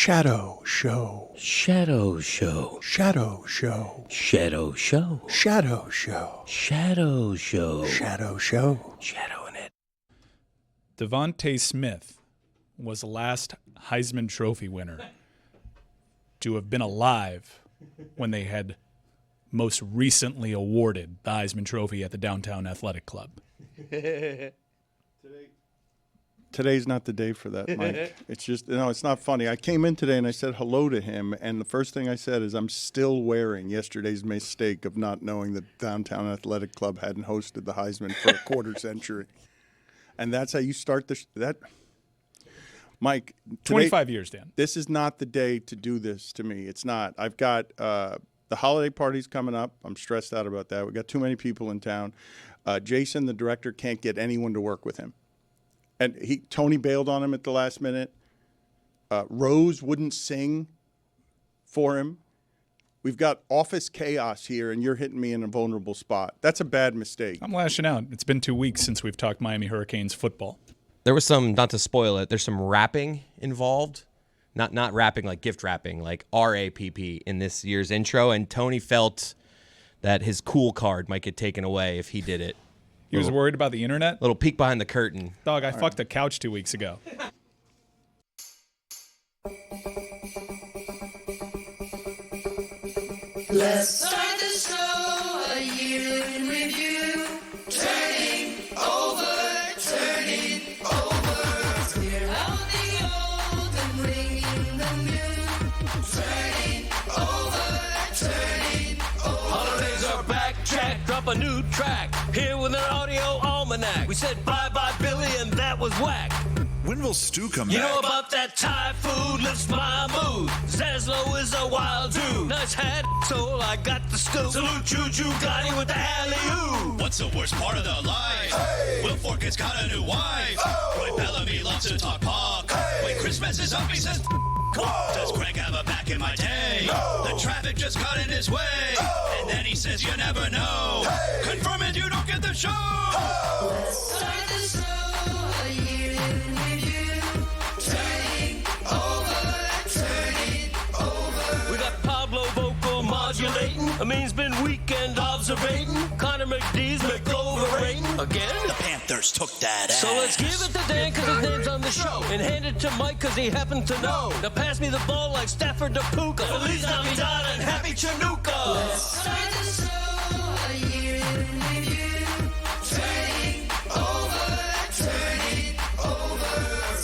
Shadow Show. Shadow Show. Shadow Show. Shadow Show. Shadow Show. Shadow Show. Shadow Show. Shadowing it. Devontae Smith was the last Heisman Trophy winner to have been alive when they had most recently awarded the Heisman Trophy at the Downtown Athletic Club. Today's not the day for that, Mike. It's just, it's not funny. I came in today and I said hello to him, and the first thing I said is I'm still wearing yesterday's mistake of not knowing that Downtown Athletic Club hadn't hosted the Heisman for a quarter century. And that's how you start that. Mike, today, 25 years, Dan. This is not the day to do this to me. It's not. I've got the holiday parties coming up. I'm stressed out about that. We've got too many people in town. Jason, the director, can't get anyone to work with him. And Tony bailed on him at the last minute. Rose wouldn't sing for him. We've got office chaos here, and you're hitting me in a vulnerable spot. That's a bad mistake. I'm lashing out. It's been 2 weeks since we've talked Miami Hurricanes football. There was some, not to spoil it, there's some rapping involved. Not rapping like gift wrapping, like RAPP in this year's intro. And Tony felt that his cool card might get taken away if he did it. He was worried about the internet? Little peek behind the curtain. Dog, I fucked a couch 2 weeks ago. Let's start the show, a year in review. Turning over. Clear out the old and bring in the new. Turning over. Holidays are back, Jack, drop a new track. Here with an audio almanac. We said bye-bye, Billy, and that was whack. When will Stu come You back? know about that Thai food lifts my mood. Zaslow is a wild dude. Nice hat, so I got the scoop. Salute Juju Gotti with the alley-oop. What's the worst part of their life? Hey! Will Forkins got a new wife. Oh! Roy Bellamy loves to talk park. Hey! When Christmas is up, he says, does Craig have a back in my day? No! The traffic just got in his way. Oh! And then he says, you never know. Hey! Confirm it, you don't get the show. Oh! Let's start the show, a year in review. Turning over. We got Pablo vocal modulating. Amin's been weekend observating. Connor McDee's McOverating. Again? The Panthers took that ass. So let's give it to Dan because his name's on the show. And hand it to Mike because he happened to know. Now pass me the ball like Stafford to Puka. Feliz Navidad and Happy Chanukah. Let's start the show, a year in review. Turning over.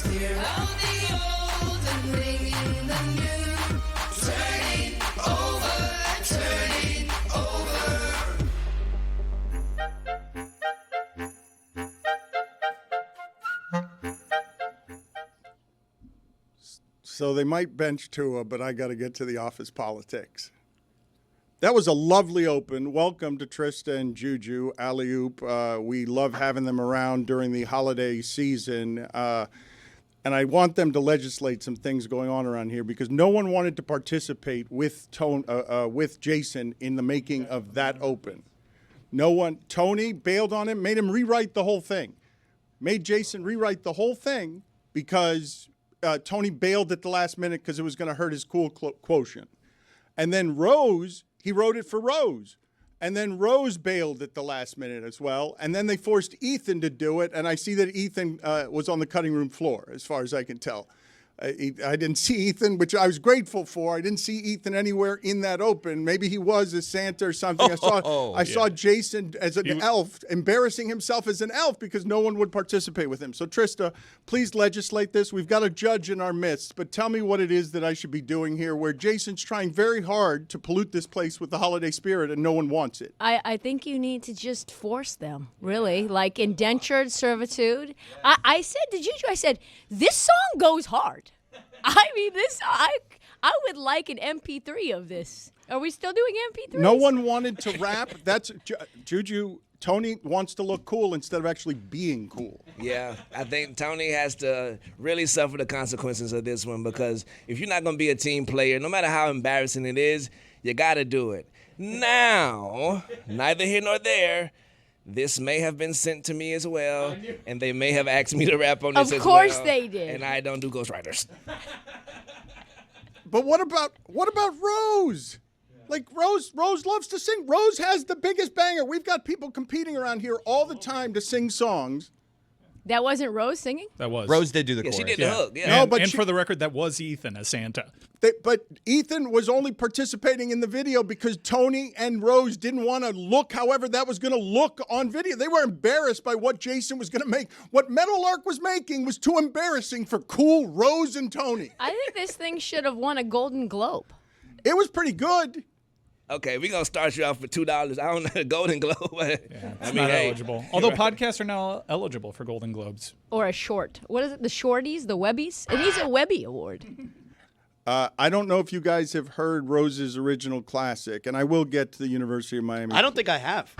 Clear out the old and bring in the new. Turning over. So they might bench Tua, but I got to get to the office politics. That was a lovely open. Welcome to Trista and Juju, alley-oop. We love having them around during the holiday season. And I want them to legislate some things going on around here because no one wanted to participate with Jason in the making of that open. No one. Tony bailed on him, made him rewrite the whole thing. Made Jason rewrite the whole thing because Tony bailed at the last minute because it was going to hurt his cool quotient. And then Rose, he wrote it for Rose. And then Rose bailed at the last minute as well. And then they forced Ethan to do it. And I see that Ethan was on the cutting room floor, as far as I can tell. I didn't see Ethan, which I was grateful for. I didn't see Ethan anywhere in that open. Maybe he was as Santa or something. I saw Jason as an elf, embarrassing himself as an elf because no one would participate with him. So, Trista, please legislate this. We've got a judge in our midst, but tell me what it is that I should be doing here where Jason's trying very hard to pollute this place with the holiday spirit and no one wants it. I think you need to just force them, really, like indentured servitude. I said to Juju, I said, this song goes hard. I mean, I would like an MP3 of this. Are we still doing MP3s? No one wanted to rap. That's Juju. Tony wants to look cool instead of actually being cool. Yeah, I think Tony has to really suffer the consequences of this one because if you're not going to be a team player, no matter how embarrassing it is, you got to do it. Now, neither here nor there, this may have been sent to me as well, and they may have asked me to rap on this as well. Of course they did. And I don't do ghostwriters. But what about Rose? Like Rose loves to sing. Rose has the biggest banger. We've got people competing around here all the time to sing songs. That wasn't Rose singing? That was. Rose did do the Yeah, chorus. she did the hook. Yeah. No, but and she- for the record, that was Ethan as Santa. But Ethan was only participating in the video because Tony and Rose didn't want to look however that was going to look on video. They were embarrassed by what Jason was going to make. What Meadowlark was making was too embarrassing for cool Rose and Tony. I think this thing should have won a Golden Globe. It was pretty good. Okay, we're going to start you off for $2. I don't know, Golden Globe. It's not eligible. Although podcasts are now eligible for Golden Globes. Or a short. What is it? The shorties? The Webbies? It needs a Webby Award. I don't know if you guys have heard Rose's original classic, and I will get to the University of Miami. I don't think I have.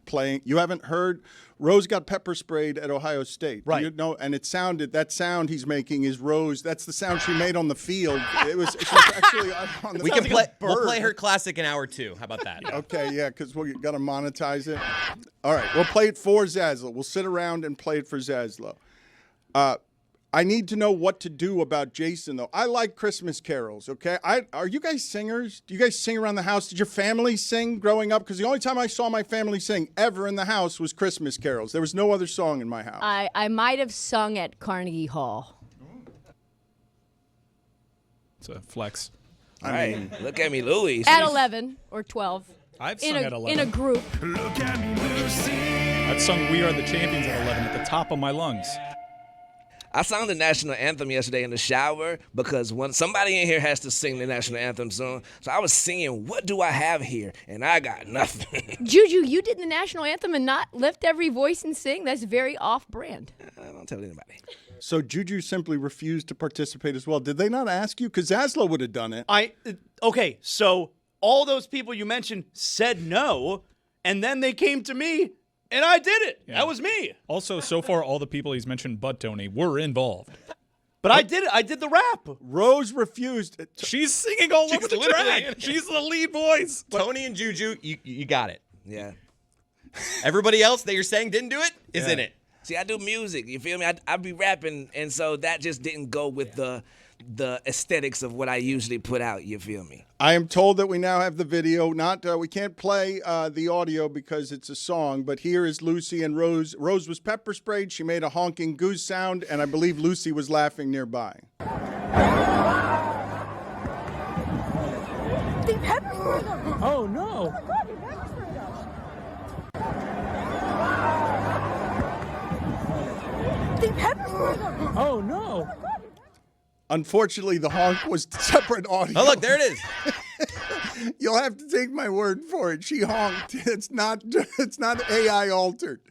Playing. You haven't heard? Rose got pepper sprayed at Ohio State. Right. You know, and it sounded, that sound he's making is Rose. That's the sound she made on the field. She was actually on the We can field. we'll play her classic in hour 2. How about that? Okay, yeah, because we got to monetize it. All right, we'll play it for Zaslow. We'll sit around and play it for Zaslow. I need to know what to do about Jason, though. I like Christmas carols, okay? Are you guys singers? Do you guys sing around the house? Did your family sing growing up? Because the only time I saw my family sing ever in the house was Christmas carols. There was no other song in my house. I might have sung at Carnegie Hall. It's a flex. All right, look at me, Louis. At 11 or 12. I've sung at 11. In a group. I've sung We Are the Champions at 11 at the top of my lungs. I sang the national anthem yesterday in the shower because somebody in here has to sing the national anthem soon. So I was singing, what do I have here? And I got nothing. Juju, you did the national anthem and not lift every voice and sing? That's very off-brand. Don't tell anybody. So Juju simply refused to participate as well. Did they not ask you? Because Zaslow would have done it. Okay, so all those people you mentioned said no, and then they came to me, and I did it. Yeah. That was me. Also, so far, all the people he's mentioned but Tony were involved. But I did it. I did the rap. Rose refused. She's singing all over the track. She's the lead voice. Tony and Juju, you got it. Yeah. Everybody else that you're saying didn't do it is in it. See, I do music. You feel me? I be rapping, and so that just didn't go with the aesthetics of what I usually put out. You feel me? I am told that we now have the video. We can't play the audio because it's a song, but here is Lucy and Rose. Rose was pepper sprayed. She made a honking goose sound, and I believe Lucy was laughing nearby. They pepper sprayed them. Oh, no. Oh my God, they pepper sprayed them. They pepper sprayed them. Oh, no. Unfortunately, the honk was separate audio. Oh, look, there it is. You'll have to take my word for it. She honked. It's not AI altered.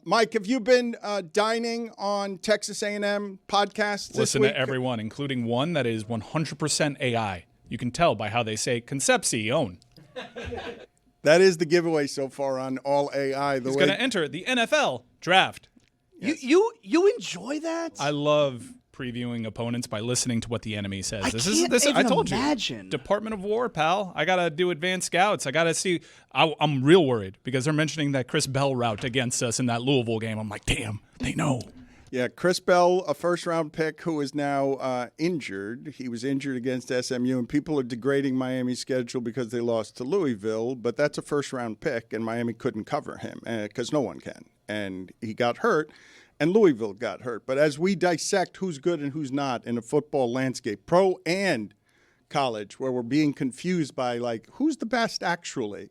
Mike, have you been dining on Texas A&M podcasts this Listen week? to everyone, including one that is 100% AI. You can tell by how they say Concepcion. That is the giveaway so far on all AI. He's going to enter the NFL draft. Yes. You enjoy that? I love previewing opponents by listening to what the enemy says. I told you. Department of War, pal. I got to do advanced scouts. I got to see. I'm real worried because they're mentioning that Chris Bell route against us in that Louisville game. I'm like, damn, they know. Yeah, Chris Bell, a first-round pick who is now injured. He was injured against SMU, and people are degrading Miami's schedule because they lost to Louisville, but that's a first-round pick, and Miami couldn't cover him because no one can. And he got hurt, and Louisville got hurt. But as we dissect who's good and who's not in a football landscape, pro and college, where we're being confused by, like, who's the best actually,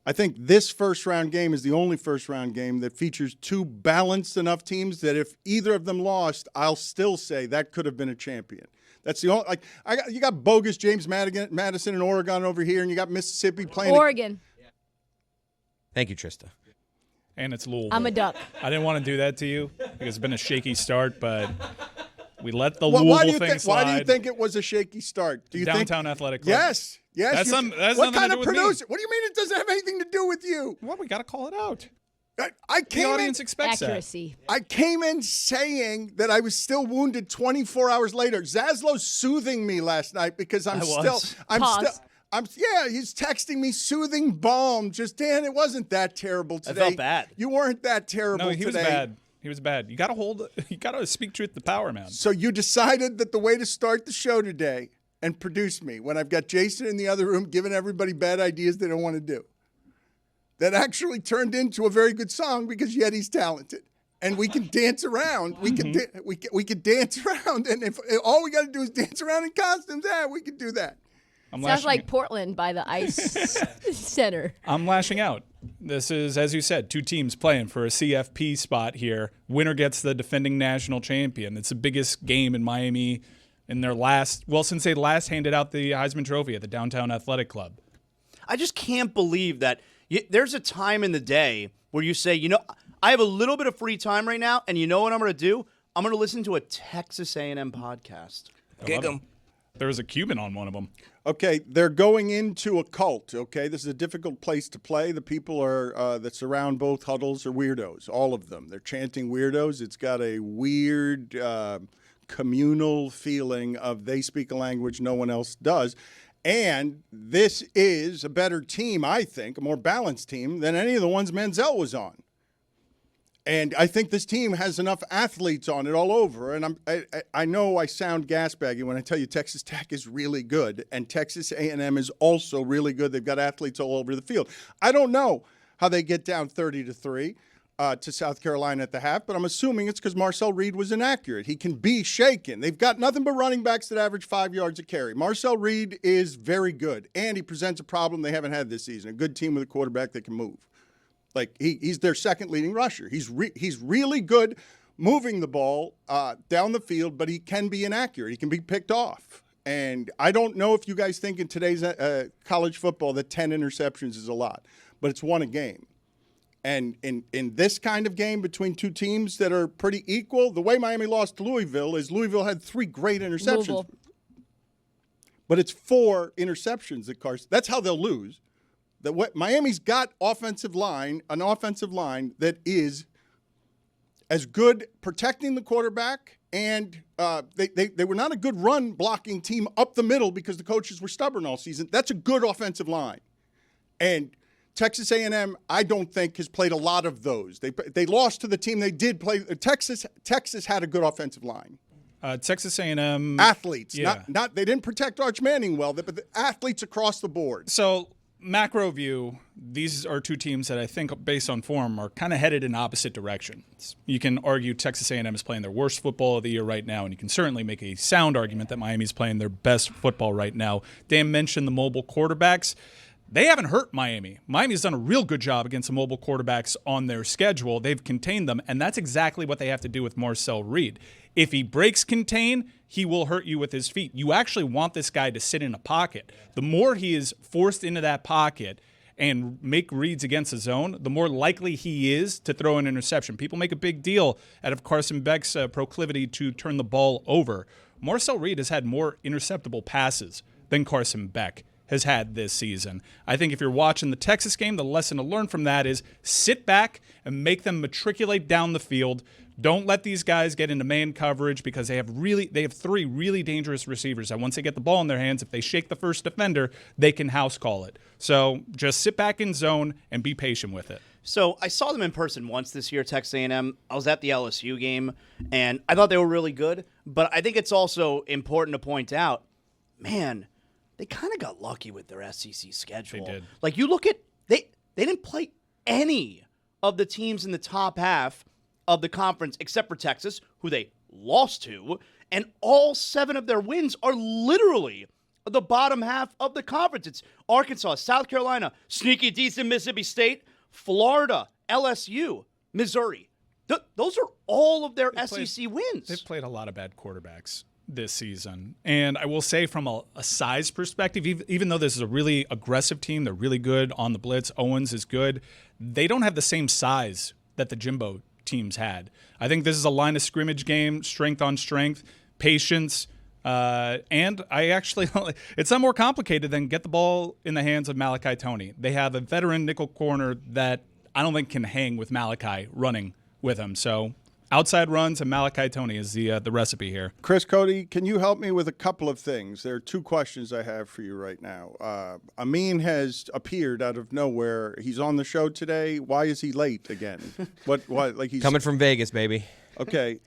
I think this first-round game is the only first-round game that features two balanced enough teams that if either of them lost, I'll still say that could have been a champion. That's the only you got bogus James Madison in Oregon over here, and you got Mississippi playing Oregon. Thank you, Trista. And it's Louisville. I'm a duck. I didn't want to do that to you because it's been a shaky start, but we let the Louisville thing slide. Why do you think it was a shaky start? Do you Downtown Athletic Club. Yes. That's what nothing kind to of do with me. producer? What do you mean it doesn't have anything to do with you? Well, we got to call it out. I The came audience in, expects Accuracy. I came in saying that I was still wounded 24 hours later. Zaslow's soothing me last night because he's texting me soothing balm. Just, Dan, it wasn't that terrible today. I felt bad. You weren't that terrible No, today. he was bad. He was bad. You got to speak truth to power, man. So you decided that the way to start the show today and produce me when I've got Jason in the other room giving everybody bad ideas they don't want to do. That actually turned into a very good song because Yeti's talented. And we can dance around. We can we can dance around. And if all we got to do is dance around in costumes, we can do that. Sounds like Portland by the Ice Center. I'm lashing out. This is, as you said, two teams playing for a CFP spot here. Winner gets the defending national champion. It's the biggest game in Miami in their since they last handed out the Heisman Trophy at the Downtown Athletic Club. I just can't believe that there's a time in the day where you say, I have a little bit of free time right now, and you know what I'm going to do? I'm going to listen to a Texas A&M podcast. Kick 'em. There was a Cuban on one of them. Okay, they're going into a cult, okay? This is a difficult place to play. The people that surround both huddles are weirdos, all of them. They're chanting weirdos. It's got a weird communal feeling of they speak a language no one else does. And this is a better team, I think, a more balanced team than any of the ones Manziel was on. And I think this team has enough athletes on it all over. And I know I sound gasbaggy when I tell you Texas Tech is really good, and Texas A&M is also really good. They've got athletes all over the field. I don't know how they get down 30-3 to South Carolina at the half, but I'm assuming it's because Marcel Reed was inaccurate. He can be shaken. They've got nothing but running backs that average 5 yards a carry. Marcel Reed is very good, and he presents a problem they haven't had this season, a good team with a quarterback that can move. Like, he's their second leading rusher. He's really good moving the ball down the field, but he can be inaccurate. He can be picked off. And I don't know if you guys think in today's college football that 10 interceptions is a lot, but it's one a game. And in this kind of game between two teams that are pretty equal, the way Miami lost to Louisville is Louisville had 3 great interceptions. Louisville. But it's 4 interceptions that Carson. That's how they'll lose. Miami's got an offensive line that is as good protecting the quarterback, and they were not a good run blocking team up the middle because the coaches were stubborn all season. That's a good offensive line. And Texas A&M, I don't think, has played a lot of those. They lost to the team they did play. Texas had a good offensive line. Texas A&M athletes, yeah. not they didn't protect Arch Manning well, but the athletes across the board. So macro view, these are two teams that I think, based on form, are kind of headed in opposite directions. You can argue Texas A&M is playing their worst football of the year right now, and you can certainly make a sound argument that Miami's playing their best football right now. Dan mentioned the mobile quarterbacks. They haven't hurt Miami. Miami's done a real good job against the mobile quarterbacks on their schedule. They've contained them, and that's exactly what they have to do with Marcel Reed. If he breaks contain, he will hurt you with his feet. You actually want this guy to sit in a pocket. The more he is forced into that pocket and make reads against the zone, the more likely he is to throw an interception. People make a big deal out of Carson Beck's proclivity to turn the ball over. Marcel Reed has had more interceptable passes than Carson Beck has had this season. I think if you're watching the Texas game, the lesson to learn from that is sit back and make them matriculate down the field. Don't let these guys get into man coverage because they have 3 really dangerous receivers that once they get the ball in their hands, if they shake the first defender, they can house call it. So just sit back in zone and be patient with it. So I saw them in person once this year, Texas A&M. I was at the LSU game, and I thought they were really good. But I think it's also important to point out, man, they kind of got lucky with their SEC schedule. They did. Like, you look at, they didn't play any of the teams in the top half of the conference except for Texas, who they lost to, and all 7 of their wins are literally the bottom half of the conference. It's Arkansas, South Carolina, sneaky decent Mississippi State, Florida, LSU, Missouri. Those are all of their SEC wins. They've played a lot of bad quarterbacks this season. And I will say from a size perspective, even though this is a really aggressive team, they're really good on the blitz, Owens is good, they don't have the same size that the Jimbo teams had. I think this is a line of scrimmage game, strength on strength, patience, and it's not more complicated than get the ball in the hands of Malachi Toney. They have a veteran nickel corner that I don't think can hang with Malachi running with him. So outside runs and Malachi Toney is the recipe here. Chris Cody, can you help me with a couple of things? There are 2 questions I have for you right now. Amin has appeared out of nowhere. He's on the show today. Why is he late again? What? Like he's Coming from Vegas, baby. Okay,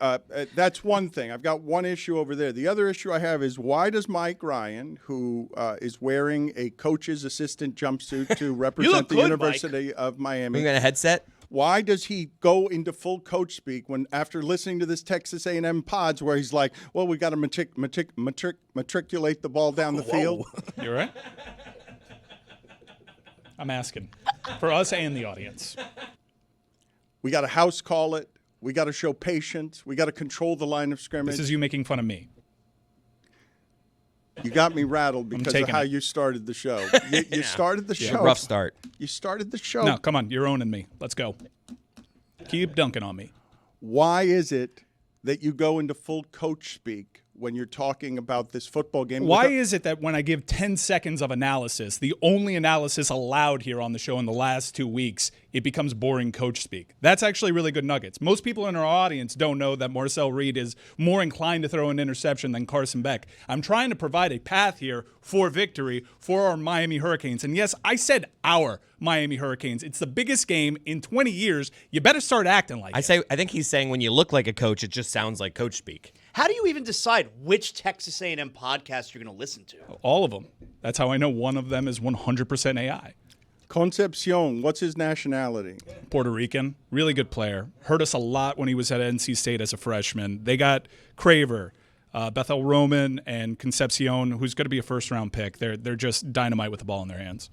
that's one thing. I've got one issue over there. The other issue I have is why does Mike Ryan, who is wearing a coach's assistant jumpsuit to represent the University of Miami, We got a headset. why does he go into full coach speak when after listening to this Texas A&M pods where he's like, well, we got to matriculate the ball down the field? You're right. I'm asking for us and the audience. We got to house call it. We got to show patience. We got to control the line of scrimmage. This is you making fun of me. You got me rattled because of taking how it. you started the show. You started the show. Rough start. You started the show. No, come on. You're owning me. Let's go. Keep dunking on me. Why is it that you go into full coach speak when you're talking about this football game? Why is it that when I give 10 seconds of analysis, the only analysis allowed here on the show in the last 2 weeks, it becomes boring coach speak? That's actually really good nuggets. Most people in our audience don't know that Marcel Reed is more inclined to throw an interception than Carson Beck. I'm trying to provide a path here for victory for our Miami Hurricanes. And yes, I said our Miami Hurricanes. It's the biggest game in 20 years. You better start acting like it. I think he's saying when you look like a coach, it just sounds like coach speak. How do you even decide which Texas A&M podcast you're going to listen to? All of them. That's how I know one of them is 100% AI. Concepcion, what's his nationality? Puerto Rican, really good player. Hurt us a lot when he was at NC State as a freshman. They got Craver, Bethel Roman, and Concepcion, who's going to be a first-round pick. They're just dynamite with the ball in their hands.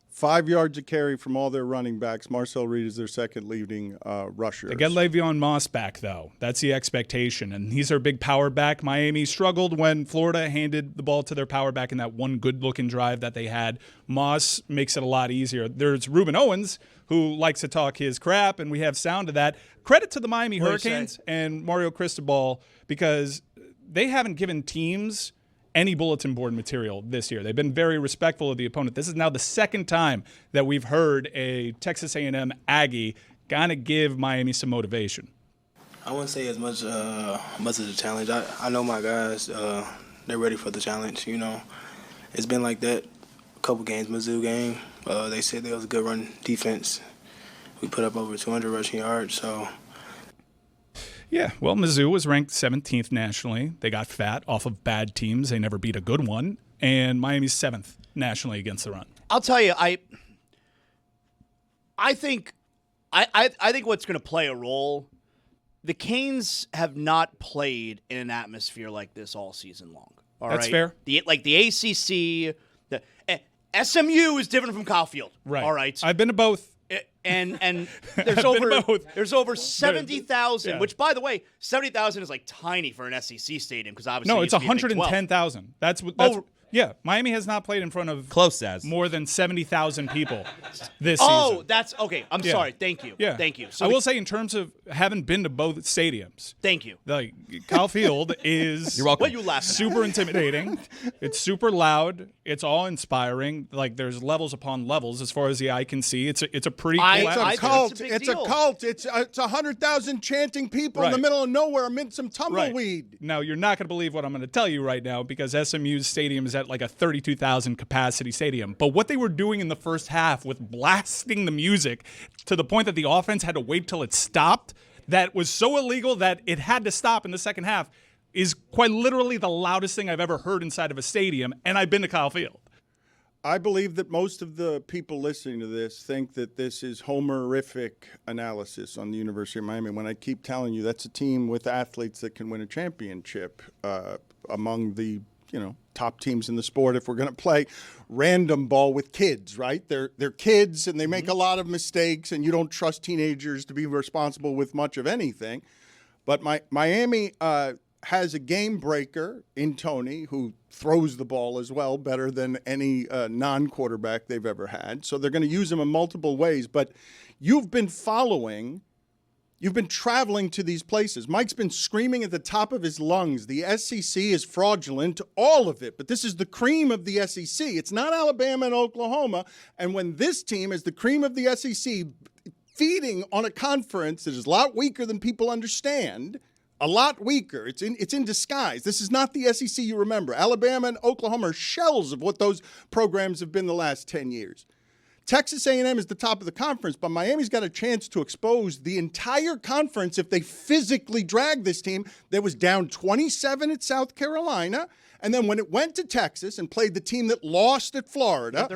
5 yards a carry from all their running backs. Marcel Reed is their second leading rusher. They get Le'Veon Moss back, though. That's the expectation, and he's their big power back. Miami struggled when Florida handed the ball to their power back in that one good-looking drive that they had. Moss makes it a lot easier. There's Reuben Owens, who likes to talk his crap, and we have sound of that. Credit to the Miami Hurricanes and Mario Cristobal because they haven't given teams any bulletin board material this year. They've been very respectful of the opponent. This is now the second time that we've heard a Texas A&M Aggie kind of give Miami some motivation. I wouldn't say as much as a challenge. I know my guys, they're ready for the challenge, you know. It's been like that a couple games. Mizzou game, they said there was a good run defense. We put up over 200 rushing yards, so. Yeah, well, Mizzou was ranked 17th nationally. They got fat off of bad teams. They never beat a good one. And Miami's 7th nationally against the run. I'll tell you, I think what's going to play a role, the Canes have not played in an atmosphere like this all season long. All That's right? fair. The ACC, SMU is different from Kyle Field. Right. All right. I've been to both. And I've been to both. there's over 70,000, Yeah. which, by the way, 70,000 is like tiny for an SEC stadium because obviously No, it's used to be a Big 12. 110,000. That's yeah. Miami has not played in front of Close as. more than 70,000 people this Oh, season. that's okay. I'm Yeah. sorry. Thank you. Yeah. Thank you. So I will say, in terms of having been to both stadiums, thank you. like Kyle Field is You're welcome. What you laughing at? super intimidating. It's super loud. It's all inspiring. Like there's levels upon levels as far as the eye can see. It's a pretty cool It's a atmosphere. cult. it's a big It's deal. a cult. It's 100,000 chanting people in the Right. middle of nowhere amid some tumbleweed. Now, you're not going to believe what I'm going to tell you right now because SMU's stadium is at like a 32,000 capacity stadium. But what they were doing in the first half with blasting the music to the point that the offense had to wait till it stopped, that was so illegal that it had to stop in the second half, is quite literally the loudest thing I've ever heard inside of a stadium. And I've been to Kyle Field. I believe that most of the people listening to this think that this is Homerific analysis on the University of Miami when I keep telling you that's a team with athletes that can win a championship among the top teams in the sport if we're going to play random ball with kids, right? They're kids and they make a lot of mistakes and you don't trust teenagers to be responsible with much of anything. But Miami has a game breaker in Tony who throws the ball as well better than any non-quarterback they've ever had. So they're going to use him in multiple ways. But you've been traveling to these places. Mike's been screaming at the top of his lungs. The SEC is fraudulent, all of it. But this is the cream of the SEC. It's not Alabama and Oklahoma. And when this team is the cream of the SEC feeding on a conference that is a lot weaker than people understand, a lot weaker. It's in disguise. This is not the SEC you remember. Alabama and Oklahoma are shells of what those programs have been the last 10 years. Texas A&M is the top of the conference, but Miami's got a chance to expose the entire conference if they physically drag this team that was down 27 at South Carolina. And then when it went to Texas and played the team that lost at Florida,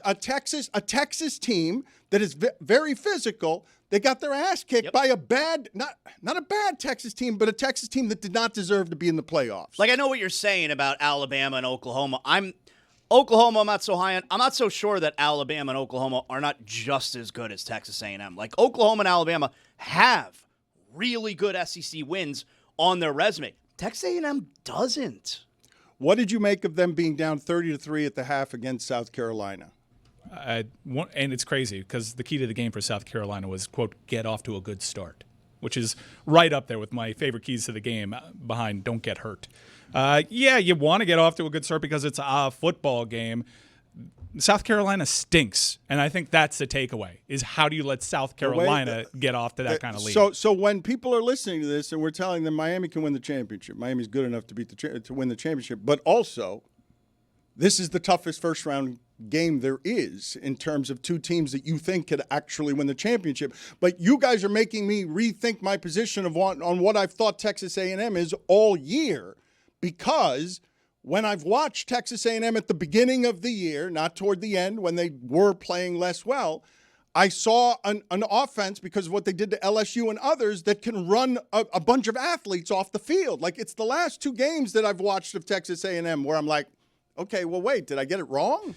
a Texas team that is very physical, they got their ass kicked by a bad, not a bad Texas team, but a Texas team that did not deserve to be in the playoffs. Like, I know what you're saying about Alabama and Oklahoma. Oklahoma, I'm not so high on. I'm not so sure that Alabama and Oklahoma are not just as good as Texas A&M. Like, Oklahoma and Alabama have really good SEC wins on their resume. Texas A&M doesn't. What did you make of them being down 30-3 at the half against South Carolina? And it's crazy because the key to the game for South Carolina was, quote, get off to a good start, which is right up there with my favorite keys to the game behind don't get hurt. Yeah, you want to get off to a good start because it's a football game. South Carolina stinks, and I think that's the takeaway, is how do you let South Carolina get off to that kind of lead? So when people are listening to this and we're telling them Miami can win the championship, Miami's good enough to win the championship, but also this is the toughest first-round game there is in terms of two teams that you think could actually win the championship. But you guys are making me rethink my position on what I've thought Texas A&M is all year, because when I've watched Texas A&M at the beginning of the year, not toward the end when they were playing less well, I saw an offense because of what they did to LSU and others that can run a bunch of athletes off the field. Like, it's the last two games that I've watched of Texas A&M where I'm like, okay, well, wait, did I get it wrong?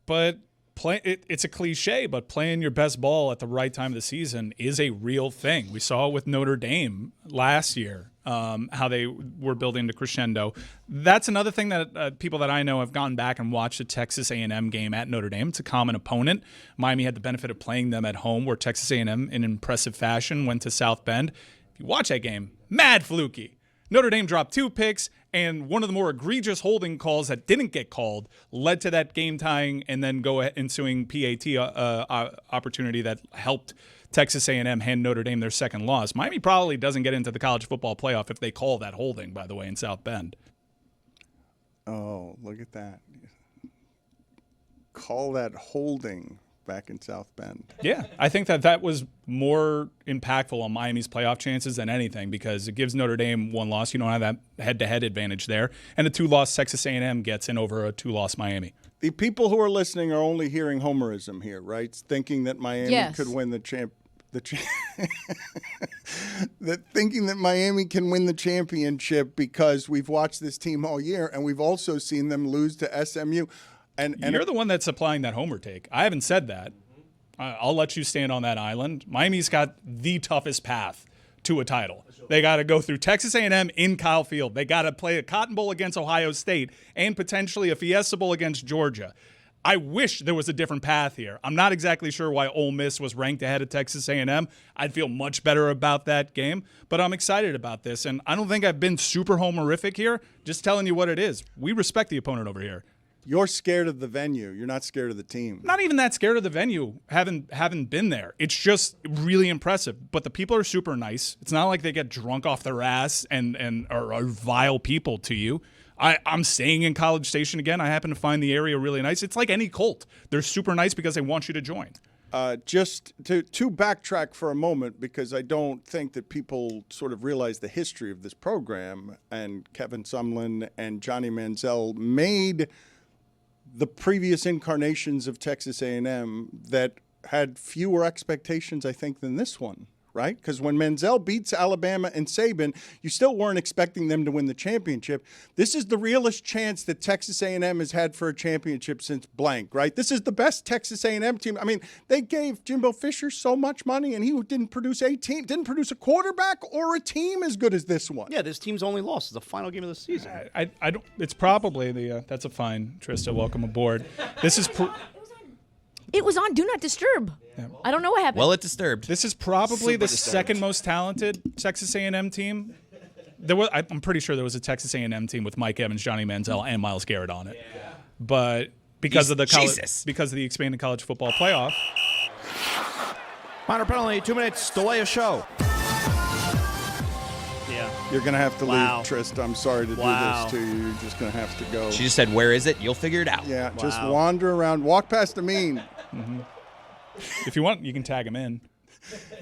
But it's a cliche, but playing your best ball at the right time of the season is a real thing. We saw it with Notre Dame last year, how they were building to crescendo. That's another thing that people that I know have gone back and watched the Texas A&M game at Notre Dame. It's a common opponent. Miami had the benefit of playing them at home, where Texas A&M, in impressive fashion, went to South Bend. If you watch that game, mad fluky. Notre Dame dropped 2 picks, and one of the more egregious holding calls that didn't get called led to that game-tying and then ensuing PAT opportunity that helped Texas A&M hand Notre Dame their second loss. Miami probably doesn't get into the college football playoff if they call that holding, by the way, in South Bend. Oh, look at that. Call that holding back in South Bend. Yeah, I think that was more impactful on Miami's playoff chances than anything, because it gives Notre Dame 1 loss. You don't have that head-to-head advantage there. And a 2-loss Texas A&M gets in over a 2-loss Miami. The people who are listening are only hearing homerism here, right? Thinking that Miami could win thinking that Miami can win the championship because we've watched this team all year and we've also seen them lose to SMU. And you're the one that's applying that homer take. I haven't said that. I'll let you stand on that island. Miami's got the toughest path to a title. They got to go through Texas A&M in Kyle Field. They got to play a Cotton Bowl against Ohio State and potentially a Fiesta Bowl against Georgia. I wish there was a different path here. I'm not exactly sure why Ole Miss was ranked ahead of Texas A&M. I'd feel much better about that game, but I'm excited about this. And I don't think I've been super homerific here, just telling you what it is. We respect the opponent over here. You're scared of the venue. You're not scared of the team. Not even that scared of the venue. Haven't been there. It's just really impressive. But the people are super nice. It's not like they get drunk off their ass and are vile people to you. I'm staying in College Station again. I happen to find the area really nice. It's like any cult. They're super nice because they want you to join. Just to backtrack for a moment, because I don't think that people sort of realize the history of this program. And Kevin Sumlin and Johnny Manziel made the previous incarnations of Texas A&M that had fewer expectations, I think, than this one, right? Because when Manziel beats Alabama and Saban, you still weren't expecting them to win the championship. This is the realest chance that Texas A&M has had for a championship since blank, right? This is the best Texas A&M team. I mean, they gave Jimbo Fisher so much money, and he didn't produce a quarterback or a team as good as this one. Yeah, this team's only loss is the final game of the season. I don't. It's probably that's a fine, Trista. Welcome aboard. This is. It was on Do Not Disturb. Yeah. I don't know what happened. Well, it disturbed. This is probably the second most talented Texas A&M team. I'm pretty sure there was a Texas A&M team with Mike Evans, Johnny Manziel, and Myles Garrett on it. Yeah. But because of the expanded college football playoff. Minor penalty, 2 minutes, delay of show. Yeah. You're going to have to leave, Trist. I'm sorry to do this to you. You're just going to have to go. She just said, where is it? You'll figure it out. Yeah, just wander around. Walk past Amin. Mm-hmm. If you want, you can tag him in.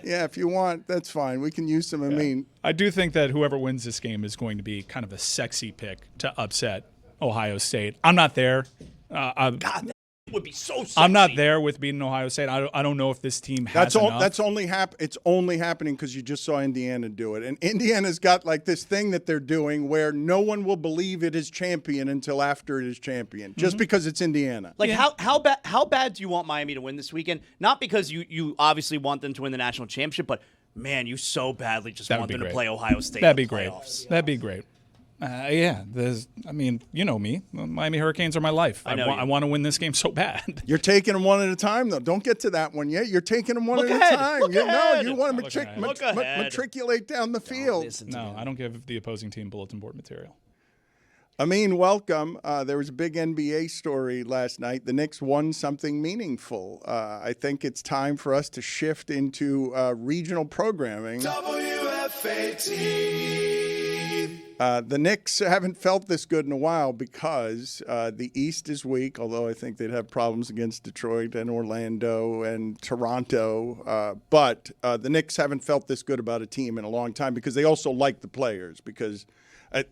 Yeah, if you want, that's fine. We can use some. I mean, I do think that whoever wins this game is going to be kind of a sexy pick to upset Ohio State. I'm not there. God, that would be so sexy. I'm not there with beating Ohio State. I don't know if this team has enough. That's only it's only happening because you just saw Indiana do it, and Indiana's got like this thing that they're doing where no one will believe it is champion until after it is champion, just because it's Indiana. Like how bad do you want Miami to win this weekend? Not because you obviously want them to win the national championship, but man, you so badly just want them to play Ohio State. That'd be in the great. playoffs. That'd be great. Yeah, you know me. Miami Hurricanes are my life. I want to win this game so bad. You're taking them one at a time, though. Don't get to that one yet. You're taking them one Look at ahead. a time. Look ahead. You want to Look ahead. matriculate down the field. No, I don't give the opposing team bulletin board material. Amin, welcome. There was a big NBA story last night. The Knicks won something meaningful. I think it's time for us to shift into regional programming. The Knicks haven't felt this good in a while because the East is weak, although I think they'd have problems against Detroit and Orlando and Toronto. But the Knicks haven't felt this good about a team in a long time because they also like the players because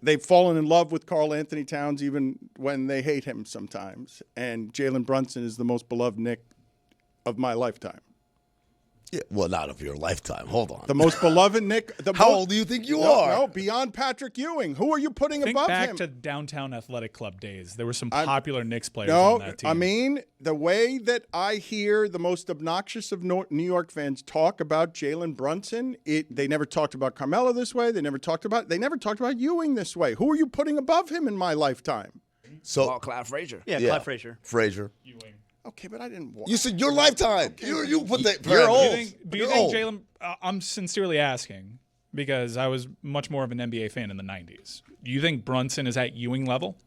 they've fallen in love with Karl Anthony Towns even when they hate him sometimes. And Jalen Brunson is the most beloved Knick of my lifetime. Yeah, well, not of your lifetime. Hold on. The most beloved Knick. How old do you think you are? No, beyond Patrick Ewing. Who are you putting Think above back him? to downtown athletic club days. There were some popular Knicks players on that team. I mean, the way that I hear the most obnoxious of New York fans talk about Jalen Brunson, they never talked about Carmelo this way. They never talked about Ewing this way. Who are you putting above him in my lifetime? So Clyde Frazier. Yeah, Clyde Frazier. Frazier. Ewing. Okay, but I didn't want. You said your lifetime. You put that. You're old. Do you think Jalen? I'm sincerely asking because I was much more of an NBA fan in the '90s. Do you think Brunson is at Ewing level?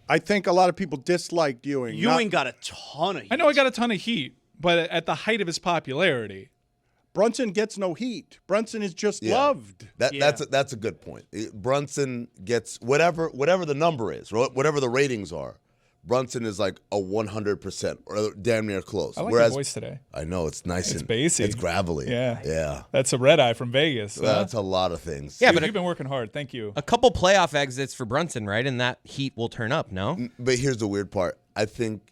I think a lot of people disliked Ewing. Ewing got a ton of heat. I know he got a ton of heat, but at the height of his popularity, Brunson gets no heat. Brunson is just loved. That's a good point. Brunson gets whatever the number is, whatever the ratings are. Brunson is like a 100% or damn near close. I like Whereas, your voice today. I know it's nice It's and bassy. It's gravelly. Yeah. That's a red eye from Vegas. That's a lot of things. Yeah, Dude, but you've been working hard. Thank you. A couple playoff exits for Brunson, right? And that heat will turn up, no? But here's the weird part. I think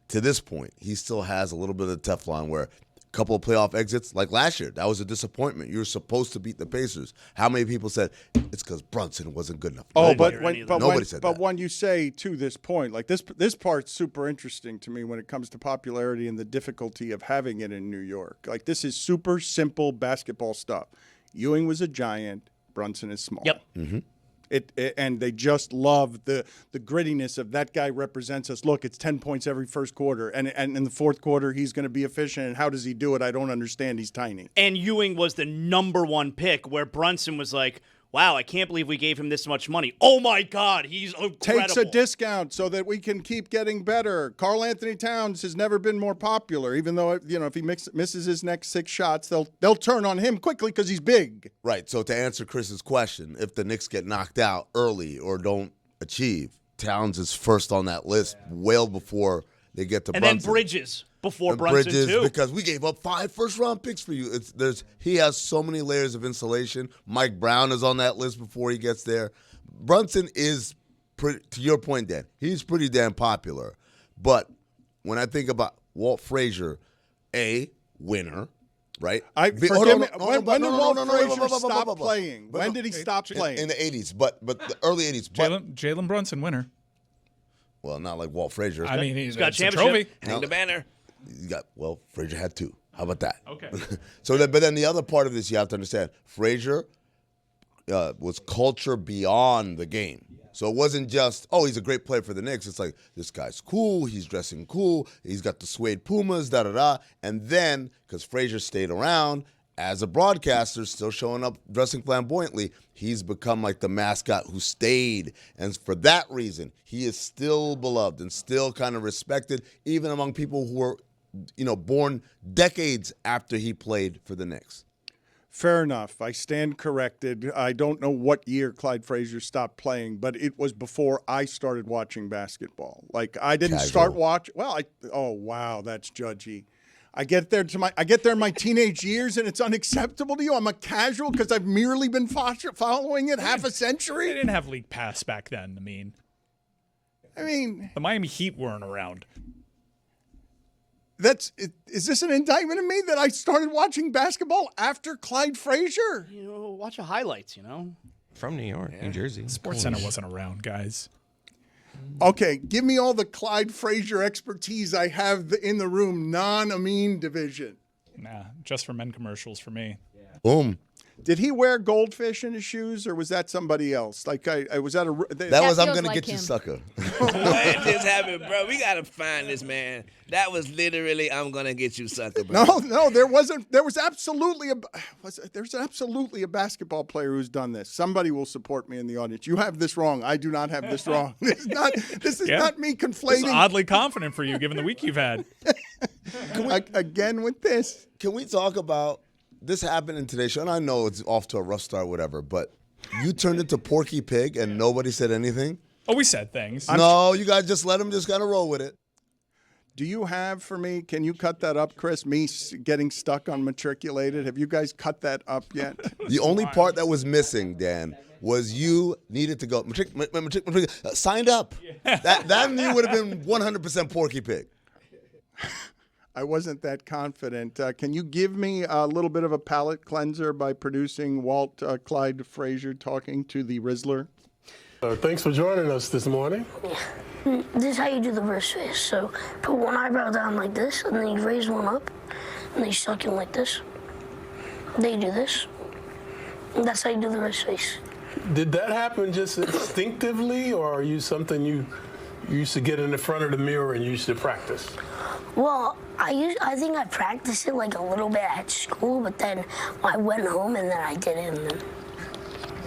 to this point, he still has a little bit of Teflon where a couple of playoff exits, like last year, that was a disappointment. You were supposed to beat the Pacers. How many people said it's because Brunson wasn't good enough? Nobody said but that. when you say to this point, like this part's super interesting to me when it comes to popularity and the difficulty of having it in New York. Like this is super simple basketball stuff. Ewing was a giant. Brunson is small. Yep. Mm-hmm. And they just love the grittiness of that guy represents us. Look, it's 10 points every first quarter. And in the fourth quarter, he's going to be efficient. And how does he do it? I don't understand. He's tiny. And Ewing was the number one pick where Brunson was like, wow, I can't believe we gave him this much money. Oh, my God, he's incredible. Takes a discount so that we can keep getting better. Karl Anthony Towns has never been more popular, even though, if he misses his next 6 shots, they'll turn on him quickly because he's big. Right. So to answer Chris's question, if the Knicks get knocked out early or don't achieve, Towns is first on that list well before they get to Brunson. And then Bridges before Brunson, too. Because we gave up 5 first-round picks for you. He has so many layers of insulation. Mike Brown is on that list before he gets there. Brunson is, to your point, Dan, he's pretty damn popular. But when I think about Walt Frazier, winner, right? When did Walt Frazier stop playing? When did he stop playing? In the 80s, but the early 80s. Jalen Brunson, winner. Well, not like Walt Frazier. I mean, he's got a championship. trophy. Hang the banner. Frazier had 2. How about that? Okay. But then the other part of this you have to understand, Frazier was culture beyond the game. So it wasn't just, he's a great player for the Knicks. It's like, this guy's cool, he's dressing cool, he's got the suede Pumas, da-da-da. And then, because Frazier stayed around, as a broadcaster, still showing up dressing flamboyantly, he's become like the mascot who stayed. And for that reason, he is still beloved and still kind of respected, even among people who were, born decades after he played for the Knicks. Fair enough. I stand corrected. I don't know what year Clyde Frazier stopped playing, but it was before I started watching basketball. Like, I didn't start watching. Well, oh, wow, that's judgy. I get there in my teenage years, and it's unacceptable to you. I'm a casual because I've merely been following it half a They century. didn't have league pass back then. I mean, The Miami Heat weren't around. is this an indictment of me that I started watching basketball after Clyde Frazier? Watch the highlights, From New York, New Jersey. SportsCenter wasn't around, guys. Okay, give me all the Clyde Frazier expertise I have in the room, non-Amin division. Nah, just for men commercials for me. Boom. Did he wear goldfish in his shoes, or was that somebody else? Like, I was at a... That was I'm feels going to like get you, him. sucker. What just happened, bro? We gotta find this man. That was literally "I'm gonna get you, sucker." Bro. No, there wasn't. There's absolutely a basketball player who's done this. Somebody will support me in the audience. You have this wrong. I do not have this wrong. This is not me This is conflating oddly confident for you, given the week you've had. again with this. Can we talk about this happened in today's show? And I know it's off to a rough start, whatever, but you turned into Porky Pig and nobody said anything? Oh, we said things. No, you guys just let him just kind of roll with it. Do you have for me? Can you cut that up, Chris? Me getting stuck on matriculated. Have you guys cut that up yet? The only part that was missing, Dan, was you needed to go signed up. That would have been 100% Porky Pig. I wasn't that confident. Can you give me a little bit of a palate cleanser by producing Walt Clyde Frazier talking to the Rizzler? Thanks for joining us this morning. This is how you do the wrist face. So put one eyebrow down like this, and then you raise one up, and then you suck in like this. Then you do this. And that's how you do the wrist face. Did that happen just instinctively, or are you something you used to get in the front of the mirror and you used to practice? Well, I think I practiced it like a little bit at school, but then I went home and then I did it. And then,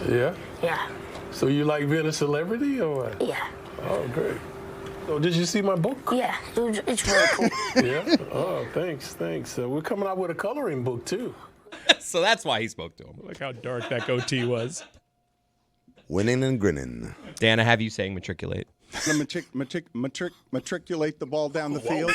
Yeah? yeah, So you like being a celebrity, or what? yeah, Oh, great. Oh, did you see my book? yeah. It's really cool. Yeah? Oh, thanks. We're coming out with a coloring book, too. So that's why he spoke to him. Look how dark that goatee was. Winning and grinning. Dan, I have you saying matriculate. Matriculate the ball down the field.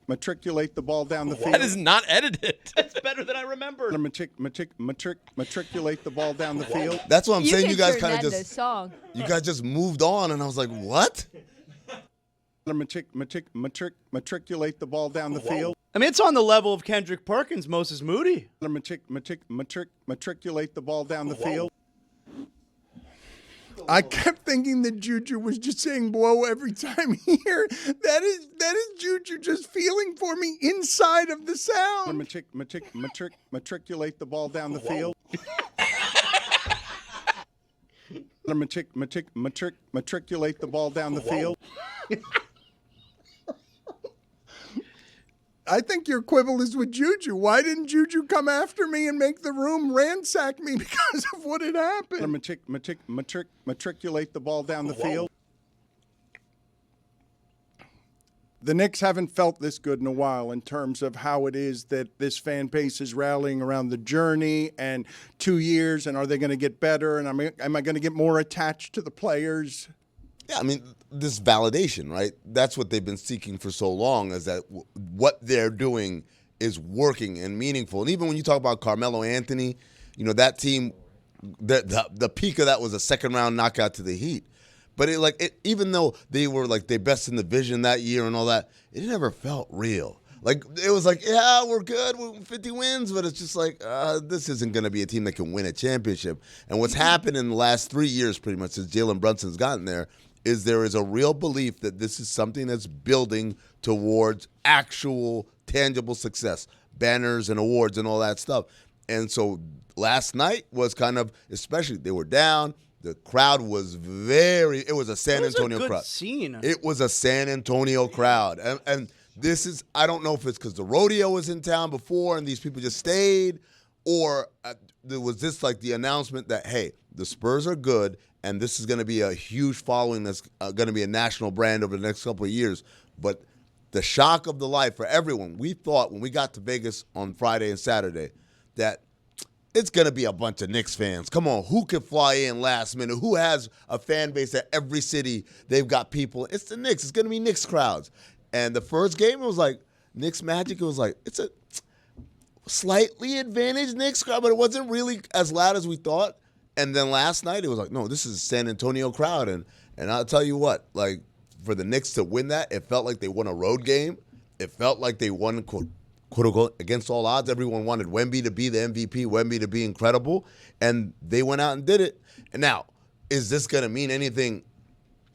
Matriculate the ball down the field. That is not edited. That's better than I remember. Matriculate the ball down the field. That's what I'm You saying. can You guys turn kind that of into a just song. you guys just moved on, and I was like, what? Matriculate the ball down the field. I mean, it's on the level of Kendrick Perkins, Moses Moody. Matriculate the ball down the field. I kept thinking that Juju was just saying "whoa" every time here. That is Juju just feeling for me inside of the sound. Matriculate the ball down the field. Matriculate the ball down the field. I think your quibble is with Juju. Why didn't Juju come after me and make the room ransack me because of what had happened? Matriculate the ball down the field. The Knicks haven't felt this good in a while in terms of how it is that this fan base is rallying around the journey and 2 years, and are they going to get better, and am I going to get more attached to the players? Yeah, I mean, this validation, right? That's what they've been seeking for so long, is that what they're doing is working and meaningful. And even when you talk about Carmelo Anthony, that team, the peak of that was a second-round knockout to the Heat. But even though they were like their best in the division that year and all that, it never felt real. Like, it was like, yeah, we're good, we're 50 wins, but it's just like, this isn't going to be a team that can win a championship. And what's happened in the last 3 years, pretty much, since Jalen Brunson's gotten there is a real belief that this is something that's building towards actual tangible success, banners and awards and all that stuff. And so last night was kind of, especially, they were down. The crowd was it was a San Antonio crowd. Scene. It was a San Antonio crowd. And this is, I don't know if it's because the rodeo was in town before and these people just stayed, or there was this like the announcement that, hey, the Spurs are good and this is going to be a huge following that's going to be a national brand over the next couple of years. But the shock of the life for everyone, we thought when we got to Vegas on Friday and Saturday that it's going to be a bunch of Knicks fans. Come on, who can fly in last minute? Who has a fan base at every city? They've got people. It's the Knicks. It's going to be Knicks crowds. And the first game, it was like Knicks Magic. It was like it's a slightly advantaged Knicks crowd, but it wasn't really as loud as we thought. And then last night, it was like, no, this is a San Antonio crowd. And I'll tell you what, like, for the Knicks to win that, it felt like they won a road game. It felt like they won, quote unquote, against all odds. Everyone wanted Wemby to be the MVP, Wemby to be incredible. And they went out and did it. And now, is this going to mean anything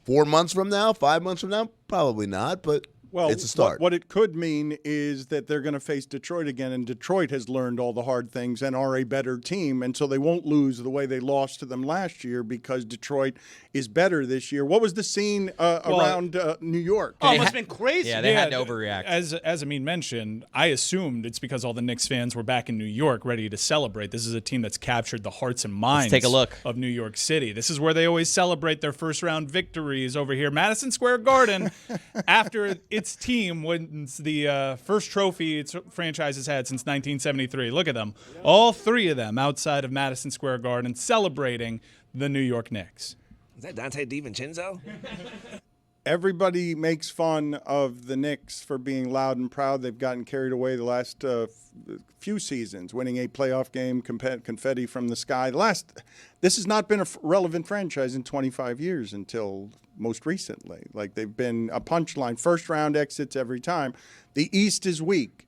4 months from now, 5 months from now? Probably not, but it's a start. What it could mean is that they're going to face Detroit again, and Detroit has learned all the hard things and are a better team, and so they won't lose the way they lost to them last year because Detroit is better this year. What was the scene around New York? Oh, it must have been crazy. Yeah, they had to overreact. As Amin mentioned, I assumed it's because all the Knicks fans were back in New York ready to celebrate. This is a team that's captured the hearts and minds take a look. of New York City. This is where they always celebrate their first-round victories over here. Madison Square Garden, after its team wins the first trophy its franchise has had since 1973. Look at them. All three of them outside of Madison Square Garden celebrating the New York Knicks. Is that Dante DiVincenzo? Everybody makes fun of the Knicks for being loud and proud. They've gotten carried away the last few seasons, winning a playoff game, confetti from the sky. This has not been a relevant franchise in 25 years until most recently. Like, they've been a punchline, first-round exits every time. The East is weak.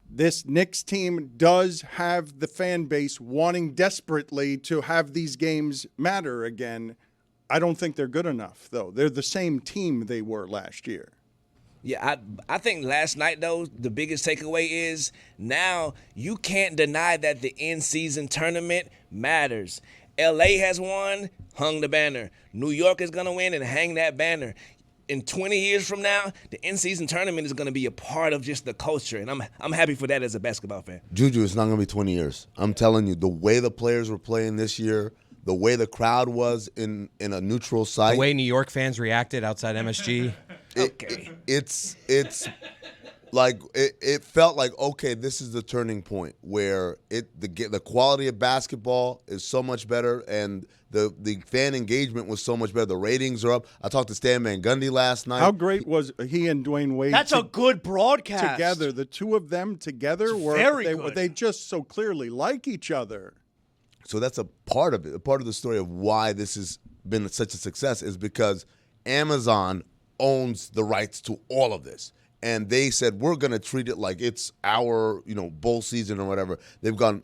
This Knicks team does have the fan base wanting desperately to have these games matter again. I don't think they're good enough, though. They're the same team they were last year. Yeah, I think last night, though, the biggest takeaway is now you can't deny that the in-season tournament matters. L.A. has won, hung the banner. New York is going to win and hang that banner. In 20 years from now, the in-season tournament is going to be a part of just the culture, and I'm happy for that as a basketball fan. Juju, it's not going to be 20 years. I'm telling you, the way the players were playing this year, the way the crowd was in a neutral site. The way New York fans reacted outside MSG. It's like it felt like, okay, this is the turning point where the quality of basketball is so much better and the fan engagement was so much better. The ratings are up. I talked to Stan Van Gundy last night. How great was he and Dwayne Wade? That's a good broadcast. Together, the two of them together they just so clearly like each other. So that's a part of it. A part of the story of why this has been such a success is because Amazon owns the rights to all of this. And they said, we're going to treat it like it's our, bowl season or whatever. They've gone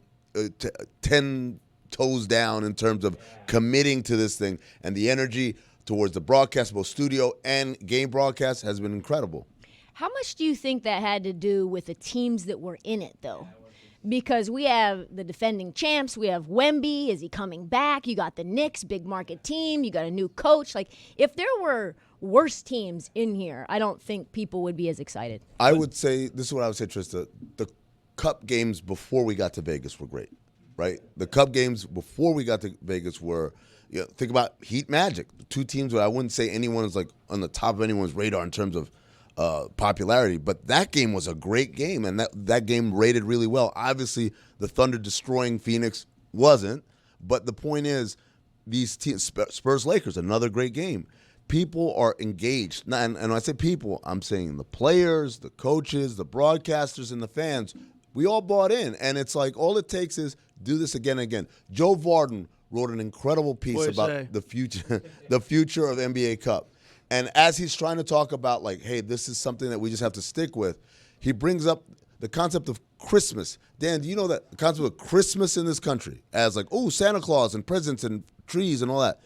10 toes down in terms of committing to this thing. And the energy towards the broadcast, both studio and game broadcast, has been incredible. How much do you think that had to do with the teams that were in it, though? Because we have the defending champs, we have Wemby, is he coming back? You got the Knicks, big market team, you got a new coach. Like, if there were worse teams in here, I don't think people would be as excited. I would say, this is what I would say, Trista, the Cup games before we got to Vegas were great, right? The Cup games before we got to Vegas were, think about Heat Magic, the two teams where I wouldn't say anyone is like on the top of anyone's radar in terms of popularity, but that game was a great game, and that game rated really well. Obviously, the Thunder destroying Phoenix wasn't, but the point is, these teams, Spurs-Lakers, another great game. People are engaged, and when I say people, I'm saying the players, the coaches, the broadcasters, and the fans. We all bought in, and it's like all it takes is do this again and again. Joe Varden wrote an incredible piece about the future of NBA Cup. And as he's trying to talk about, like, hey, this is something that we just have to stick with, he brings up the concept of Christmas. Dan, do you know that the concept of Christmas in this country as like, oh, Santa Claus and presents and trees and all that,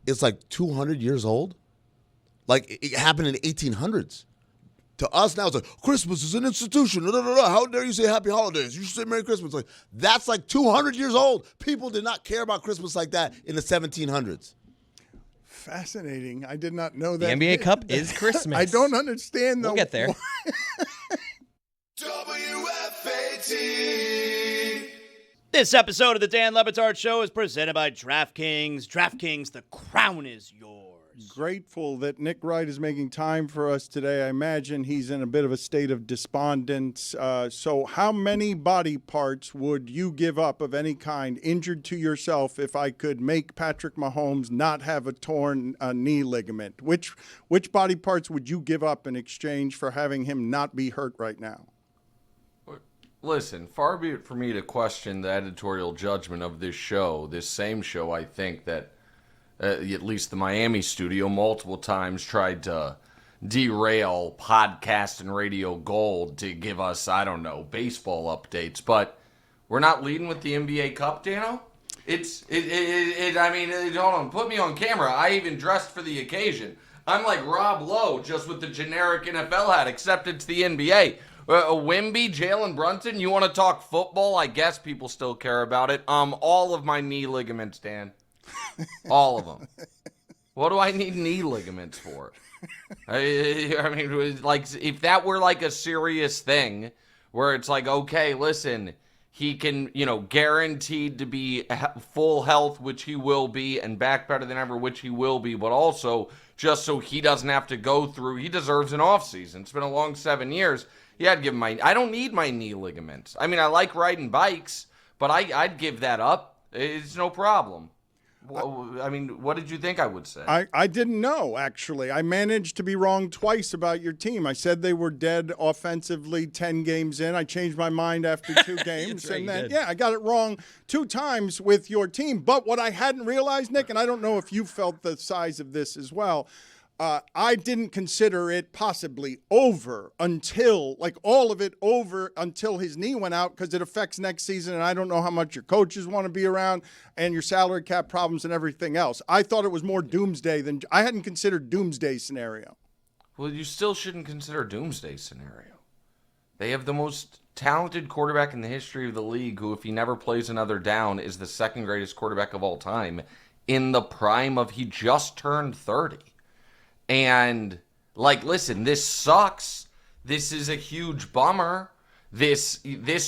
it's like 200 years old? Like, it happened in the 1800s. To us now, it's like, Christmas is an institution. How dare you say happy holidays? You should say Merry Christmas. Like, that's like 200 years old. People did not care about Christmas like that in the 1700s. Fascinating. I did not know that. The NBA Cup is Christmas. I don't understand, though. We'll get there. WFAT. This episode of the Dan Le Batard Show is presented by DraftKings. DraftKings, the crown is yours. Grateful that Nick Wright is making time for us today. I imagine he's in a bit of a state of despondence. So how many body parts would you give up of any kind, injured to yourself, if I could make Patrick Mahomes not have a torn knee ligament? Which body parts would you give up in exchange for having him not be hurt right now? Listen, far be it for me to question the editorial judgment of this show, this same show. I think that at least the Miami studio multiple times tried to derail podcast and radio gold to give us, I don't know, baseball updates. But we're not leading with the NBA Cup, Dano? I mean, hold on, put me on camera. I even dressed for the occasion. I'm like Rob Lowe, just with the generic NFL hat, except it's the NBA. Wimby, Jalen Brunson, you want to talk football? I guess people still care about it. All of my knee ligaments, Dan. All of them. What do I need knee ligaments for? I mean, like, if that were like a serious thing, where it's like, okay, listen, he can, guaranteed to be full health, which he will be, and back better than ever, which he will be, but also just so he doesn't have to go through, he deserves an offseason. It's been a long 7 years. Yeah, I'd give him I don't need my knee ligaments. I mean, I like riding bikes, but I'd give that up. It's no problem. I mean, what did you think I would say? I didn't know, actually. I managed to be wrong twice about your team. I said they were dead offensively 10 games in. I changed my mind after 2 games. right, and then, did. I got it wrong 2 times with your team. But what I hadn't realized, Nick, and I don't know if you felt the size of this as well, I didn't consider it possibly over until, like all of it over until his knee went out, because it affects next season, and I don't know how much your coaches want to be around and your salary cap problems and everything else. I thought it was more doomsday than – I hadn't considered doomsday scenario. Well, you still shouldn't consider doomsday scenario. They have the most talented quarterback in the history of the league who, if he never plays another down, is the second greatest quarterback of all time in the prime of he just turned 30. And, like, listen, this sucks. This is a huge bummer. This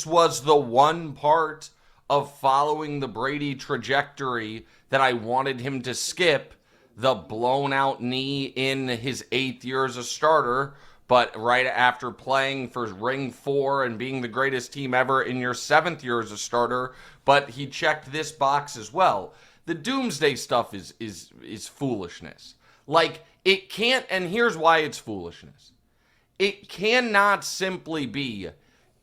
was the one part of following the Brady trajectory that I wanted him to skip, the blown-out knee in his 8th year as a starter, but right after playing for Ring 4 and being the greatest team ever in your 7th year as a starter, but he checked this box as well. The doomsday stuff is foolishness. Like, it can't, and here's why it's foolishness. It cannot simply be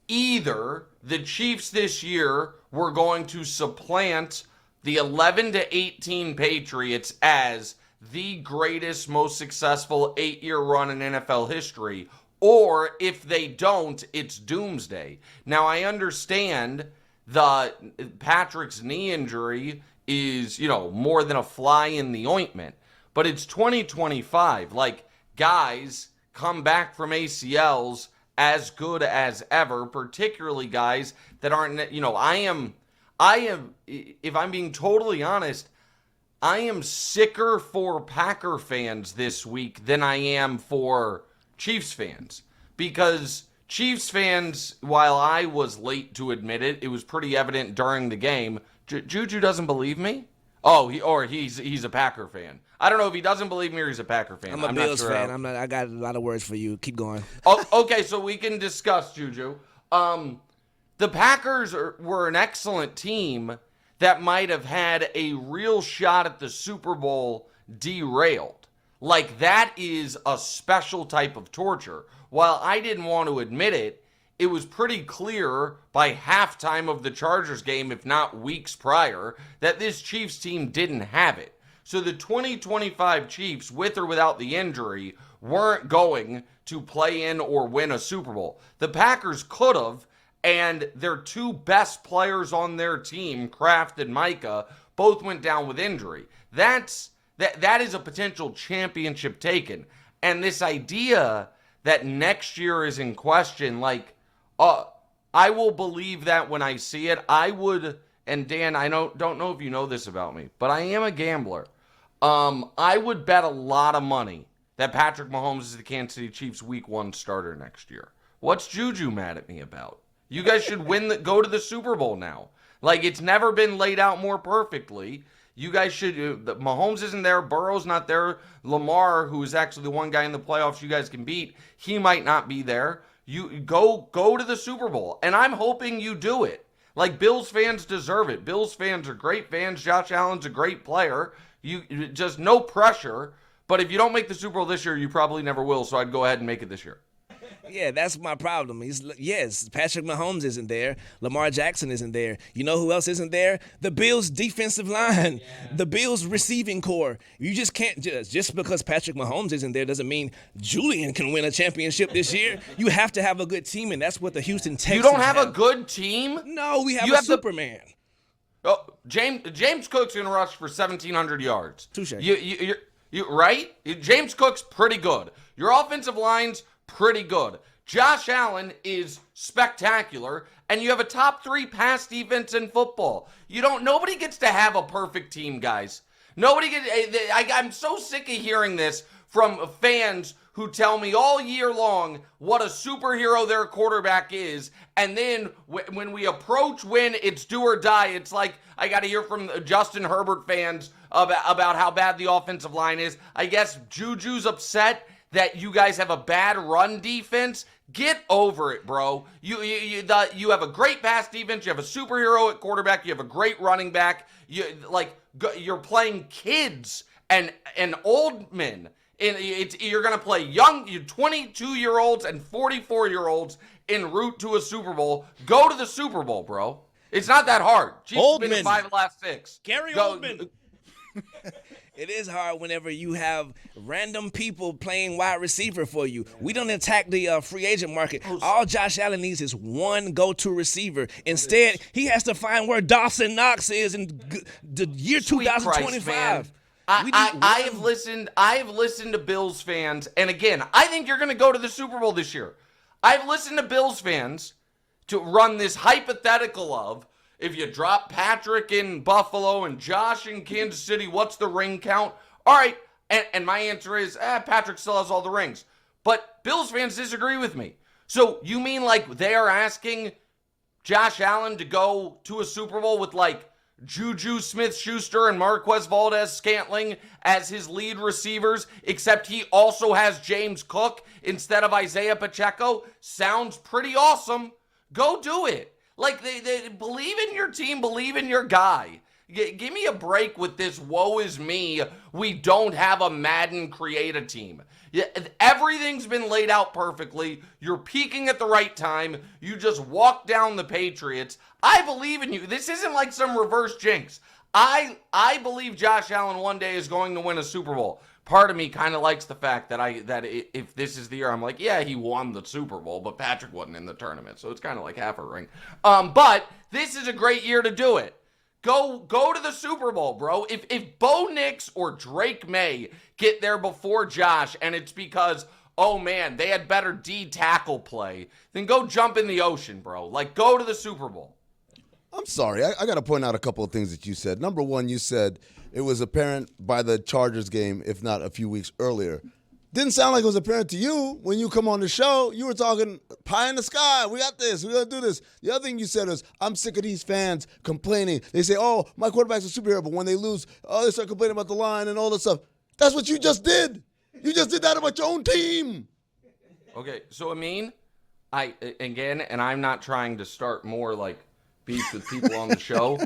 either the Chiefs this year were going to supplant the 11-18 Patriots as the greatest, most successful 8-year run in NFL history, or if they don't, it's doomsday. Now, I understand Patrick's knee injury is, more than a fly in the ointment. But it's 2025. Like, guys come back from ACLs as good as ever, particularly guys that aren't, I am, if I'm being totally honest, I am sicker for Packer fans this week than I am for Chiefs fans. Because Chiefs fans, while I was late to admit it, it was pretty evident during the game, Juju doesn't believe me? Oh, he's a Packer fan. I don't know if he doesn't believe me or he's a Packer fan. I'm a Bills fan. I got a lot of words for you. Keep going. Oh, okay, so we can discuss, Juju. The Packers were an excellent team that might have had a real shot at the Super Bowl derailed. Like, that is a special type of torture. While I didn't want to admit it, it was pretty clear by halftime of the Chargers game, if not weeks prior, that this Chiefs team didn't have it. So the 2025 Chiefs, with or without the injury, weren't going to play in or win a Super Bowl. The Packers could have, and their 2 best players on their team, Kraft and Micah, both went down with injury. That is a potential championship taken. And this idea that next year is in question, like, I will believe that when I see it. I would, and Dan, I don't know if you know this about me, but I am a gambler. I would bet a lot of money that Patrick Mahomes is the Kansas City Chiefs Week 1 starter next year. What's Juju mad at me about? You guys should go to the Super Bowl now. Like, it's never been laid out more perfectly. You guys should. Mahomes isn't there. Burrow's not there. Lamar, who is actually the one guy in the playoffs you guys can beat, he might not be there. You go to the Super Bowl, and I'm hoping you do it. Like, Bills fans deserve it. Bills fans are great fans. Josh Allen's a great player. You just no pressure. But if you don't make the Super Bowl this year, you probably never will. So I'd go ahead and make it this year. Yeah, that's my problem. Yes, Patrick Mahomes isn't there. Lamar Jackson isn't there. You know who else isn't there? The Bills' defensive line, the Bills' receiving core. You just can't just because Patrick Mahomes isn't there doesn't mean Julian can win a championship this year. You have to have a good team, and that's what the Houston Texans You don't have a good team? No, we have a Superman. James Cook's going to rush for 1,700 yards. Touche. You right? James Cook's pretty good. Your offensive line's pretty good. Josh Allen is spectacular, and you have a top 3 pass defense in football. Nobody gets to have a perfect team, guys. I'm so sick of hearing this from fans who tell me all year long what a superhero their quarterback is, and then when we approach when it's do or die, it's like I got to hear from Justin Herbert fans about how bad the offensive line is. I guess Juju's upset that you guys have a bad run defense. Get over it, bro. You have a great pass defense. You have a superhero at quarterback. You have a great running back. You're playing kids and old men. You're going to play young 22-year-olds and 44-year-olds en route to a Super Bowl. Go to the Super Bowl, bro. It's not that hard. Chiefs been in 5 of the last 6. Gary Oldman. It is hard whenever you have random people playing wide receiver for you. We don't attack the free agent market. All Josh Allen needs is one go-to receiver. Instead, he has to find where Dawson Knox is in the year 2025. I have listened to Bills fans, and again, I think you're going to go to the Super Bowl this year. I've listened to Bills fans to run this hypothetical of, if you drop Patrick in Buffalo and Josh in Kansas City, what's the ring count? All right, and my answer is, Patrick still has all the rings. But Bills fans disagree with me. So you mean like they are asking Josh Allen to go to a Super Bowl with like Juju Smith-Schuster and Marquez Valdez-Scantling as his lead receivers, except he also has James Cook instead of Isaiah Pacheco? Sounds pretty awesome. Go do it. Like, they believe in your team, believe in your guy. Give me a break with this woe is me, we don't have a Madden create a team. Everything's been laid out perfectly. You're peaking at the right time. You just walk down the Patriots. I believe in you. This isn't like some reverse jinx. I believe Josh Allen one day is going to win a Super Bowl. Part of me kind of likes the fact that if this is the year, I'm like, yeah, he won the Super Bowl, but Patrick wasn't in the tournament, so it's kind of like half a ring. But this is a great year to do it. Go to the Super Bowl, bro. If Bo Nix or Drake May get there before Josh, and it's because, oh man, they had better D tackle play, then go jump in the ocean, bro. Like, go to the Super Bowl. I'm sorry. I got to point out a couple of things that you said. Number one, you said it was apparent by the Chargers game, if not a few weeks earlier. Didn't sound like it was apparent to you when you come on the show. You were talking pie in the sky. We got this. We're going to do this. The other thing you said was, I'm sick of these fans complaining. They say, oh, my quarterback's a superhero, but when they lose, they start complaining about the line and all this stuff. That's what you just did. You just did that about your own team. Okay, so Amin, and I'm not trying to start more like beef with people on the show,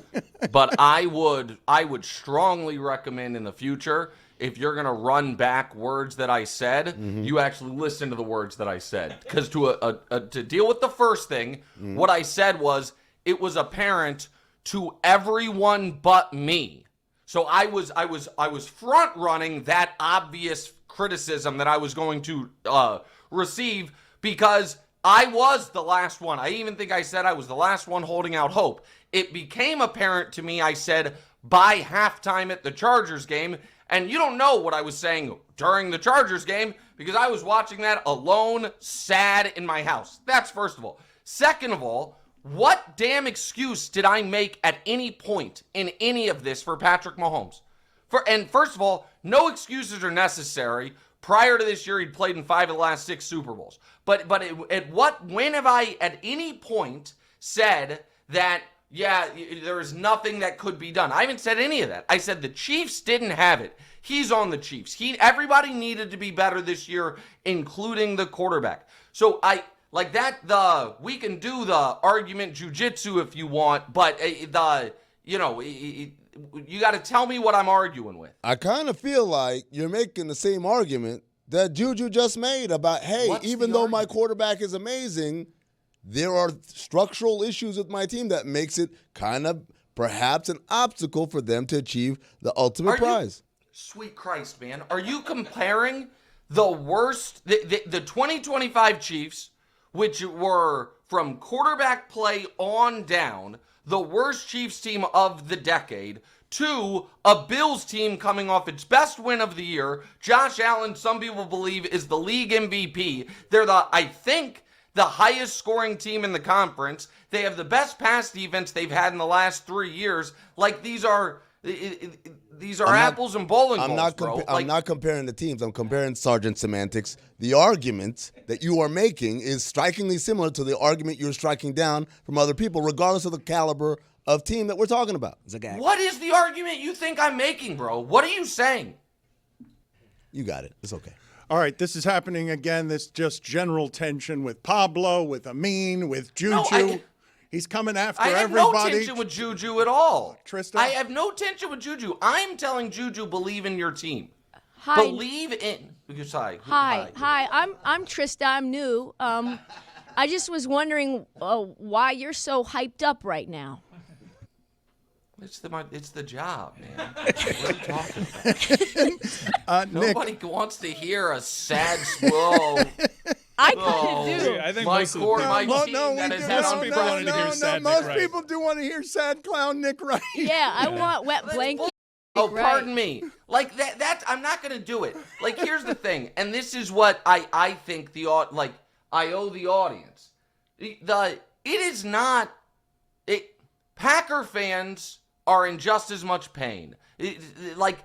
but I would strongly recommend in the future, if you're going to run back words that I said, you actually listen to the words that I said. Because to deal with the first thing, what I said was, it was apparent to everyone but me. So I was front running that obvious criticism that I was going to receive, because I was the last one. I even think I said I was the last one holding out hope. It became apparent to me, I said, by halftime at the Chargers game. And you don't know what I was saying during the Chargers game, because I was watching that alone, sad in my house. That's first of all. Second of all, what damn excuse did I make at any point in any of this for Patrick Mahomes? And first of all, no excuses are necessary. Prior to this year, he'd played in 5 of the last 6 Super Bowls. When have I at any point said that there is nothing that could be done. I haven't said any of that. I said the Chiefs didn't have it. He's on the Chiefs. Everybody needed to be better this year, including the quarterback. So we can do the argument jujitsu if you want, but you got to tell me what I'm arguing with. I kind of feel like you're making the same argument that Juju just made about, hey, even though my quarterback is amazing, there are structural issues with my team that makes it kind of perhaps an obstacle for them to achieve the ultimate prize. Sweet Christ, man. Are you comparing the worst, the 2025 Chiefs, which were from quarterback play on down, the worst Chiefs team of the decade, to a Bills team coming off its best win of the year? Josh Allen, some people believe, is the league MVP. They're the highest scoring team in the conference. They have the best pass defense they've had in the last 3 years. Like, these are apples and bowling balls, bro. I'm not comparing the teams. I'm comparing Sergeant Semantics. The argument that you are making is strikingly similar to the argument you're striking down from other people, regardless of the caliber of team that we're talking about. What is the argument you think I'm making, bro? What are you saying? You got it. It's okay. All right, this is happening again. This just general tension with Pablo, with Amin, with Juju. He's coming after everybody. I have no tension with Juju at all. Tristan? I have no tension with Juju. I'm telling Juju, believe in your team. Hi. Believe in. Hi. I'm Trista. I'm new. I just was wondering why you're so hyped up right now. It's the job, man. What are you talking about? Nobody wants to hear a sad, slow. I kind of do. I think my most team that has had some people wanted to hear sad Nick most Wright. people do want to hear sad clown Nick Wright. Yeah, I want wet blanket. Oh, pardon me. Like that I'm not gonna do it. Like, here's the thing, and this is what I think I owe the audience. Packer fans are in just as much pain. The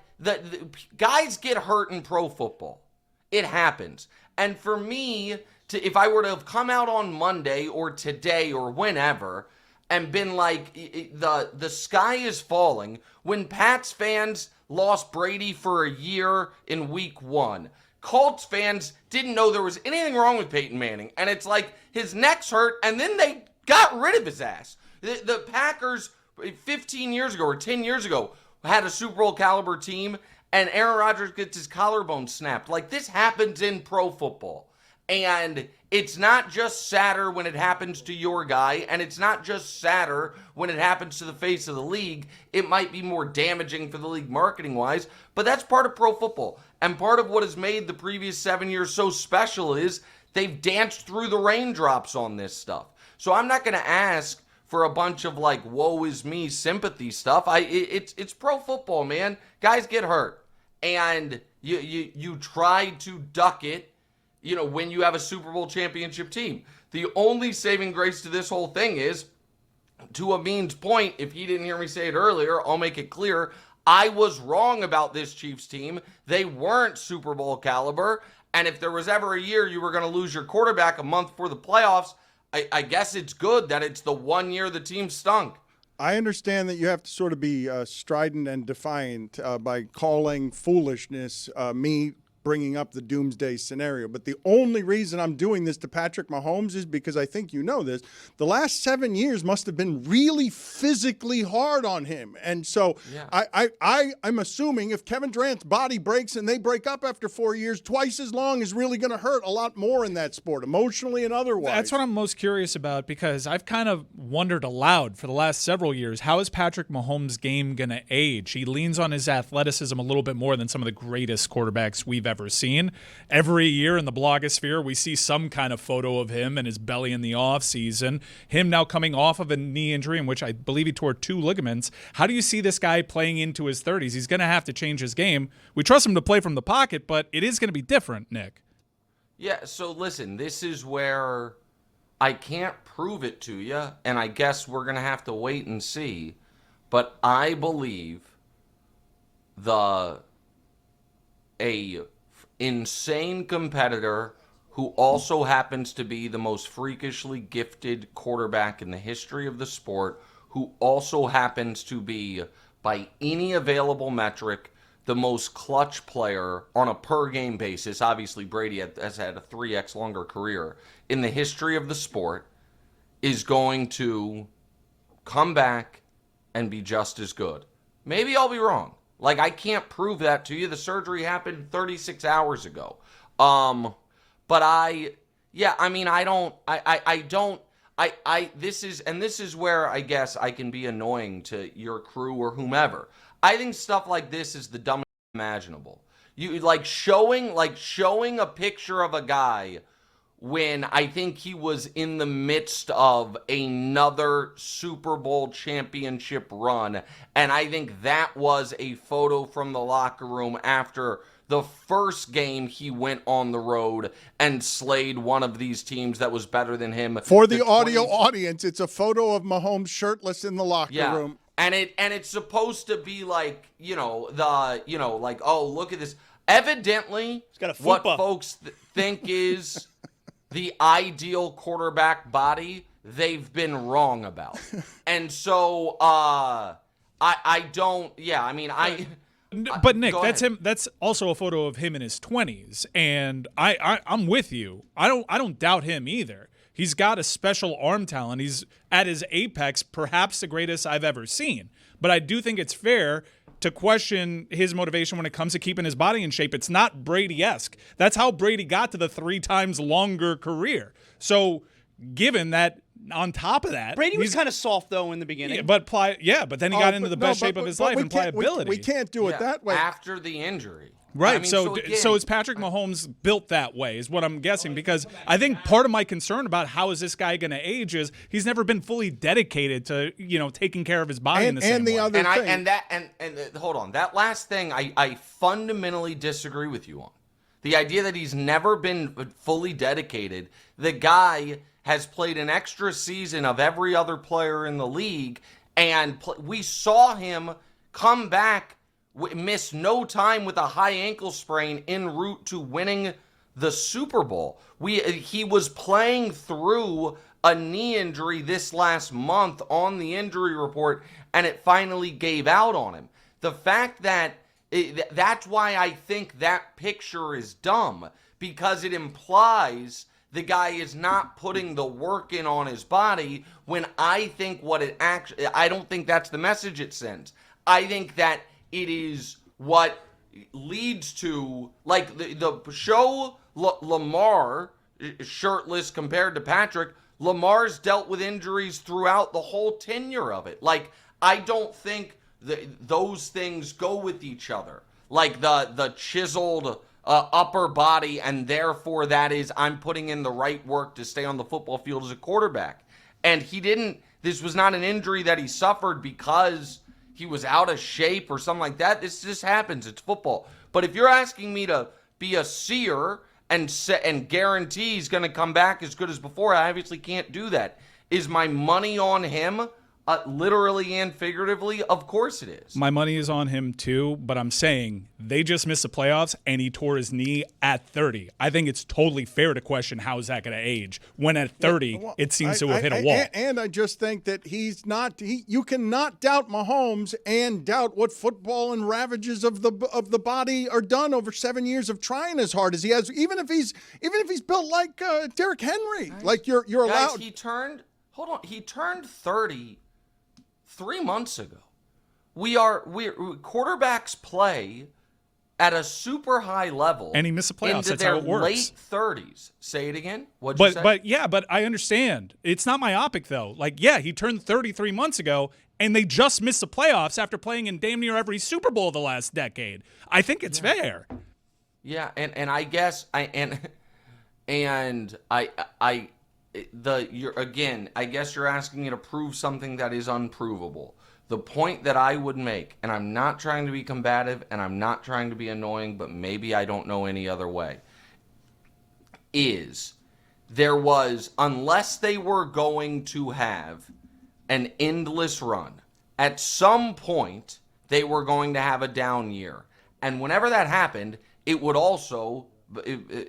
guys get hurt in pro football. It happens. And for me, if I were to have come out on Monday or today or whenever and been like, the sky is falling, when Pats fans lost Brady for a year in week 1, Colts fans didn't know there was anything wrong with Peyton Manning, and it's like his neck's hurt, and then they got rid of his ass. The Packers 15 years ago or 10 years ago had a Super Bowl caliber team, and Aaron Rodgers gets his collarbone snapped. Like, this happens in pro football. And it's not just sadder when it happens to your guy, and it's not just sadder when it happens to the face of the league. It might be more damaging for the league marketing-wise, but that's part of pro football. And part of what has made the previous 7 years so special is they've danced through the raindrops on this stuff. So I'm not going to ask for a bunch of, like, woe is me sympathy stuff. It's pro football, man. Guys get hurt. And you try to duck it, when you have a Super Bowl championship team. The only saving grace to this whole thing is, to Amin's point, if he didn't hear me say it earlier, I'll make it clear, I was wrong about this Chiefs team. They weren't Super Bowl caliber. And if there was ever a year you were going to lose your quarterback a month before the playoffs, I guess it's good that it's the 1 year the team stunk. I understand that you have to sort of be strident and defiant by calling foolishness me bringing up the doomsday scenario. But the only reason I'm doing this to Patrick Mahomes is because I think you know this. The last 7 years must have been really physically hard on him. And so I'm assuming if Kevin Durant's body breaks and they break up after 4 years, twice as long is really going to hurt a lot more in that sport, emotionally and otherwise. That's what I'm most curious about, because I've kind of wondered aloud for the last several years, how is Patrick Mahomes' game going to age? He leans on his athleticism a little bit more than some of the greatest quarterbacks we've ever seen. Every year in the blogosphere, we see some kind of photo of him and his belly in the offseason. Him now coming off of a knee injury in which I believe he tore 2 ligaments. How do you see this guy playing into his 30s? He's going to have to change his game. We trust him to play from the pocket, but it is going to be different, Nick. Yeah, so listen, this is where I can't prove it to you, and I guess we're going to have to wait and see. But I believe a insane competitor who also happens to be the most freakishly gifted quarterback in the history of the sport, who also happens to be, by any available metric, the most clutch player on a per-game basis. Obviously, Brady has had a 3x longer career in the history of the sport, is going to come back and be just as good. Maybe I'll be wrong. Like, I can't prove that to you. The surgery happened 36 hours ago. But this is where I guess I can be annoying to your crew or whomever. I think stuff like this is the dumbest imaginable. You showing a picture of a guy when I think he was in the midst of another Super Bowl championship run, and I think that was a photo from the locker room after the first game he went on the road and slayed one of these teams that was better than him. For the audio audience, it's a photo of Mahomes shirtless in the locker room. And it's supposed to be like, oh, look at this. Evidently, what folks think is the ideal quarterback body, they've been wrong about. And so But Nick, that's him. That's also a photo of him in his 20s, and I'm with you. I don't doubt him either. He's got a special arm talent. He's at his apex, perhaps the greatest I've ever seen. But I do think it's fair to question his motivation when it comes to keeping his body in shape. It's not Brady-esque. That's how Brady got to the 3 times longer career. So given that, on top of that, Brady was kind of soft though in the beginning. But then he got into the best shape of his life and pliability. We can't do it that way after the injury. Right. I mean, so is Patrick Mahomes built that way, is what I'm guessing, because I think part of my concern about how is this guy going to age is he's never been fully dedicated to, taking care of his body in the same way. Hold on. That last thing I fundamentally disagree with you on. The idea that he's never been fully dedicated. The guy has played an extra season of every other player in the league, and we saw him come back, miss no time with a high ankle sprain en route to winning the Super Bowl. He was playing through a knee injury this last month on the injury report, and it finally gave out on him. The fact that that's why I think that picture is dumb, because it implies the guy is not putting the work in on his body, when I think I don't think that's the message it sends. I think that it is what leads to, like, the show Lamar shirtless compared to Patrick. Lamar's dealt with injuries throughout the whole tenure of it. Like, I don't think those things go with each other. Like the chiseled upper body, and therefore that is, I'm putting in the right work to stay on the football field as a quarterback. And this was not an injury that he suffered because he was out of shape or something like that. This just happens. It's football. But if you're asking me to be a seer and guarantee he's going to come back as good as before, I obviously can't do that. Is my money on him? Literally and figuratively, of course it is. My money is on him too, but I'm saying they just missed the playoffs and he tore his knee at 30. I think it's totally fair to question how is that going to age when at 30 it seems to have hit a wall. And I just think that you cannot doubt Mahomes and doubt what football and ravages of the body are done over 7 years of trying as hard as he has. Even if he's built like Derrick Henry, like you're allowed. He turned 30. 3 months ago. Quarterbacks play at a super high level, and he missed the playoffs. Into That's their how it works. late 30s. Say it again. What'd you say? But I understand. It's not myopic though. Like, yeah, he turned 33 months ago, and they just missed the playoffs after playing in damn near every Super Bowl the last decade. I think it's fair. Yeah, and I guess I guess you're asking me to prove something that is unprovable. The point that I would make, and I'm not trying to be combative and I'm not trying to be annoying, but maybe I don't know any other way, is there was, unless they were going to have an endless run, at some point they were going to have a down year. And whenever that happened, it would also,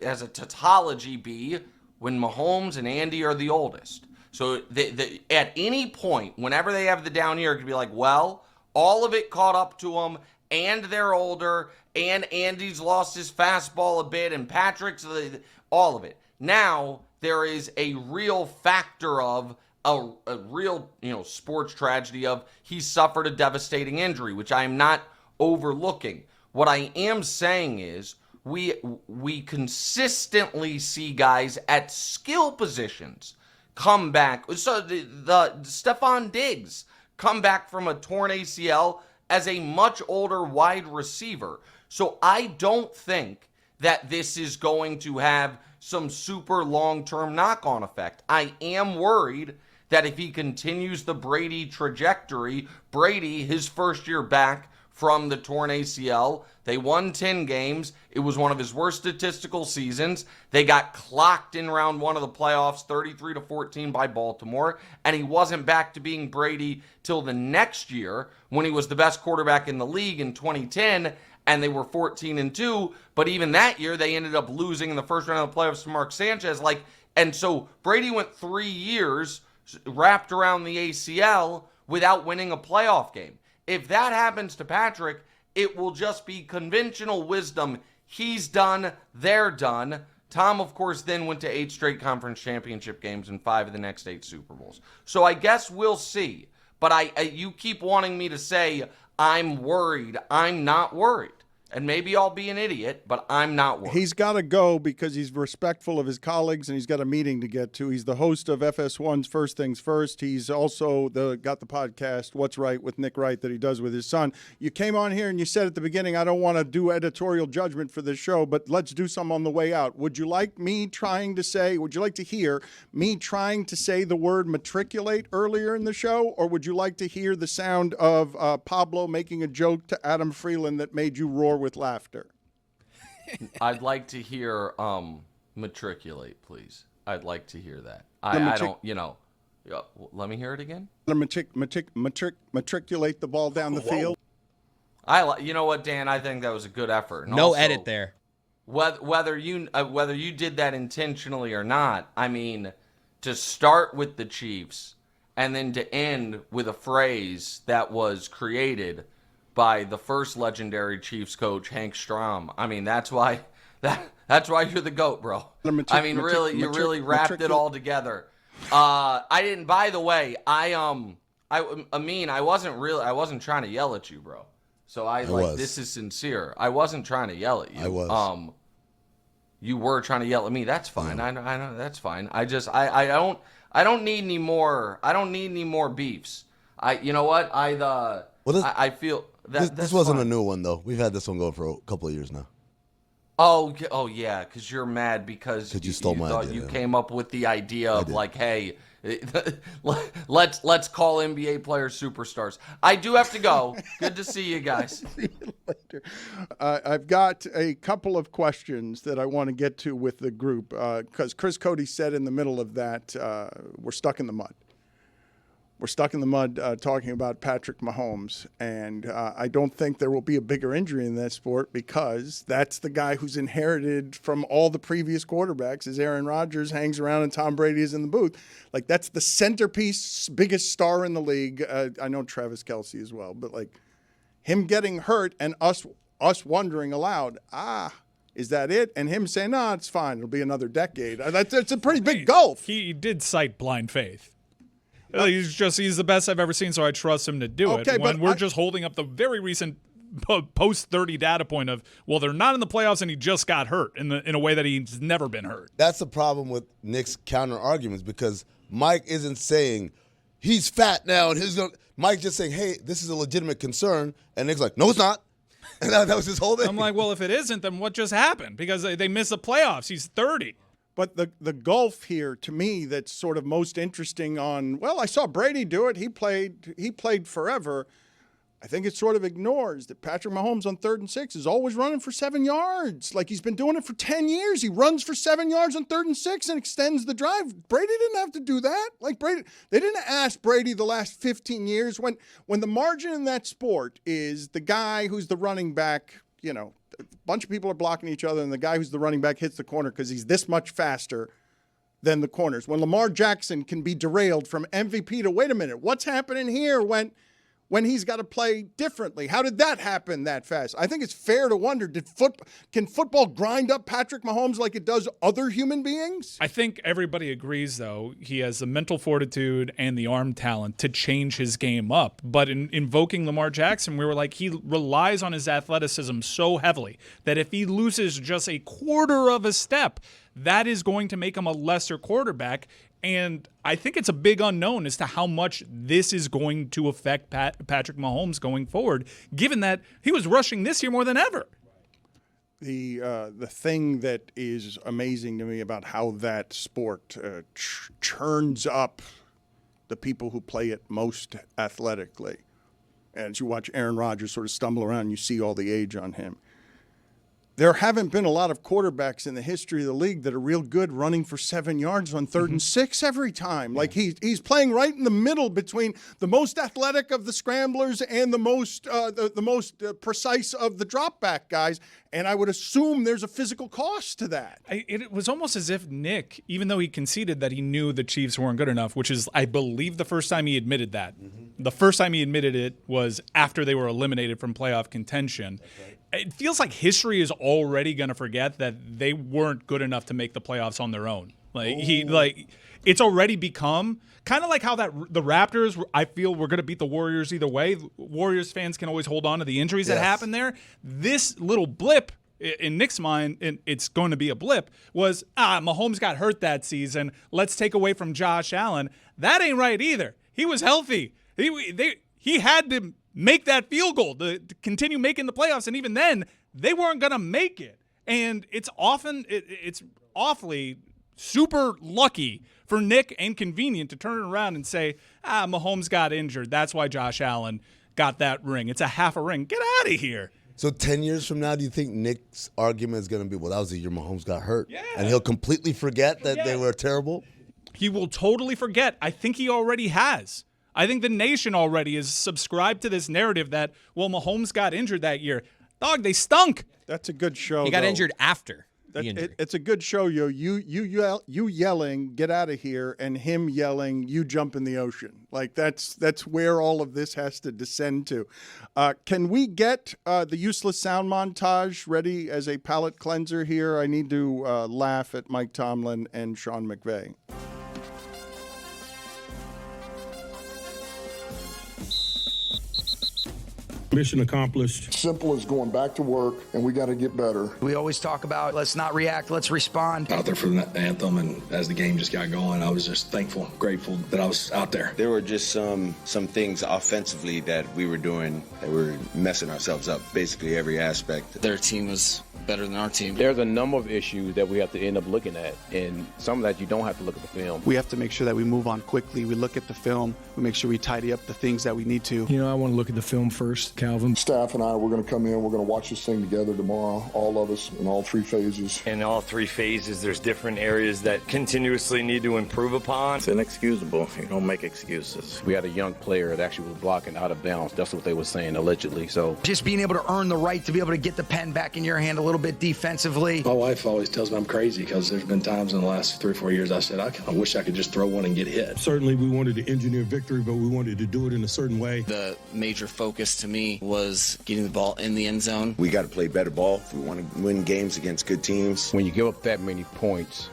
as a tautology, be when Mahomes and Andy are the oldest. So at any point, whenever they have the down year, it could be like, well, all of it caught up to them, and they're older, and Andy's lost his fastball a bit, and Patrick's all of it. Now there is a real factor of a real sports tragedy of he suffered a devastating injury, which I am not overlooking. What I am saying is we consistently see guys at skill positions come back. So the Stephon Diggs come back from a torn ACL as a much older wide receiver. So I don't think that this is going to have some super long-term knock-on effect. I am worried that if he continues the Brady trajectory, Brady, his first year back from the torn ACL, they won 10 games. It was one of his worst statistical seasons. They got clocked in round one of the playoffs, 33-14 by Baltimore, and he wasn't back to being Brady till the next year when he was the best quarterback in the league in 2010, and they were 14-2. But even that year, they ended up losing in the first round of the playoffs to Mark Sanchez. And so Brady went 3 years wrapped around the ACL without winning a playoff game. If that happens to Patrick, it will just be conventional wisdom. He's done, they're done. Tom, of course, then went to 8 straight conference championship games and 5 of the next 8 Super Bowls. So I guess we'll see. But you keep wanting me to say I'm worried. I'm not worried. And maybe I'll be an idiot, but I'm not worried. He's got to go because he's respectful of his colleagues and he's got a meeting to get to. He's the host of FS1's First Things First. He's also got the podcast, What's Right with Nick Wright, that he does with his son. You came on here and you said at the beginning, I don't want to do editorial judgment for this show, but let's do some on the way out. Would you like to hear me trying to say the word matriculate earlier in the show, or would you like to hear the sound of Pablo making a joke to Adam Freeland that made you roar with laughter? I'd like to hear matriculate, please. I'd like to hear that. I don't, let me hear it again. Matriculate the ball down the field. You know what, Dan? I think that was a good effort. And No also, edit there. Whether you did that intentionally or not, I mean, to start with the Chiefs and then to end with a phrase that was created by the first legendary Chiefs coach, Hank Strom. I mean, that's why you're the GOAT, bro. I mean, really, you really wrapped it all together. I didn't. By the way, I wasn't trying to yell at you, bro. So this is sincere. I wasn't trying to yell at you. I was. You were trying to yell at me. That's fine. I know that's fine. I don't need any more. I don't need any more beefs. You know what? I feel. This wasn't a new one, though. We've had this one going for a couple of years now. Oh yeah, because you're mad because you stole my idea. You came up with the idea of hey, let's call NBA players superstars. I do have to go. Good to see you guys. See you later. I've got a couple of questions that I want to get to with the group because Chris Cody said in the middle of that we're stuck in the mud. We're stuck in the mud talking about Patrick Mahomes, and I don't think there will be a bigger injury in that sport because that's the guy who's inherited from all the previous quarterbacks as Aaron Rodgers hangs around and Tom Brady is in the booth. Like, that's the centerpiece, biggest star in the league. I know Travis Kelce as well, but like him getting hurt and us wondering aloud, is that it? And him saying, no, it's fine. It'll be another decade. That's a pretty big gulf. He did cite blind faith. He's the best I've ever seen, so I trust him to do it. When we're just holding up the very recent post-30 data point of, well, they're not in the playoffs and he just got hurt in a way that he's never been hurt. That's the problem with Nick's counter-arguments because Mike isn't saying he's fat now and Mike's just saying, hey, this is a legitimate concern, and Nick's like, no, it's not. And that was his whole thing. I'm like, well, if it isn't, then what just happened? Because they missed the playoffs. He's 30. But the gulf here, to me, that's sort of most interesting I saw Brady do it. He played forever. I think it sort of ignores that Patrick Mahomes on 3rd and 6 is always running for 7 yards. Like, he's been doing it for 10 years. He runs for 7 yards on 3rd and 6 and extends the drive. Brady didn't have to do that. They didn't ask Brady the last 15 years when the margin in that sport is the guy who's the running back, a bunch of people are blocking each other, and the guy who's the running back hits the corner because he's this much faster. than the corners. When Lamar Jackson can be derailed from MVP to, wait a minute, what's happening here when he's got to play differently? How did that happen that fast? I think it's fair to wonder, can football grind up Patrick Mahomes like it does other human beings? I think everybody agrees, though, he has the mental fortitude and the arm talent to change his game up. But in invoking Lamar Jackson, we were like, he relies on his athleticism so heavily that if he loses just a quarter of a step, that is going to make him a lesser quarterback. And I think it's a big unknown as to how much this is going to affect Patrick Mahomes going forward, given that he was rushing this year more than ever. The thing that is amazing to me about how that sport churns up the people who play it most athletically. As you watch Aaron Rodgers sort of stumble around, you see all the age on him. There haven't been a lot of quarterbacks in the history of the league that are real good running for 7 yards on 3rd and 6 every time. Like he's playing right in the middle between the most athletic of the scramblers and the most precise of the drop back guys. And I would assume there's a physical cost to that. It was almost as if Nick, even though he conceded that he knew the Chiefs weren't good enough, which is, I believe, the first time he admitted that. The first time he admitted it was after they were eliminated from playoff contention. It feels like history is already going to forget that they weren't good enough to make the playoffs on their own. It's already become kind of like how the Raptors, I feel, were going to beat the Warriors either way. Warriors fans can always hold on to the injuries that happened there. This little blip, in Nick's mind, and it's going to be a blip, was, Mahomes got hurt that season. Let's take away from Josh Allen. That ain't right either. He was healthy. He had to make that field goal to continue making the playoffs, and even then, they weren't going to make it. And it's awfully super lucky for Nick and convenient to turn it around and say, Mahomes got injured. That's why Josh Allen got that ring. It's a half a ring. Get out of here. So 10 years from now, do you think Nick's argument is going to be, well, that was the year Mahomes got hurt? Yeah. And he'll completely forget that they were terrible? He will totally forget. I think he already has. I think the nation already is subscribed to this narrative that, well, Mahomes got injured that year. Dog, they stunk. That's a good show. He got injured after the injury. It's a good show, yo. You yelling, get out of here, and him yelling, you jump in the ocean. Like that's where all of this has to descend to. Can we get the useless sound montage ready as a palate cleanser here? I need to laugh at Mike Tomlin and Sean McVay. Mission accomplished. Simple as going back to work, and we got to get better. We always talk about let's not react, let's respond. Out there for the anthem, and as the game just got going, I was just thankful, grateful that I was out there. There were just some things offensively that we were doing that were messing ourselves up, basically every aspect. Their team was better than our team. There's a number of issues that we have to end up looking at, and some of that you don't have to look at the film. We have to make sure that we move on quickly. We look at the film. We make sure we tidy up the things that we need to. You know, I want to look at the film first, Calvin. Staff and I, we're going to come in. We're going to watch this thing together tomorrow, all of us in all three phases. In all three phases, there's different areas that continuously need to improve upon. It's inexcusable. You don't make excuses. We had a young player that actually was blocking out of bounds. That's what they were saying, allegedly. So just being able to earn the right to be able to get the pen back in your hand a little bit defensively. My wife always tells me I'm crazy because there's been times in the last 3 or 4 years I said, I wish I could just throw one and get hit. Certainly we wanted to engineer victory, but we wanted to do it in a certain way. The major focus to me was getting the ball in the end zone. We got to play better ball if we want to win games against good teams. When you give up that many points,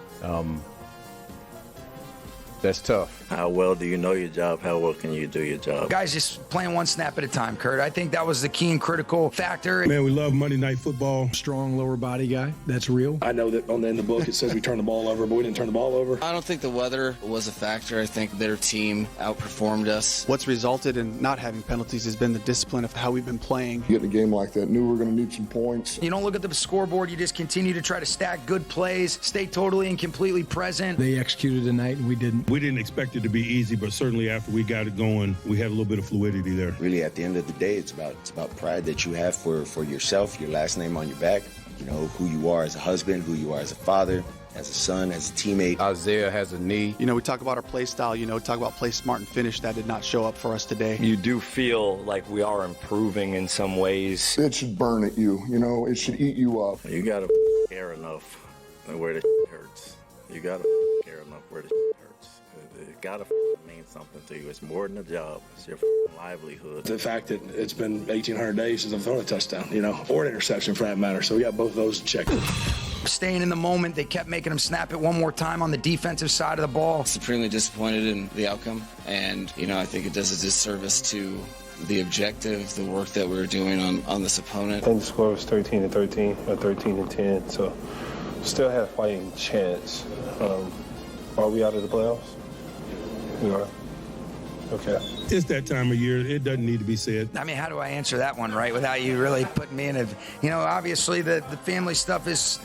that's tough. How well do you know your job? How well can you do your job? Guys, just playing one snap at a time, Kurt. I think that was the key and critical factor. Man, we love Monday Night Football. Strong lower body guy. That's real. I know that in the book it says we turned the ball over, but we didn't turn the ball over. I don't think the weather was a factor. I think their team outperformed us. What's resulted in not having penalties has been the discipline of how we've been playing. Getting a game like that, knew we were going to need some points. You don't look at the scoreboard. You just continue to try to stack good plays, stay totally and completely present. They executed tonight, and we didn't. We didn't expect it to be easy, but certainly after we got it going, we had a little bit of fluidity there. Really, at the end of the day, it's about pride that you have for yourself, your last name on your back, you know, who you are as a husband, who you are as a father, as a son, as a teammate. Isaiah has a knee. You know, we talk about our play style, talk about play smart and finish. That did not show up for us today. You do feel like we are improving in some ways. It should burn at you, it should eat you up. You got to care enough where the hurts. You gotta care enough where the hurts. It gotta mean something to you. It's more than a job. It's your livelihood. The fact that it's been 1,800 days since I've thrown a touchdown, or an interception for that matter. So we got both of those checked. Staying in the moment, they kept making him snap it one more time on the defensive side of the ball. Supremely disappointed in the outcome, and I think it does a disservice to the objective, the work that we were doing on this opponent. I think the score was 13-13 or 13-10, so still have fighting chance. Are we out of the playoffs? We are. Okay. It's that time of year. It doesn't need to be said. I mean, how do I answer that one, right, without you really putting me in a, obviously the family stuff is,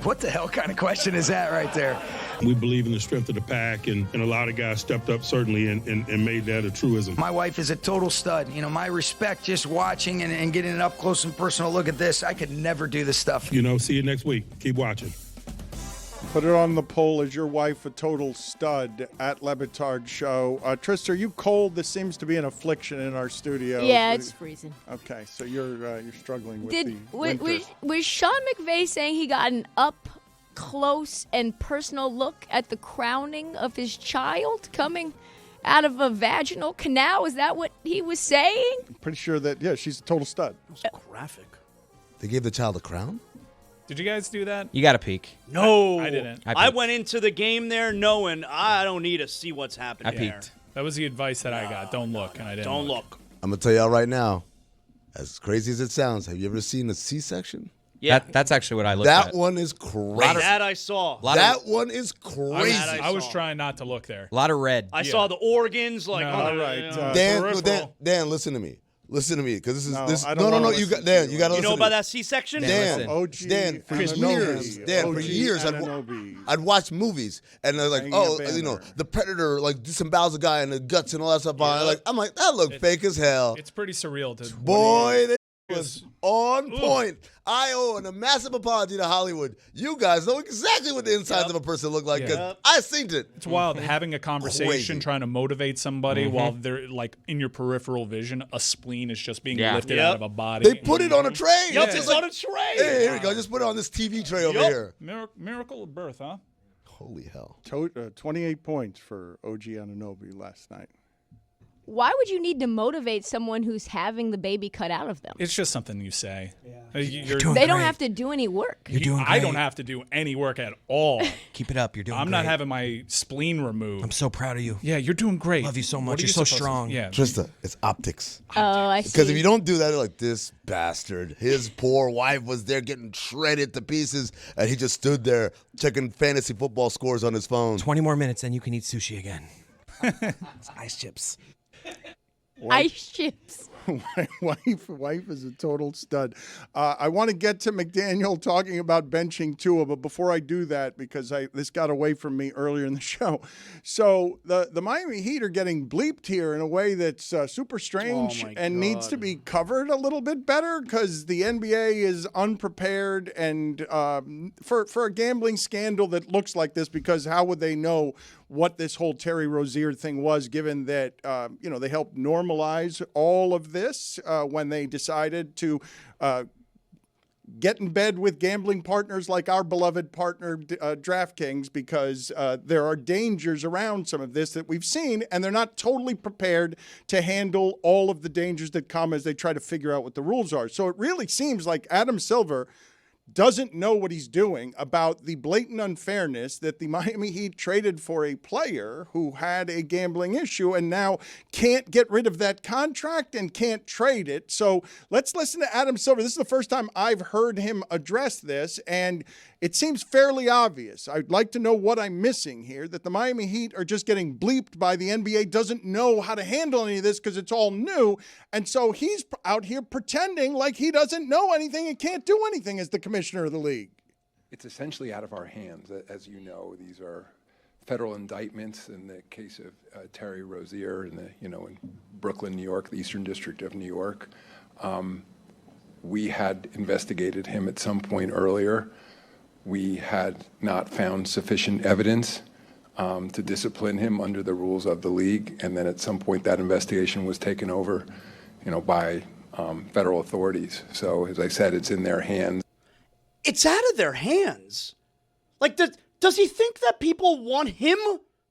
what the hell kind of question is that right there? We believe in the strength of the pack, and a lot of guys stepped up, certainly, and made that a truism. My wife is a total stud. My respect just watching and getting an up close and personal look at this. I could never do this stuff. See you next week. Keep watching. Put it on the poll. Is your wife a total stud at Le Batard Show? Trista, are you cold? This seems to be an affliction in our studio. Yeah, it's freezing. Okay, so you're struggling with the winter. Was Sean McVay saying he got an up close and personal look at the crowning of his child coming out of a vaginal canal? Is that what he was saying? I'm pretty sure that, she's a total stud. That was graphic. They gave the child a crown? Did you guys do that? You got to peek. No. I didn't. I went into the game there knowing I don't need to see what's happening I peeked. there. That was the advice that I got. Don't look, and I didn't. Don't look. I'm going to tell y'all right now, as crazy as it sounds, have you ever seen a C-section? Yeah. That's actually what I looked at. That one is crazy. That I saw. That one is crazy. I was trying not to look there. A lot of red. I saw the organs. Dan, listen to me. Listen to me, because this is No. You got Dan. You got to listen. You know to about me. that C-section? Dan, for years, I'd watch movies, and they're like, the Predator like disembowels a guy and the guts and all that stuff. I'm like, that looked fake as hell. It's pretty surreal to boy. That was on point. I owe a massive apology to Hollywood. You guys know exactly what the insides of a person look like, because I seen it. It's wild having a conversation, Crazy. trying to motivate somebody while they're like in your peripheral vision. A spleen is just being lifted out of a body. They put it on a tray. Yep, it's on a tray. Hey, here we go. Just put it on this TV tray over here. Miracle of birth, huh? Holy hell. 28 points for OG Anunoby last night. Why would you need to motivate someone who's having the baby cut out of them? It's just something you say. Yeah. They don't have to do any work. You're doing great. I don't have to do any work at all. Keep it up. You're doing I'm great. not having my spleen removed. I'm so proud of you. Yeah, you're doing great. Love you so much. You're so strong. Yeah. Trista, it's optics. Oh, I see. Because if you don't do that, you're like, this bastard, his poor wife was there getting shredded to pieces, and he just stood there checking fantasy football scores on his phone. 20 more minutes, and you can eat sushi again. It's ice chips. Ice chips. Wife is a total stud. I want to get to McDaniel talking about benching Tua, but before I do that, because this got away from me earlier in the show. So the Miami Heat are getting bleeped here in a way that's super strange and needs to be covered a little bit better, because the NBA is unprepared and for a gambling scandal that looks like this, because how would they know what this whole Terry Rozier thing was, given that, they helped normalize all of this when they decided to get in bed with gambling partners like our beloved partner DraftKings, because there are dangers around some of this that we've seen, and they're not totally prepared to handle all of the dangers that come as they try to figure out what the rules are. So it really seems like Adam Silver doesn't know what he's doing about the blatant unfairness that the Miami Heat traded for a player who had a gambling issue and now can't get rid of that contract and can't trade it. So let's listen to Adam Silver. This is the first time I've heard him address this, and it seems fairly obvious. I'd like to know what I'm missing here, that the Miami Heat are just getting bleeped by the NBA, doesn't know how to handle any of this because it's all new. And so he's out here pretending like he doesn't know anything and can't do anything as the commissioner of the league. It's essentially out of our hands. As you know, these are federal indictments in the case of Terry Rozier in Brooklyn, New York, the Eastern District of New York. We had investigated him at some point earlier. We had not found sufficient evidence to discipline him under the rules of the league, and then at some point that investigation was taken over, by federal authorities. So as I said, it's in their hands. It's out of their hands. Like Does he think that people want him,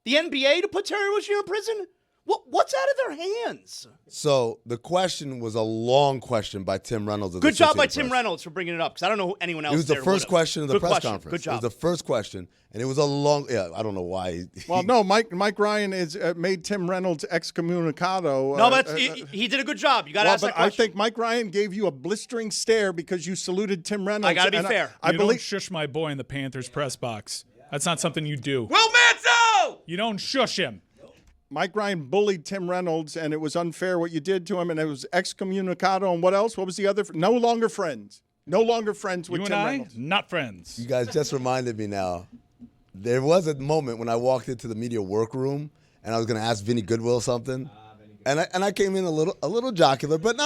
the NBA, to put Terry Rozier in prison? What's out of their hands? So the question was a long question by Tim Reynolds. Good job by Tim Reynolds for bringing it up, because I don't know anyone else. It was the first question of the press conference. Good job. It was the first question, and it was a long. Yeah, I don't know why. Well, no, Mike Ryan is made Tim Reynolds excommunicado. No, but he did a good job. You got to ask that question. I think Mike Ryan gave you a blistering stare because you saluted Tim Reynolds. I got to be fair. I believe don't shush my boy in the Panthers press box. That's not something you do. Will Manzo! You don't shush him. Mike Ryan bullied Tim Reynolds, and it was unfair what you did to him, and it was excommunicado. And what else? What was the other? No longer friends. No longer friends with you Tim and I, Reynolds. not friends. You guys just reminded me now. There was a moment when I walked into the media workroom, and I was going to ask Vinny Goodwill something, and I came in a little jocular, but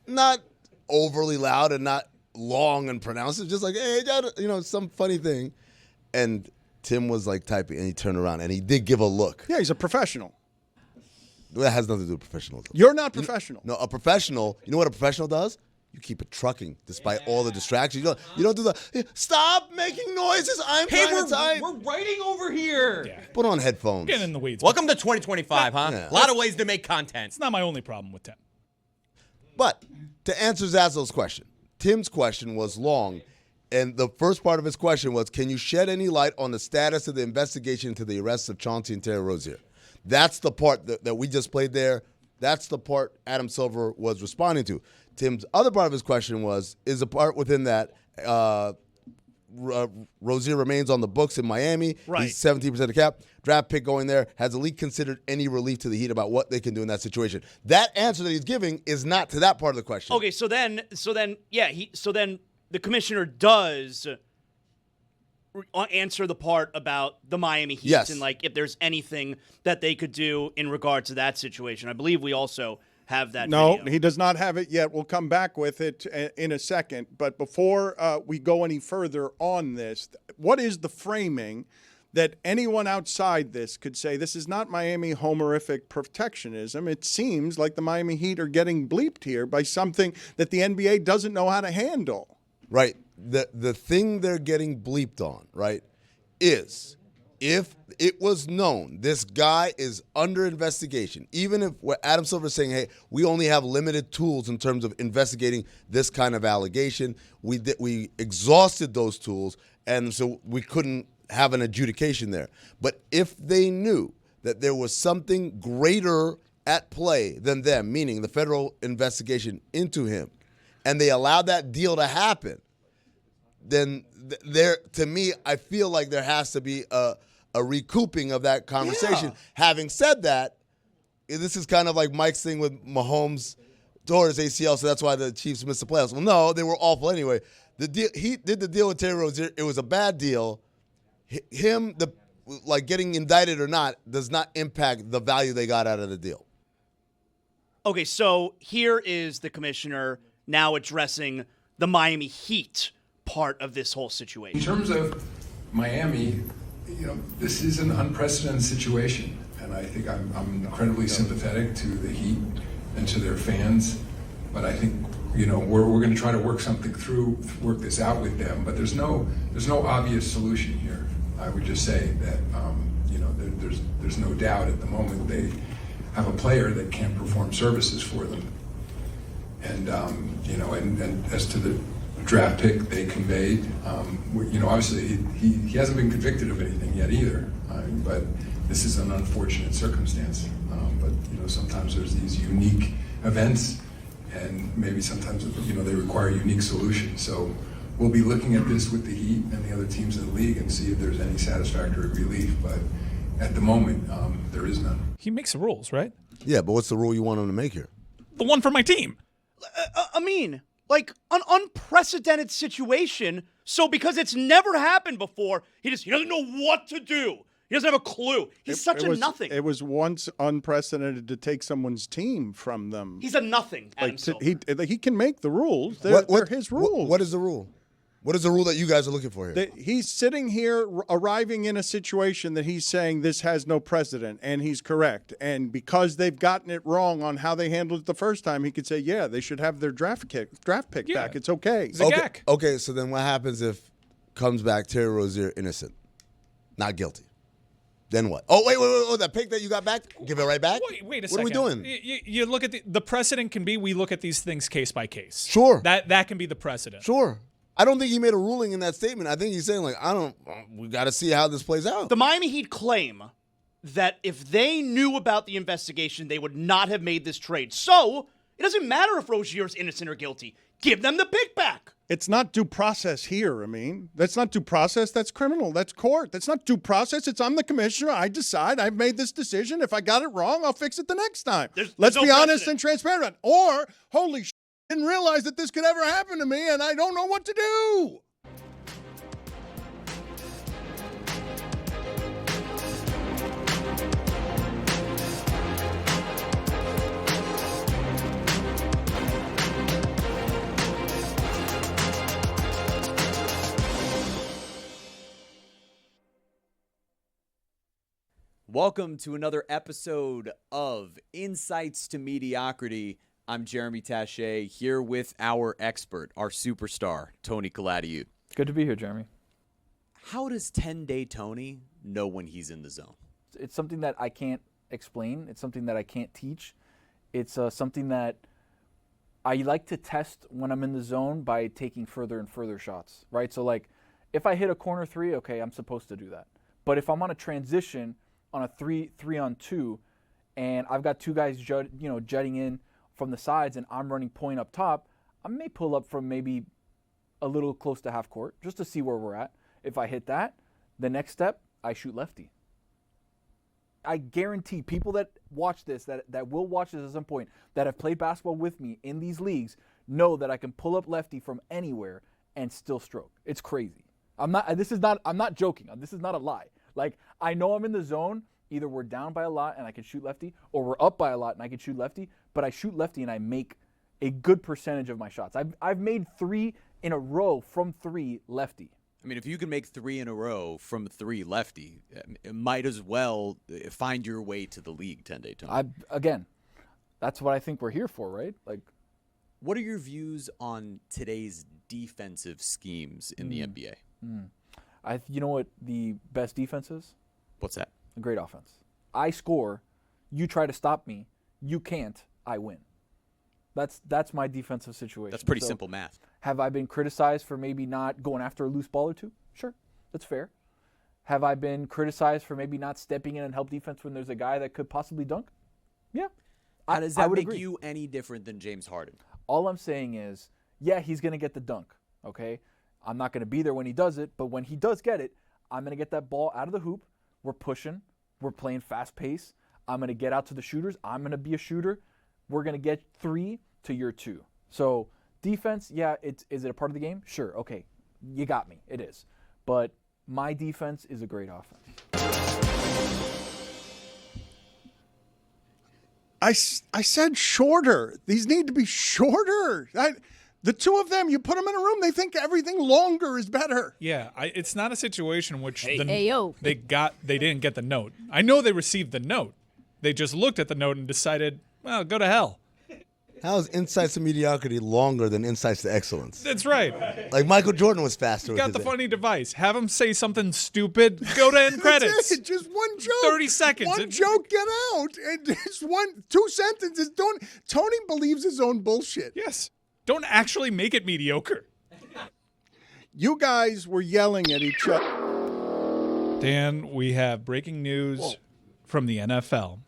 not overly loud and not long and pronounced. It was just like, hey, some funny thing, and Tim was like typing, and he turned around, and he did give a look. Yeah, he's a professional. That has nothing to do with professionalism. You're not professional. No, a professional, you know what a professional does? You keep it trucking despite all the distractions. You don't do the, stop making noises, I'm trying to type. We're writing over here. Yeah. Put on headphones. Get in the weeds. Welcome to 2025, huh? Yeah. A lot of ways to make content. It's not my only problem with Tim. But to answer Zazzle's question, Tim's question was long, and the first part of his question was, can you shed any light on the status of the investigation into the arrests of Chauncey and Terry Rozier? That's the part that we just played there. That's the part Adam Silver was responding to. Tim's other part of his question is a part within that Rozier remains on the books in Miami. Right. He's 17% of the cap. Draft pick going there. Has the league considered any relief to the Heat about what they can do in that situation? That answer that he's giving is not to that part of the question. Okay, so then the commissioner does answer the part about the Miami Heat and like if there's anything that they could do in regard to that situation. I believe we also have that. No, video. he does not have it yet. We'll come back with it in a second. But before we go any further on this, what is the framing that anyone outside this could say this is not Miami homerific protectionism? It seems like the Miami Heat are getting bleeped here by something that the NBA doesn't know how to handle. Right. The thing they're getting bleeped on, right, is if it was known this guy is under investigation, even if what Adam Silver is saying, hey, we only have limited tools in terms of investigating this kind of allegation, we exhausted those tools, and so we couldn't have an adjudication there. But if they knew that there was something greater at play than them, meaning the federal investigation into him, and they allowed that deal to happen, then to me, I feel like there has to be a recouping of that conversation. Yeah. Having said that, this is kind of like Mike's thing with Mahomes tore his ACL, so that's why the Chiefs missed the playoffs. Well, no, they were awful anyway. He did the deal with Terry Rozier. It was a bad deal. Him, getting indicted or not, does not impact the value they got out of the deal. Okay, so here is the commissioner now addressing the Miami Heat part of this whole situation. In terms of Miami, this is an unprecedented situation, and I think I'm incredibly sympathetic to the Heat and to their fans. But I think we're going to try to work work this out with them. But there's no obvious solution here. I would just say that there's no doubt at the moment they have a player that can't perform services for them, and and as to the draft pick they conveyed, obviously he hasn't been convicted of anything yet either, but this is an unfortunate circumstance. But sometimes there's these unique events, and maybe sometimes they require unique solutions. So we'll be looking at this with the Heat and the other teams in the league and see if there's any satisfactory relief. But at the moment, there is none. He makes the rules, right? Yeah, but what's the rule you want him to make here? The one for my team. Like an unprecedented situation. So because it's never happened before, he doesn't know what to do. He doesn't have a clue. He's such a nothing. It was once unprecedented to take someone's team from them. He's a nothing. Adam Silver. He can make the rules. They're his rules. What is the rule? What is the rule that you guys are looking for here? He's sitting here arriving in a situation that he's saying this has no precedent, and he's correct. And because they've gotten it wrong on how they handled it the first time, he could say, yeah, they should have their draft pick back. It's okay. Okay, so then what happens if comes back Terry Rozier innocent? not guilty. Then what? Oh, wait. That pick that you got back, give it right back? Wait a what second. What are we doing? You look at the precedent can be we look at these things case by case. Sure. That can be the precedent. Sure. I don't think he made a ruling in that statement. I think he's saying, we got to see how this plays out. The Miami Heat claim that if they knew about the investigation, they would not have made this trade. So it doesn't matter if Rozier's innocent or guilty. Give them the pick back. It's not due process here, That's not due process. That's criminal. That's court. That's not due process. It's I'm the commissioner. I decide. I've made this decision. If I got it wrong, I'll fix it the next time. Let's be honest and transparent. Or, holy shit, didn't realize that this could ever happen to me, and I don't know what to do. Welcome to another episode of Insights to Mediocrity. I'm Jeremy Taché here with our expert, our superstar, Tony Kaladiu. Good to be here, Jeremy. How does 10-Day Tony know when he's in the zone? It's something that I can't explain. It's something that I can't teach. It's something that I like to test when I'm in the zone by taking further and further shots, right? So, like, if I hit a corner three, okay, I'm supposed to do that. But if I'm on a transition on a 3-on-2, and I've got two guys jutting in from the sides, and I'm running point up top, I may pull up from maybe a little close to half court just to see where we're at. If I hit that, the next step, I shoot lefty. I guarantee people that watch this, that will watch this at some point, that have played basketball with me in these leagues, know that I can pull up lefty from anywhere and still stroke. It's crazy. I'm not joking. This is not a lie. Like, I know I'm in the zone. Either we're down by a lot and I can shoot lefty, or we're up by a lot and I can shoot lefty, but I shoot lefty and I make a good percentage of my shots. I've made 3 in a row from 3 lefty. I mean, if you can make 3 in a row from 3 lefty, it might as well find your way to the league, 10-Day Tony. Again, that's what I think we're here for, right? Like, what are your views on today's defensive schemes in the NBA? You know what the best defense is? What's that? A great offense. I score, you try to stop me, you can't, I win. That's my defensive situation. That's pretty simple math. Have I been criticized for maybe not going after a loose ball or two? Sure, that's fair. Have I been criticized for maybe not stepping in and help defense when there's a guy that could possibly dunk? Yeah. How does that make agree. you any different than James Harden? All I'm saying is, yeah, he's going to get the dunk, okay? I'm not going to be there when he does it, but when he does get it, I'm going to get that ball out of the hoop. We're pushing. We're playing fast pace. I'm going to get out to the shooters. I'm going to be a shooter. We're going to get 3 to your 2. So defense, yeah, is it a part of the game? Sure, okay. You got me. It is. But my defense is a great offense. I said shorter. These need to be shorter. The two of them, you put them in a room, they think everything longer is better. Yeah, it's not a situation in which Hey, they didn't get the note. I know they received the note. They just looked at the note and decided, well, go to hell. How is Insights to Mediocrity longer than Insights to Excellence? That's right. Like Michael Jordan was faster. You got the funny device. Have him say something stupid. Go to end credits. That's it. Just one joke. 30 seconds. One joke, get out. It's 2 sentences. Tony believes his own bullshit. Yes. Don't actually make it mediocre. You guys were yelling at each other. Dan, we have breaking news from the NFL.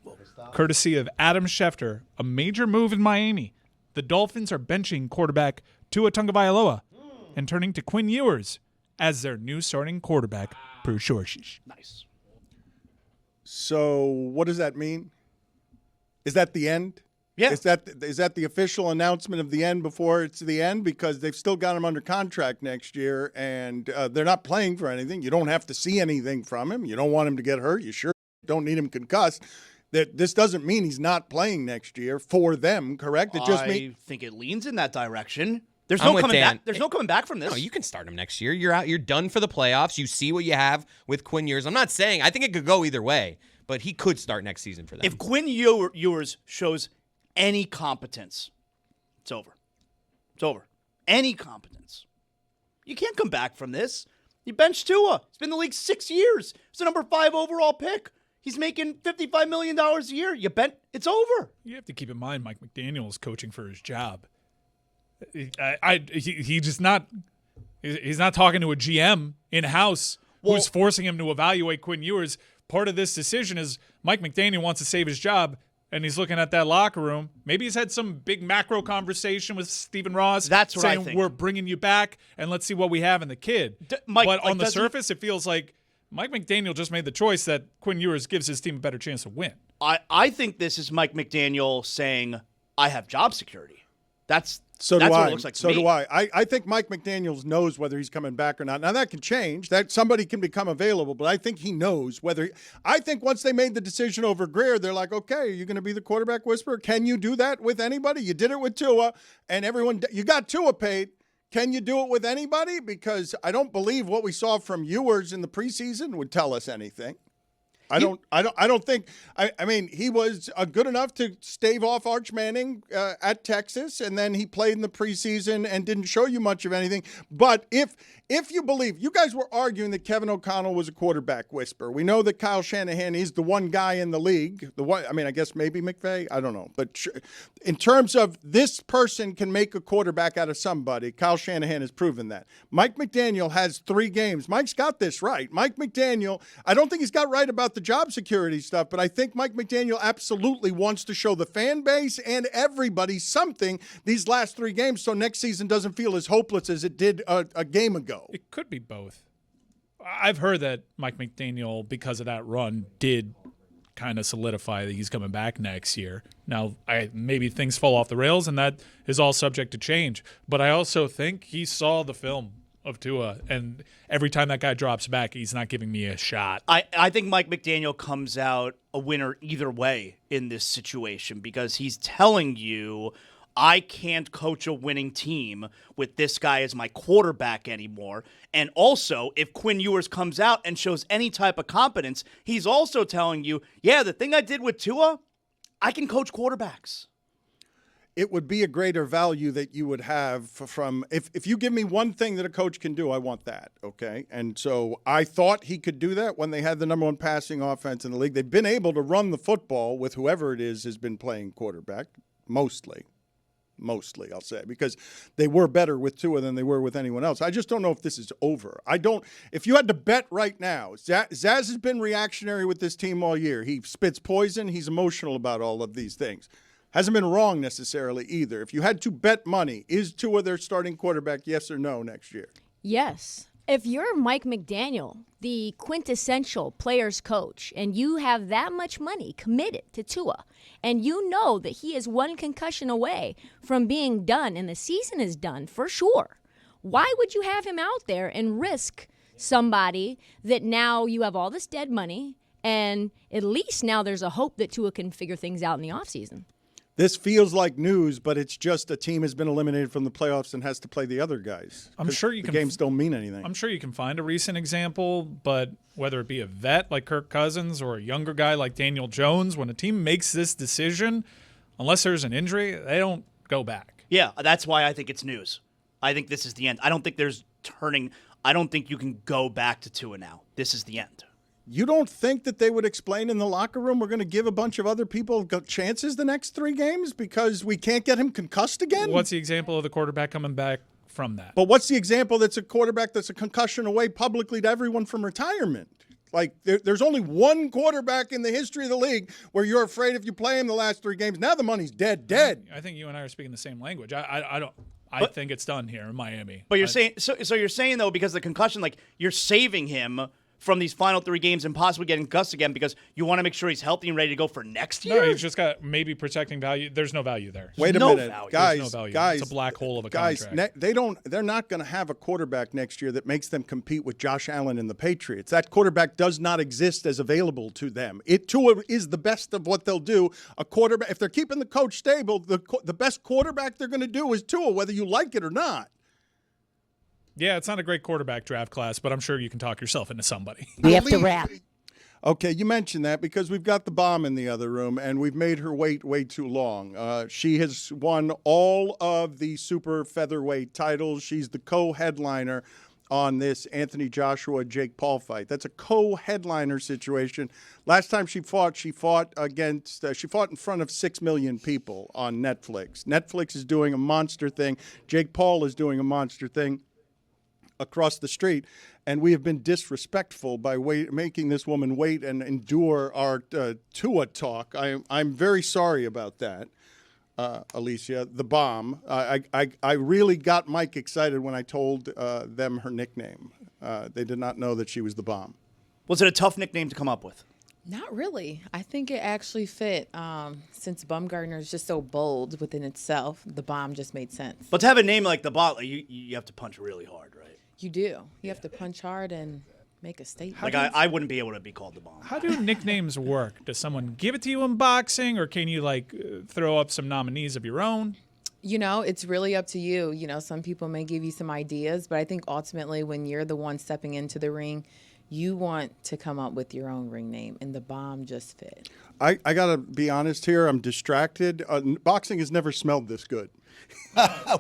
Courtesy of Adam Schefter, a major move in Miami. The Dolphins are benching quarterback Tua Tagovailoa and turning to Quinn Ewers as their new starting quarterback, per Shorshish. Nice. So what does that mean? Is that the end? Yeah. Is that the official announcement of the end before it's the end? Because they've still got him under contract next year, and they're not playing for anything. You don't have to see anything from him. You don't want him to get hurt. You sure don't need him concussed. This doesn't mean he's not playing next year for them, correct? It just I think it leans in that direction. There's no coming back. There's no coming back from this. No, you can start him next year. You're out. You're done for the playoffs. You see what you have with Quinn Ewers. I'm not saying I think it could go either way, but he could start next season for them. If Quinn Ewers shows any competence, it's over. It's over. Any competence. You can't come back from this. You bench Tua. He's been in the league 6 years. He's the number 5 overall pick. He's making $55 million a year. You bent, it's over. You have to keep in mind Mike McDaniel is coaching for his job. He's not talking to a GM in-house who's forcing him to evaluate Quinn Ewers. Part of this decision is Mike McDaniel wants to save his job, and he's looking at that locker room. Maybe he's had some big macro conversation with Stephen Ross. That's what I saying, think. we're bringing you back, and let's see what we have in the kid. But on the surface, it feels like Mike McDaniel just made the choice that Quinn Ewers gives his team a better chance to win. I think this is Mike McDaniel saying, I have job security. That's what it looks like to me. So do I. I think Mike McDaniels knows whether he's coming back or not. Now, that can change. That somebody can become available, but I think he knows whether – I think once they made the decision over Greer, they're like, okay, are you going to be the quarterback whisperer? Can you do that with anybody? You did it with Tua, and everyone – you got Tua paid. Can you do it with anybody? Because I don't believe what we saw from Ewers in the preseason would tell us anything. I don't think. I mean, he was good enough to stave off Arch Manning at Texas, and then he played in the preseason and didn't show you much of anything. But if you believe, you guys were arguing that Kevin O'Connell was a quarterback whisperer. We know that Kyle Shanahan is the one guy in the league. The one. I mean, I guess maybe McVay. I don't know. But in terms of this person can make a quarterback out of somebody, Kyle Shanahan has proven that. Mike McDaniel has 3 games. Mike's got this right. Mike McDaniel. I don't think he's got right about the job security stuff, but I think Mike McDaniel absolutely wants to show the fan base and everybody something these last 3 games so next season doesn't feel as hopeless as it did a game ago. It could be both. I've heard that Mike McDaniel, because of that run, did kind of solidify that he's coming back next year. Now, maybe things fall off the rails, and that is all subject to change. But I also think he saw the film of Tua, and every time that guy drops back, he's not giving me a shot. I think Mike McDaniel comes out a winner either way in this situation because he's telling you, I can't coach a winning team with this guy as my quarterback anymore. And also, if Quinn Ewers comes out and shows any type of competence, he's also telling you, yeah, the thing I did with Tua, I can coach quarterbacks. It would be a greater value that you would have from if you give me one thing that a coach can do, I want that, okay? And so I thought he could do that when they had the number 1 passing offense in the league. They've been able to run the football with whoever it is has been playing quarterback, mostly, I'll say, because they were better with Tua than they were with anyone else. I just don't know if this is over. If you had to bet right now, Zaz has been reactionary with this team all year. He spits poison. He's emotional about all of these things. Hasn't been wrong necessarily either. If you had to bet money, is Tua their starting quarterback, yes or no, next year? Yes. If you're Mike McDaniel, the quintessential player's coach, and you have that much money committed to Tua, and you know that he is 1 concussion away from being done, and the season is done for sure, why would you have him out there and risk somebody that now you have all this dead money, and at least now there's a hope that Tua can figure things out in the offseason? This feels like news, but it's just a team has been eliminated from the playoffs and has to play the other guys. I'm sure the games don't mean anything. I'm sure you can find a recent example, but whether it be a vet like Kirk Cousins or a younger guy like Daniel Jones, when a team makes this decision, unless there's an injury, they don't go back. Yeah, that's why I think it's news. I think this is the end. I don't think you can go back to Tua now. This is the end. You don't think that they would explain in the locker room we're going to give a bunch of other people chances the next 3 games because we can't get him concussed again? What's the example of the quarterback coming back from that? But what's the example that's a quarterback that's a concussion away publicly to everyone from retirement? Like, there's only 1 quarterback in the history of the league where you're afraid if you play him the last 3 games. Now the money's dead. I think you and I are speaking the same language. I think it's done here in Miami. But you're saying so you're saying though because the concussion, like you're saving him from these final 3 games and possibly getting cussed again because you want to make sure he's healthy and ready to go for next year? No, he's just got maybe protecting value. There's no value there. Wait a minute. Guys, Guys, it's a black hole of a contract. They're not going to have a quarterback next year that makes them compete with Josh Allen and the Patriots. That quarterback does not exist as available to them. Tua is the best of what they'll do. A quarterback, if they're keeping the coach stable, the best quarterback they're going to do is Tua, whether you like it or not. Yeah, it's not a great quarterback draft class, but I'm sure you can talk yourself into somebody. We have to wrap. Okay, you mentioned that because we've got the bomb in the other room, and we've made her wait way too long. She has won all of the super featherweight titles. She's the co-headliner on this Anthony Joshua-Jake Paul fight. That's a co-headliner situation. Last time she fought in front of 6 million people on Netflix. Netflix is doing a monster thing. Jake Paul is doing a monster thing across the street, and we have been disrespectful by making this woman wait and endure our Tua talk. I'm very sorry about that. Alysia, the bomb. I really got Mike excited when I told them her nickname. They did not know that she was the bomb. Was it a tough nickname to come up with? Not really. I think it actually fit. Since Baumgardner is just so bold within itself, the bomb just made sense. But to have a name like the bomb, you have to punch really hard, right? You do. You have to punch hard and make a statement. Like I wouldn't be able to be called the bomb. How do nicknames work? Does someone give it to you in boxing, or can you throw up some nominees of your own? You know, it's really up to you. You know, some people may give you some ideas, but I think ultimately when you're the one stepping into the ring, you want to come up with your own ring name, and the bomb just fit. I got to be honest here. I'm distracted. Boxing has never smelled this good.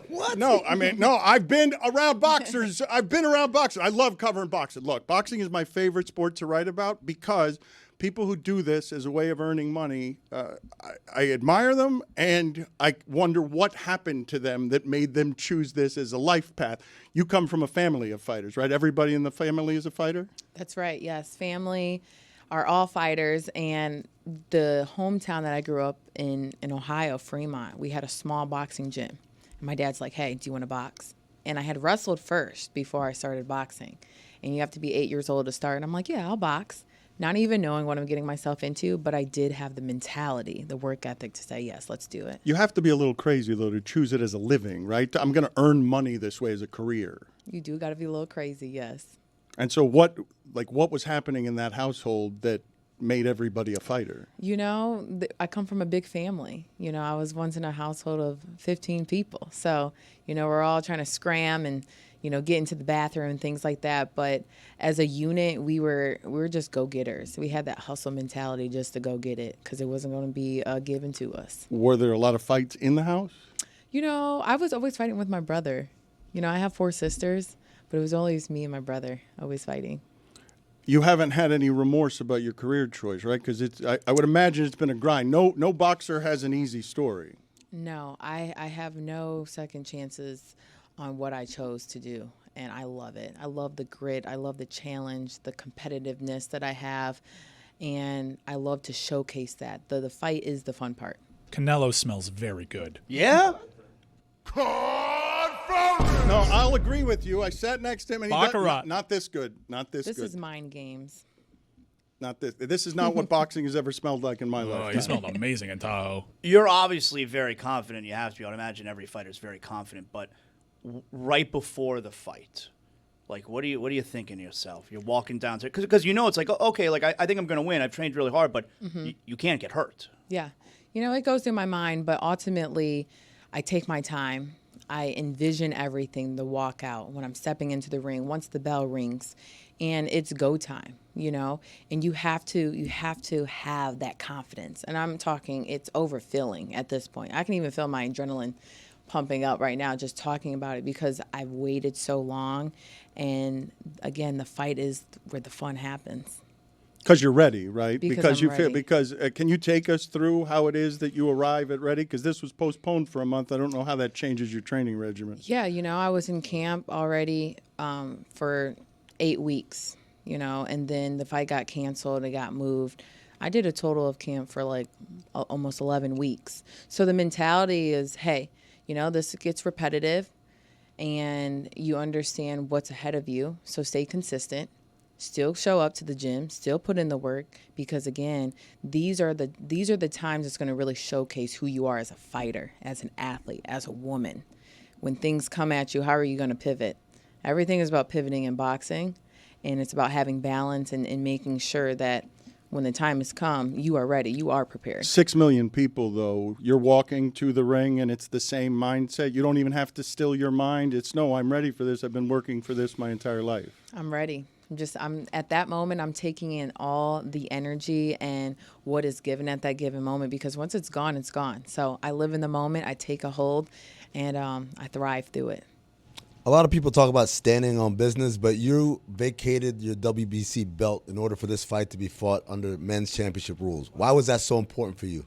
What? No, I've been around boxers. I love covering boxing. Look, boxing is my favorite sport to write about because people who do this as a way of earning money, I admire them, and I wonder what happened to them that made them choose this as a life path. You come from a family of fighters, right? Everybody in the family is a fighter? That's right, yes. Family are all fighters, and the hometown that I grew up in Ohio, Fremont, we had a small boxing gym. And my dad's like, hey, do you want to box? And I had wrestled first before I started boxing. And you have to be 8 years old to start. And I'm like, yeah, I'll box. Not even knowing what I'm getting myself into, but I did have the mentality, the work ethic to say, yes, let's do it. You have to be a little crazy, though, to choose it as a living, right? I'm going to earn money this way as a career. You do got to be a little crazy, yes. And so what was happening in that household that made everybody a fighter? You know, I come from a big family. You know, I was once in a household of 15 people. So, you know, we're all trying to scram and, you know, get into the bathroom and things like that. But as a unit, we were just go-getters. We had that hustle mentality just to go get it because it wasn't going to be given to us. Were there a lot of fights in the house? You know, I was always fighting with my brother. You know, I have 4 sisters, but it was always me and my brother always fighting. You haven't had any remorse about your career choice, right? Because I would imagine it's been a grind. No boxer has an easy story. No, I have no second chances on what I chose to do, and I love it. I love the grit. I love the challenge, the competitiveness that I have, and I love to showcase that. The fight is the fun part. Canelo smells very good. Yeah? No, I'll agree with you. I sat next to him, and Baccarat. Not this good. Not this good. This is mind games. Not this. This is not what boxing has ever smelled like in my life. Oh, he smelled amazing in Tahoe. You're obviously very confident. You have to be. I would imagine every fighter is very confident. But right before the fight, like, what are you thinking to yourself? You're walking down to because you know it's like, okay, like I think I'm going to win. I've trained really hard, but you can't get hurt. Yeah, you know, it goes through my mind, but ultimately, I take my time. I envision everything, the walkout, when I'm stepping into the ring, once the bell rings, and it's go time, you know? And you have to have that confidence. And I'm talking, it's overfilling at this point. I can even feel my adrenaline pumping up right now just talking about it because I've waited so long. And again, the fight is where the fun happens. Because you're ready, right? Because I'm ready. Can you take us through how it is that you arrive at ready? Because this was postponed for a month. I don't know how that changes your training regimen. Yeah, you know, I was in camp already for 8 weeks, you know, and then the fight got canceled. It got moved. I did a total of camp for like almost 11 weeks. So the mentality is, hey, you know, this gets repetitive and you understand what's ahead of you. So stay consistent. Still show up to the gym, still put in the work, because again, these are the times it's going to really showcase who you are as a fighter, as an athlete, as a woman. When things come at you, how are you going to pivot? Everything is about pivoting in boxing, and it's about having balance and making sure that when the time has come, you are ready, you are prepared. 6 million people, though, you're walking to the ring, and it's the same mindset. You don't even have to still your mind. It's, no, I'm ready for this. I've been working for this my entire life. I'm ready. I'm at that moment, I'm taking in all the energy and what is given at that given moment, because once it's gone, it's gone. So I live in the moment, I take a hold, and I thrive through it. A lot of people talk about standing on business, but you vacated your WBC belt in order for this fight to be fought under men's championship rules. Why was that so important for you?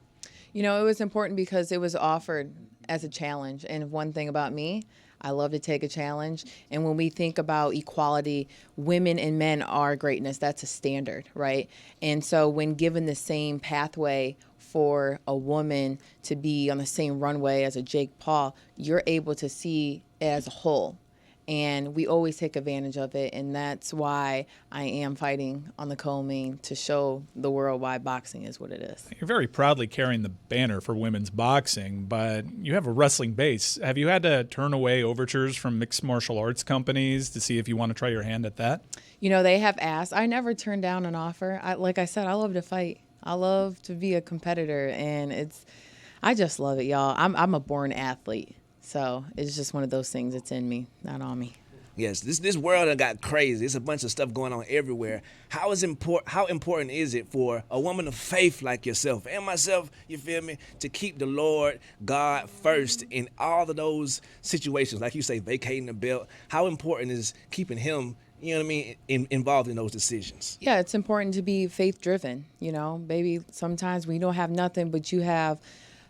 You know, it was important because it was offered as a challenge. And one thing about me, I love to take a challenge. And when we think about equality, women and men are greatness. That's a standard, right? And so when given the same pathway for a woman to be on the same runway as a Jake Paul, you're able to see it as a whole. And we always take advantage of it, and that's why I am fighting on the co-main to show the world why boxing is what it is. You're very proudly carrying the banner for women's boxing, but you have a wrestling base. Have you had to turn away overtures from mixed martial arts companies to see if you want to try your hand at that? You know, they have asked. I never turned down an offer. Like I said, I love to fight. I love to be a competitor, and I just love it, y'all. I'm a born athlete. So it's just one of those things that's in me, not on me. Yes, this world done got crazy. There's a bunch of stuff going on everywhere. How important is it for a woman of faith like yourself and myself, you feel me, to keep the Lord God first in all of those situations? Like you say, vacating the belt. How important is keeping him, you know what I mean, involved in those decisions? Yeah, it's important to be faith-driven. You know, baby, sometimes we don't have nothing, but you have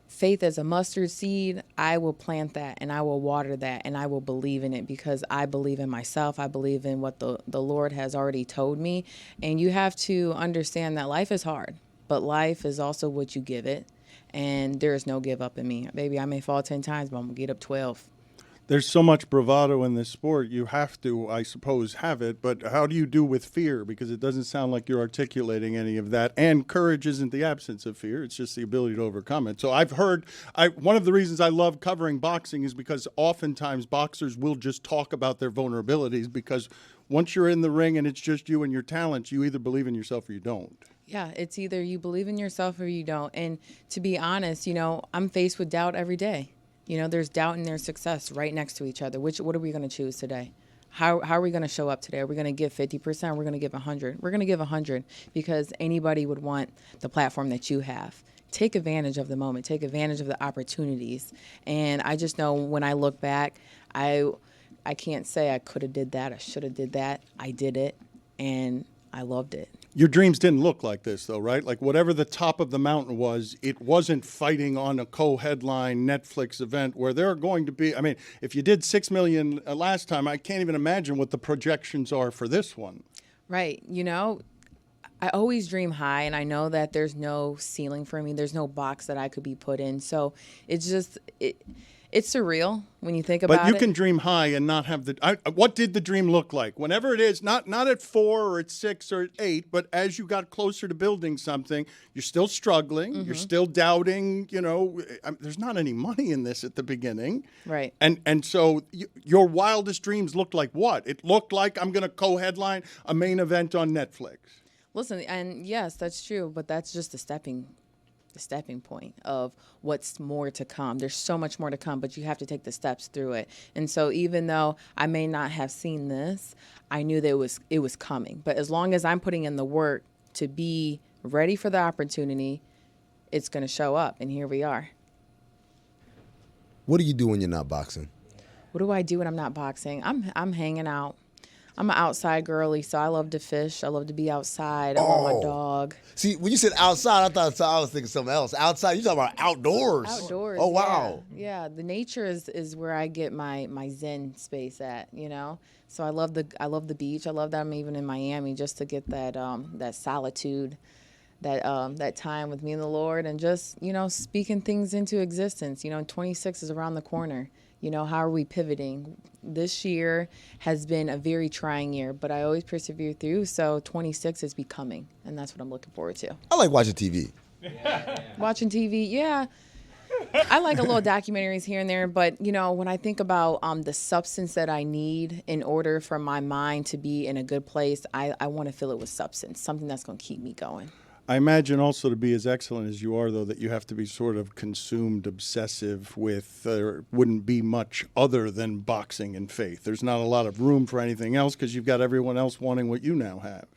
faith as a mustard seed. I will plant that, and I will water that, and I will believe in it because I believe in myself. I believe in what the Lord has already told me. And you have to understand that life is hard, but life is also what you give it. And there is no give up in me. Baby, I may fall 10 times, but I'm going to get up 12. There's so much bravado in this sport. You have to, I suppose, have it. But how do you do with fear? Because it doesn't sound like you're articulating any of that. And courage isn't the absence of fear. It's just the ability to overcome it. So I've heard, one of the reasons I love covering boxing is because oftentimes boxers will just talk about their vulnerabilities, because once you're in the ring and it's just you and your talents, you either believe in yourself or you don't. Yeah, it's either you believe in yourself or you don't. And to be honest, you know, I'm faced with doubt every day. You know, there's doubt and there's success right next to each other. What are we going to choose today? How are we going to show up today? Are we going to give 50%? Or we're going to give 100? We're going to give 100 because anybody would want the platform that you have. Take advantage of the moment. Take advantage of the opportunities. And I just know when I look back, I can't say I could have did that. I should have did that. I did it, and I loved it. Your dreams didn't look like this, though, right? Like whatever the top of the mountain was, it wasn't fighting on a co-headline Netflix event where there are going to be, I mean, if you did $6 million last time, I can't even imagine what the projections are for this one. Right. You know, I always dream high, and I know that there's no ceiling for me. There's no box that I could be put in. So it's just, it's surreal when you think about it. But you can dream high and not have the. What did the dream look like? Whenever it is, not at 4 or at 6 or at 8, but as you got closer to building something, you're still struggling. Mm-hmm. You're still doubting. You know, there's not any money in this at the beginning. Right. And so your wildest dreams looked like what? It looked like I'm going to co-headline a main event on Netflix. Listen, and yes, that's true, but that's just the stepping point of what's more to come. There's so much more to come, but you have to take the steps through it. And so even though I may not have seen this, I knew that it was coming. But as long as I'm putting in the work to be ready for the opportunity, it's going to show up, and here we are. What do you do when you're not boxing? What do I do when I'm not boxing? I'm hanging out. I'm an outside girly, so I love to fish. I love to be outside. I love my dog. See, when you said outside, I was thinking something else. Outside, you talking about outdoors. Outdoors. Oh, wow. Yeah, the nature is where I get my zen space at, you know. So I love the beach. I love that I'm even in Miami just to get that that solitude, that time with me and the Lord, and just, you know, speaking things into existence. You know, 26 is around the corner. You know, how are we pivoting? This year has been a very trying year, but I always persevere through. So 26 is becoming, and that's what I'm looking forward to. I like watching TV. Watching TV, yeah. I like a little documentaries here and there, but, you know, when I think about the substance that I need in order for my mind to be in a good place, I want to fill it with substance, something that's going to keep me going. I imagine also to be as excellent as you are, though, that you have to be sort of consumed, obsessive with, there wouldn't be much other than boxing and faith. There's not a lot of room for anything else because you've got everyone else wanting what you now have.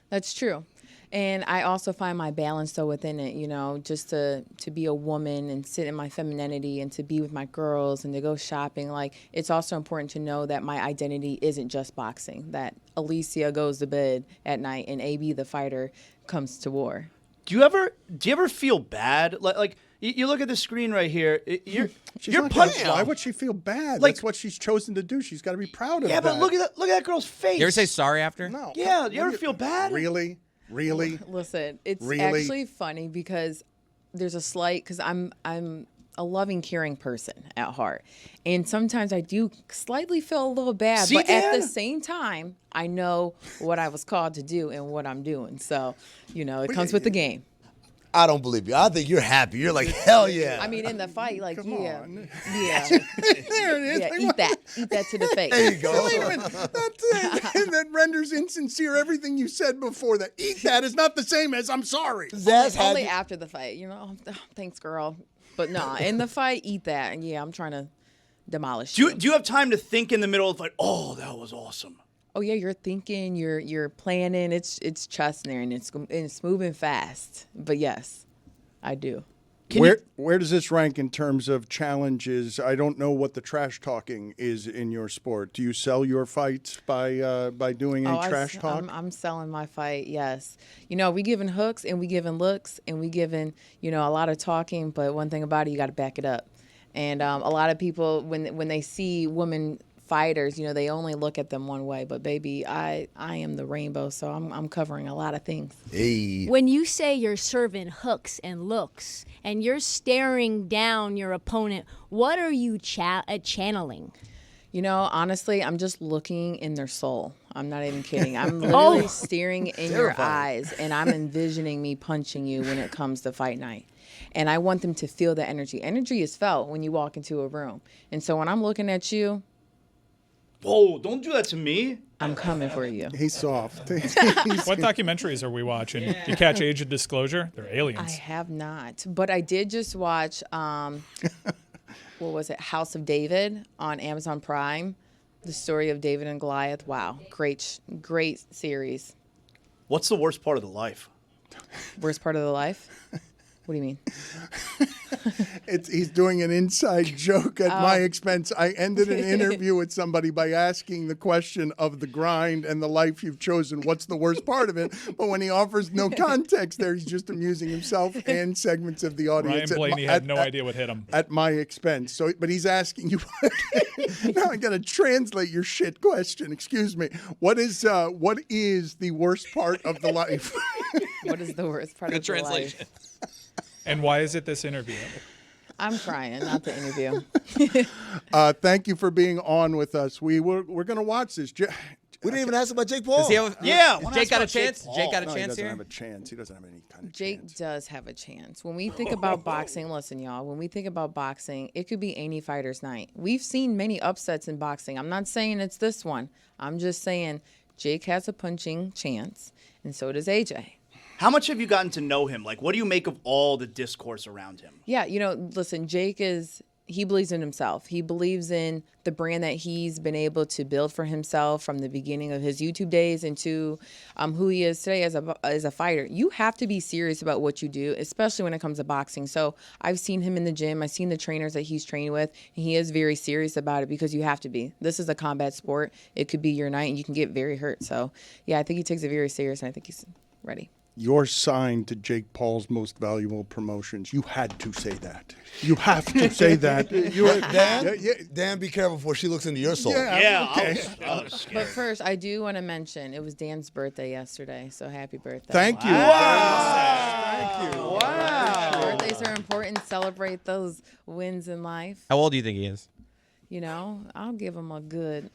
That's true. And I also find my balance though within it, you know, just to be a woman and sit in my femininity and to be with my girls and to go shopping. Like, it's also important to know that my identity isn't just boxing, that Alysia goes to bed at night and AB the fighter comes to war. Do you ever feel bad? Like you look at the screen right here. You're punching. Why would she feel bad? Like- That's what she's chosen to do. She's got to be proud of Yeah, that. but look at that girl's face. You ever say sorry after? No. Yeah, you ever feel bad? Really? Listen, it's Really? actually funny because there's a slight, because I'm a loving, caring person at heart. And sometimes I do slightly feel a little bad, See, but at the Dan? same time, I know what I was called to do and what I'm doing. So, you know, it comes with the game. I don't believe you. I think you're happy. You're like, hell yeah. I mean, in the fight, like, yeah. There Yeah, it is. eat that to the face. There you go. Wait a minute. That renders insincere everything you said before. That eat that is not the same as I'm sorry. Only after the fight, you know. Oh, thanks, girl. But nah, in the fight, eat that. And yeah, I'm trying to demolish Do you have time to think in the middle of the fight? Oh, that was awesome. Oh yeah, you're thinking, you're planning. It's chess there, and it's moving fast. But yes, I do. Where does this rank in terms of challenges? I don't know what the trash talking is in your sport. Do you sell your fights by doing any trash talk? I'm selling my fight. Yes, you know, we giving hooks and we giving looks and we giving, you know, a lot of talking. But one thing about it, you got to back it up. And a lot of people, when they see women fighters, you know, they only look at them one way. But baby, I am the rainbow, so I'm covering a lot of things. Hey. When you say you're serving hooks and looks and you're staring down your opponent, what are you channeling? You know, honestly, I'm just looking in their soul. I'm not even kidding. I'm literally staring in your eyes, and I'm envisioning me punching you when it comes to fight night. And I want them to feel the energy. Energy is felt when you walk into a room. And so when I'm looking at you, whoa, don't do that to me. I'm coming for you. He's soft. What documentaries are we watching? Did you catch Age of Disclosure? They're aliens. I have not, but I did just watch, what was it, House of David on Amazon Prime, the story of David and Goliath. Wow, great series. What's the worst part of the life? Worst part of the life? What do you mean? He's doing an inside joke at my expense. I ended an interview with somebody by asking the question of the grind and the life you've chosen. What's the worst part of it? But when he offers no context there, he's just amusing himself and segments of the audience. Ryan Blaney had no idea what hit him. At my expense. So, but he's asking you. Now I got to translate your shit question. Excuse me. What is the worst part of the life? What is the worst part of the life? And why is it this interview? I'm crying, not the interview. Thank you for being on with us. We're going to watch this. We didn't even ask about Jake Paul. Does he have, Yeah, Jake got a chance? Paul. Jake got a No, chance he doesn't here? have a chance. He doesn't have any kind of Jake chance. does have a chance. When we think about boxing, listen, y'all, when we think about boxing, it could be any fighter's night. We've seen many upsets in boxing. I'm not saying it's this one. I'm just saying Jake has a punching chance, and so does AJ. How much have you gotten to know him? Like, what do you make of all the discourse around him? Yeah, you know, listen, he believes in himself. He believes in the brand that he's been able to build for himself from the beginning of his YouTube days into who he is today as a fighter. You have to be serious about what you do, especially when it comes to boxing. So I've seen him in the gym. I've seen the trainers that he's trained with. And he is very serious about it because you have to be. This is a combat sport. It could be your night and you can get very hurt. So, yeah, I think he takes it very serious and I think he's ready. You're signed to Jake Paul's most valuable promotions. You had to say that. You have to say that. Dan, be careful before she looks into your soul. Yeah, okay. But first, I do want to mention it was Dan's birthday yesterday, so happy birthday. Thank you. Wow. Thank you. Wow. Birthdays are important. Celebrate those wins in life. How old do you think he is? You know, I'll give him a good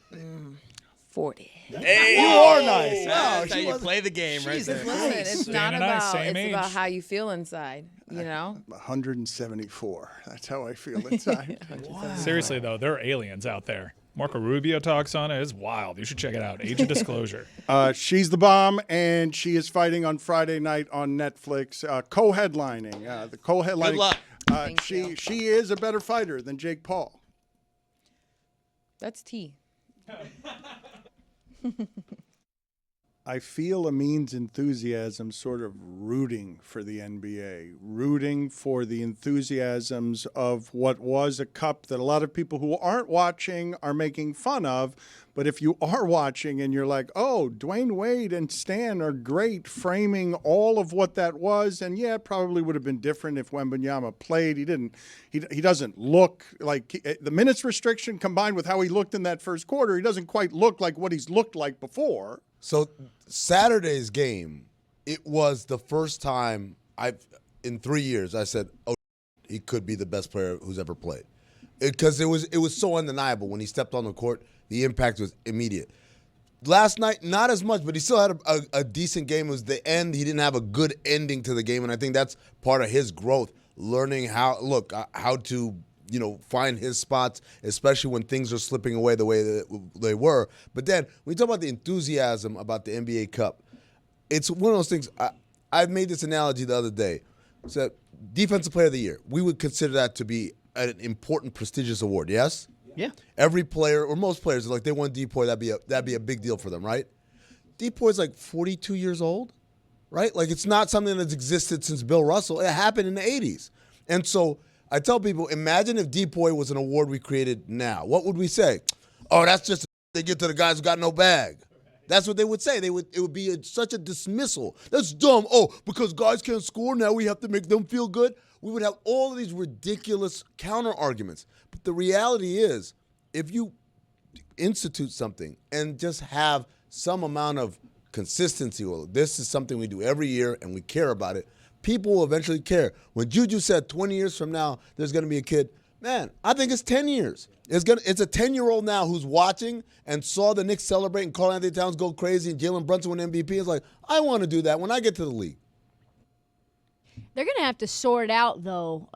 40. Hey, you are nice. That's how you play the game right there. Listen, it's not about same it's about age. how you feel inside, you know? 174. That's how I feel inside. Seriously, though, there are aliens out there. Marco Rubio talks on it. It's wild. You should check it out. Age of Disclosure. She's the bomb, and she is fighting on Friday night on Netflix, co-headlining. The co-headlining. Good luck. She is a better fighter than Jake Paul. That's tea. I feel Amin's enthusiasm sort of rooting for the NBA, rooting for the enthusiasms of what was a cup that a lot of people who aren't watching are making fun of. But if you are watching and you're like, oh, Dwayne Wade and Stan are great, framing all of what that was. And yeah, it probably would have been different if Wembanyama played. He doesn't look like the minutes restriction combined with how he looked in that first quarter. He doesn't quite look like what he's looked like before. So Saturday's game, it was the first time in 3 years I said, oh, he could be the best player who's ever played. Because it was so undeniable when he stepped on the court. The impact was immediate. Last night, not as much, but he still had a decent game. It was the end. He didn't have a good ending to the game, and I think that's part of his growth, learning how to find his spots, especially when things are slipping away the way that they were. But then, when you talk about the enthusiasm about the NBA Cup, it's one of those things. I made this analogy the other day. So, Defensive Player of the Year, we would consider that to be an important, prestigious award, yes? Yeah. Every player, or most players, like they won Depoy, that'd be a big deal for them, right? Depoy's like 42 years old, right? Like it's not something that's existed since Bill Russell. It happened in the 80s. And so I tell people, imagine if Depoy was an award we created now. What would we say? Oh, that's just they get to the guys who got no bag. That's what they would say. It would be such a dismissal. That's dumb. Oh, because guys can't score, now we have to make them feel good. We would have all of these ridiculous counter arguments. But the reality is, if you institute something and just have some amount of consistency, well, this is something we do every year and we care about it, people will eventually care. When Juju said 20 years from now there's going to be a kid, man, I think it's 10 years. It's a 10-year-old now who's watching and saw the Knicks celebrate and Karl Anthony Towns go crazy and Jalen Brunson win MVP. It's like, I want to do that when I get to the league. They're going to have to sort out, though,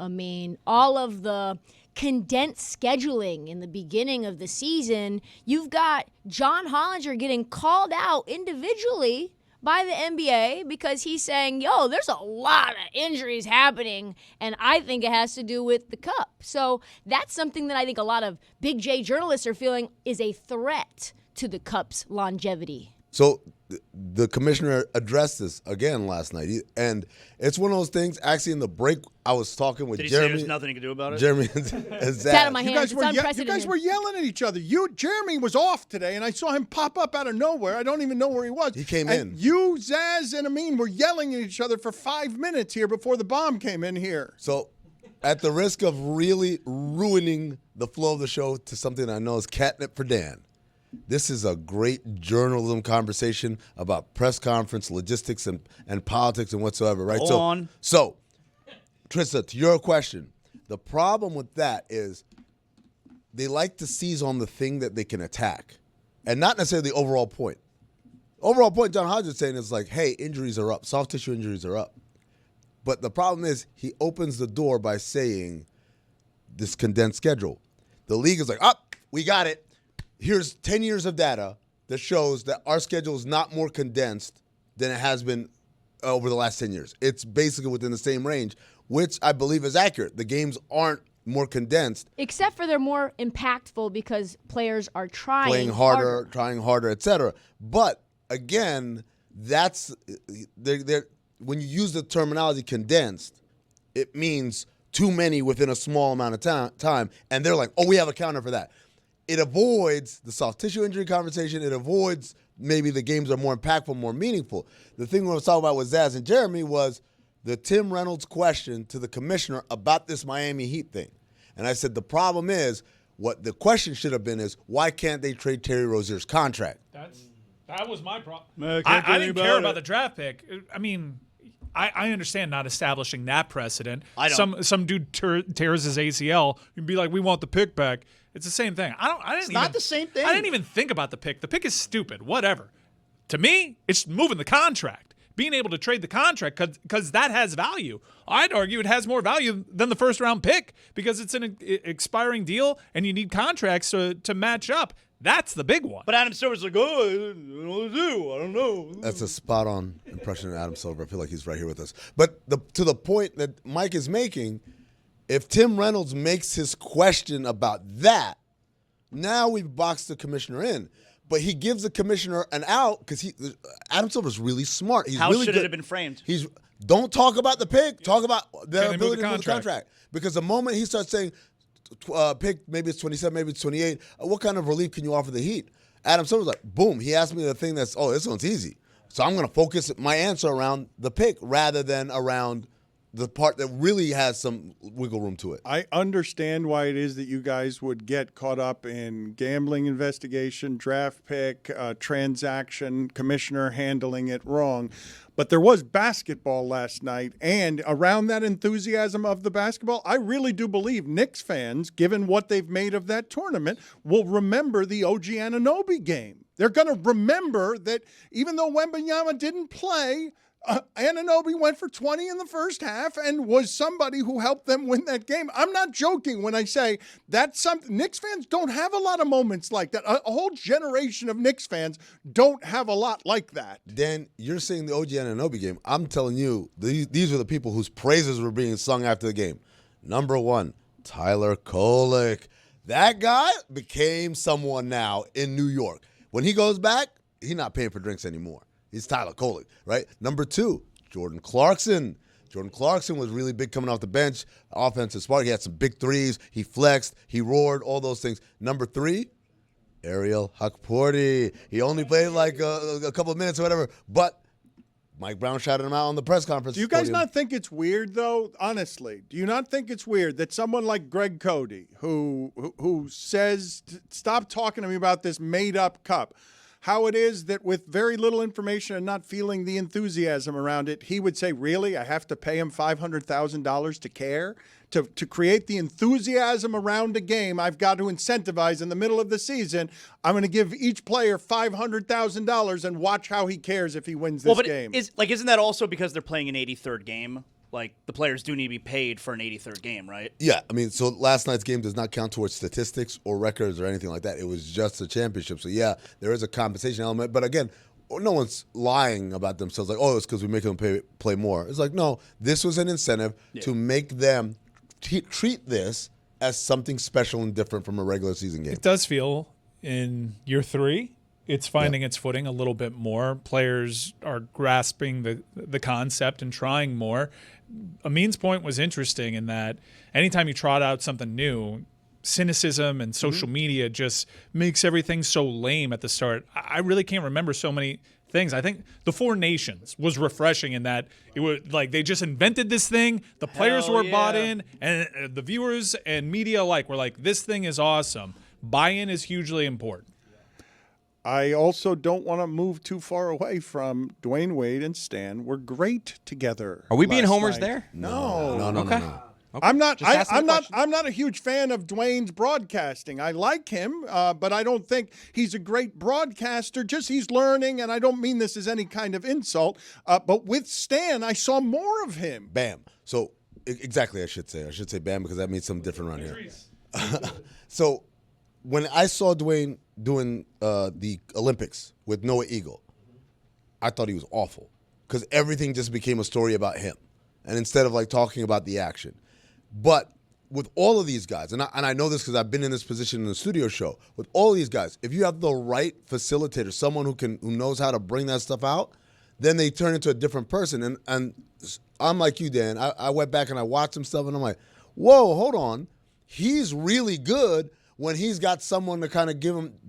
all of the condensed scheduling in the beginning of the season. You've got John Hollinger getting called out individually by the NBA because he's saying, yo, there's a lot of injuries happening, and I think it has to do with the cup. So that's something that I think a lot of Big J journalists are feeling is a threat to the cup's longevity. So the commissioner addressed this again last night, and it's one of those things. Actually, in the break, I was talking with Jeremy. Did he say there's nothing he can do about it? Jeremy and Zach. It's out of my hands. You guys were yelling at each other. Jeremy was off today, and I saw him pop up out of nowhere. I don't even know where he was. He came in. You, Zaz, and Amin were yelling at each other for 5 minutes here before the bomb came in here. So, at the risk of really ruining the flow of the show to something I know is catnip for Dan, this is a great journalism conversation about press conference, logistics, and politics and whatsoever, right? So, Trista, to your question, the problem with that is they like to seize on the thing that they can attack and not necessarily the overall point. Overall point, John Hodges is saying is like, hey, injuries are up. Soft tissue injuries are up. But the problem is he opens the door by saying this condensed schedule. The league is like, we got it. Here's 10 years of data that shows that our schedule is not more condensed than it has been over the last 10 years. It's basically within the same range, which I believe is accurate. The games aren't more condensed. Except for they're more impactful because players are trying harder, et cetera. But, again, that's when you use the terminology condensed, it means too many within a small amount of time, and they're like, oh, we have a counter for that. It avoids the soft tissue injury conversation. It avoids maybe the games are more impactful, more meaningful. The thing we were talking about with Zaz and Jeremy was the Tim Reynolds question to the commissioner about this Miami Heat thing. And I said the problem is, what the question should have been is, why can't they trade Terry Rozier's contract? That was my problem. I didn't care about the draft pick. I understand not establishing that precedent. I don't. Some dude tears his ACL. You'd be like, we want the pick back. It's the same thing. It's not the same thing. I didn't even think about the pick. The pick is stupid. Whatever. To me, it's moving the contract. Being able to trade the contract because that has value. I'd argue it has more value than the first-round pick because it's an expiring deal and you need contracts to match up. That's the big one. But Adam Silver's like, oh, I don't know what to do. I don't know. That's a spot-on impression of Adam Silver. I feel like he's right here with us. But to the point that Mike is making, if Tim Reynolds makes his question about that, now we've boxed the commissioner in. but he gives the commissioner an out because Adam Silver's really smart. He's How really should good. it have been framed? Don't talk about the pick. Talk about their Can they move ability the to move the contract. Because the moment he starts saying, pick, maybe it's 27, maybe it's 28, what kind of relief can you offer the Heat? Adam Silver's like, boom, he asked me the thing this one's easy. So I'm going to focus my answer around the pick rather than around the part that really has some wiggle room to it. I understand why it is that you guys would get caught up in gambling investigation, draft pick, transaction, commissioner handling it wrong. But there was basketball last night, and around that enthusiasm of the basketball, I really do believe Knicks fans, given what they've made of that tournament, will remember the OG Anunoby game. They're going to remember that even though Wembanyama didn't play, Anunoby went for 20 in the first half and was somebody who helped them win that game. I'm not joking when I say that's something. Knicks fans don't have a lot of moments like that. A whole generation of Knicks fans don't have a lot like that. Dan, you're saying the OG Anunoby game. I'm telling you, these are the people whose praises were being sung after the game. Number one, Tyler Kolek. That guy became someone now in New York. When he goes back, he's not paying for drinks anymore. He's Tyler Kolek, right? Number two, Jordan Clarkson. Jordan Clarkson was really big coming off the bench, offensive spark. He had some big threes. He flexed. He roared, all those things. Number three, Ariel Hukporti. He only played like a couple of minutes or whatever, but Mike Brown shouted him out on the press conference. Do you guys not think it's weird, though? Honestly, do you not think it's weird that someone like Greg Cody, who says, stop talking to me about this made-up cup, how it is that with very little information and not feeling the enthusiasm around it, he would say, really, I have to pay him $500,000 to care? To create the enthusiasm around a game, I've got to incentivize in the middle of the season. I'm going to give each player $500,000 and watch how he cares if he wins this game. Isn't that also because they're playing an 83rd game? Like, the players do need to be paid for an 83rd game, right? Yeah, I mean, so last night's game does not count towards statistics or records or anything like that. It was just a championship. So, yeah, there is a compensation element. But, again, no one's lying about themselves. Like, it's because we make them play more. It's like, no, this was an incentive to make them treat this as something special and different from a regular season game. It does feel in year 3, it's finding its footing a little bit more. Players are grasping the concept and trying more. Amin's point was interesting in that anytime you trot out something new, cynicism and social media just makes everything so lame at the start. I really can't remember so many things. I think the Four Nations was refreshing in that it was like they just invented this thing. The players were bought in, and the viewers and media alike were like, this thing is awesome. Buy-in is hugely important. I also don't want to move too far away from Dwayne Wade and Stan. Were great together. Are we being last homers night. there? No. No. I'm not. Just asking the question. I'm not a huge fan of Dwayne's broadcasting. I like him, but I don't think he's a great broadcaster. Just he's learning, and I don't mean this as any kind of insult. But with Stan, I saw more of him. Bam. So exactly, I should say bam because that means something different around here. So when I saw Dwayne doing the Olympics with Noah Eagle, I thought he was awful because everything just became a story about him, and instead of like talking about the action. But with all of these guys, and I know this because I've been in this position in the studio show, with all of these guys, if you have the right facilitator, someone who knows how to bring that stuff out, then they turn into a different person. And I'm like you, Dan. I went back and I watched some stuff, and I'm like, whoa, hold on. He's really good when he's got someone to kind of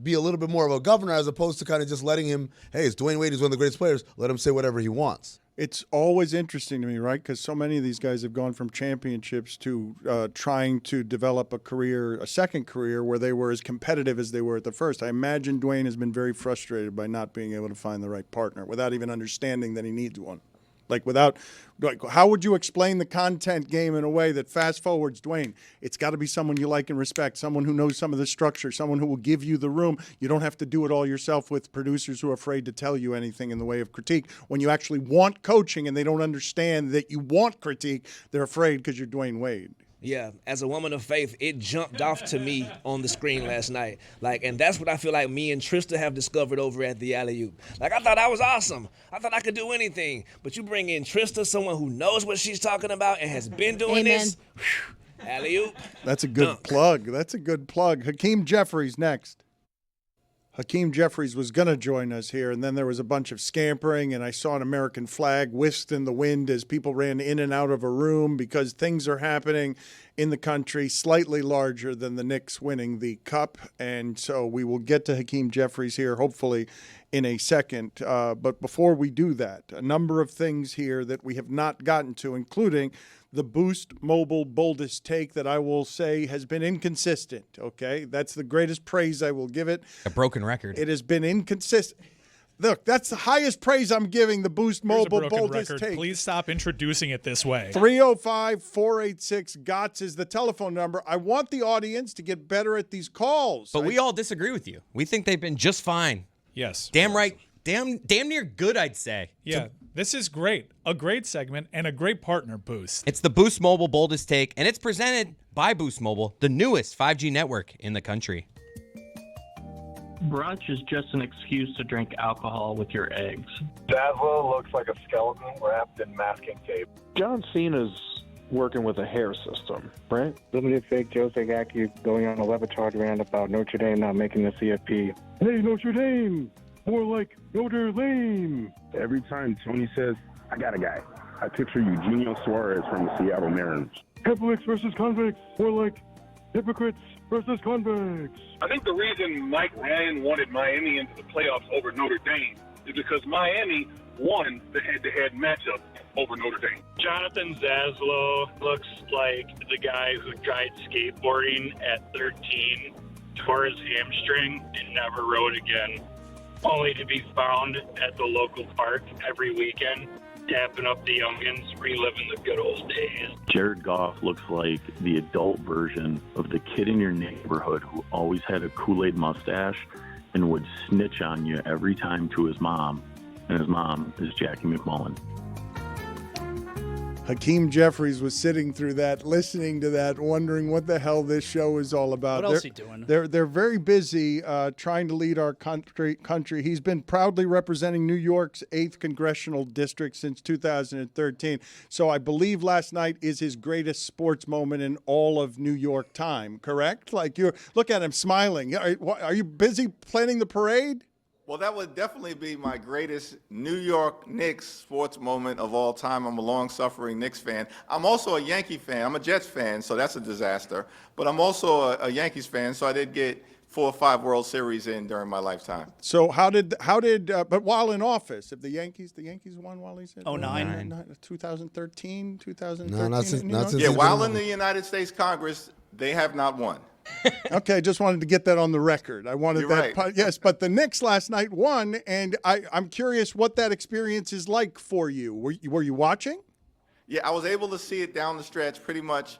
be a little bit more of a governor as opposed to kind of just letting him, hey, it's Dwayne Wade, he's one of the greatest players, let him say whatever he wants. It's always interesting to me, right? Because so many of these guys have gone from championships to trying to develop a second career where they were as competitive as they were at the first. I imagine Dwayne has been very frustrated by not being able to find the right partner without even understanding that he needs one. How would you explain the content game in a way that fast forwards Dwayne? It's got to be someone you like and respect, someone who knows some of the structure, someone who will give you the room. You don't have to do it all yourself with producers who are afraid to tell you anything in the way of critique. When you actually want coaching and they don't understand that you want critique, they're afraid because you're Dwayne Wade. Yeah, as a woman of faith, it jumped off to me on the screen last night. And that's what I feel like me and Trista have discovered over at the Alley-Oop. I thought I was awesome. I thought I could do anything. But you bring in Trista, someone who knows what she's talking about and has been doing this. Alley-Oop. That's a good plug. Hakeem Jeffries next. Hakeem Jeffries was going to join us here, and then there was a bunch of scampering, and I saw an American flag whisked in the wind as people ran in and out of a room because things are happening in the country slightly larger than the Knicks winning the cup. And so we will get to Hakeem Jeffries here, hopefully, in a second. But before we do that, a number of things here that we have not gotten to, including the Boost Mobile boldest take that I will say has been inconsistent, okay? That's the greatest praise I will give it. A broken record. It has been inconsistent. Look, that's the highest praise I'm giving the Boost Here's a Mobile broken boldest record. take. Please stop introducing it this way. 305-486-GOTS is the telephone number. I want the audience to get better at these calls. But we all disagree with you. We think they've been just fine. Yes. Damn right. Damn near good, I'd say. Yeah, this is great. A great segment and a great partner, Boost. It's the Boost Mobile boldest take, and it's presented by Boost Mobile, the newest 5G network in the country. Brunch is just an excuse to drink alcohol with your eggs. Dazzler looks like a skeleton wrapped in masking tape. John Cena's working with a hair system, right? Limited fake Joe Sagaki going on a Le Batard rant about Notre Dame not making the CFP. Hey, Notre Dame! More like Notre Lame! Every time Tony says, I got a guy, I picture Eugenio Suarez from the Seattle Mariners. Catholics versus convicts, more like hypocrites versus convicts. I think the reason Mike Ryan wanted Miami into the playoffs over Notre Dame is because Miami won the head-to-head matchup over Notre Dame. Jonathan Zaslow looks like the guy who tried skateboarding at 13, tore his hamstring, and never rode again, only to be found at the local park every weekend, tapping up the youngins, reliving the good old days. Jared Goff looks like the adult version of the kid in your neighborhood who always had a Kool-Aid mustache and would snitch on you every time to his mom, and his mom is Jackie McMullen. Hakeem Jeffries was sitting through that, listening to that, wondering what the hell this show is all about. What else is he doing? They're very busy trying to lead our country. He's been proudly representing New York's 8th congressional district since 2013. So I believe last night is his greatest sports moment in all of New York time, correct? Like, you look at him smiling. Are you busy planning the parade? Well, that would definitely be my greatest New York Knicks sports moment of all time. I'm a long-suffering Knicks fan. I'm also a Yankee fan. I'm a Jets fan, so that's a disaster. But I'm also a Yankees fan, so I did get 4 or 5 World Series in during my lifetime. So but while in office, if the Yankees won while he's in 2013, 2013. No, not since yeah, while in the United States Congress, they have not won. Okay, just wanted to get that on the record. I wanted You're that. right. Yes, but the Knicks last night won, and I'm curious what that experience is like for you. Were you watching? Yeah, I was able to see it down the stretch, pretty much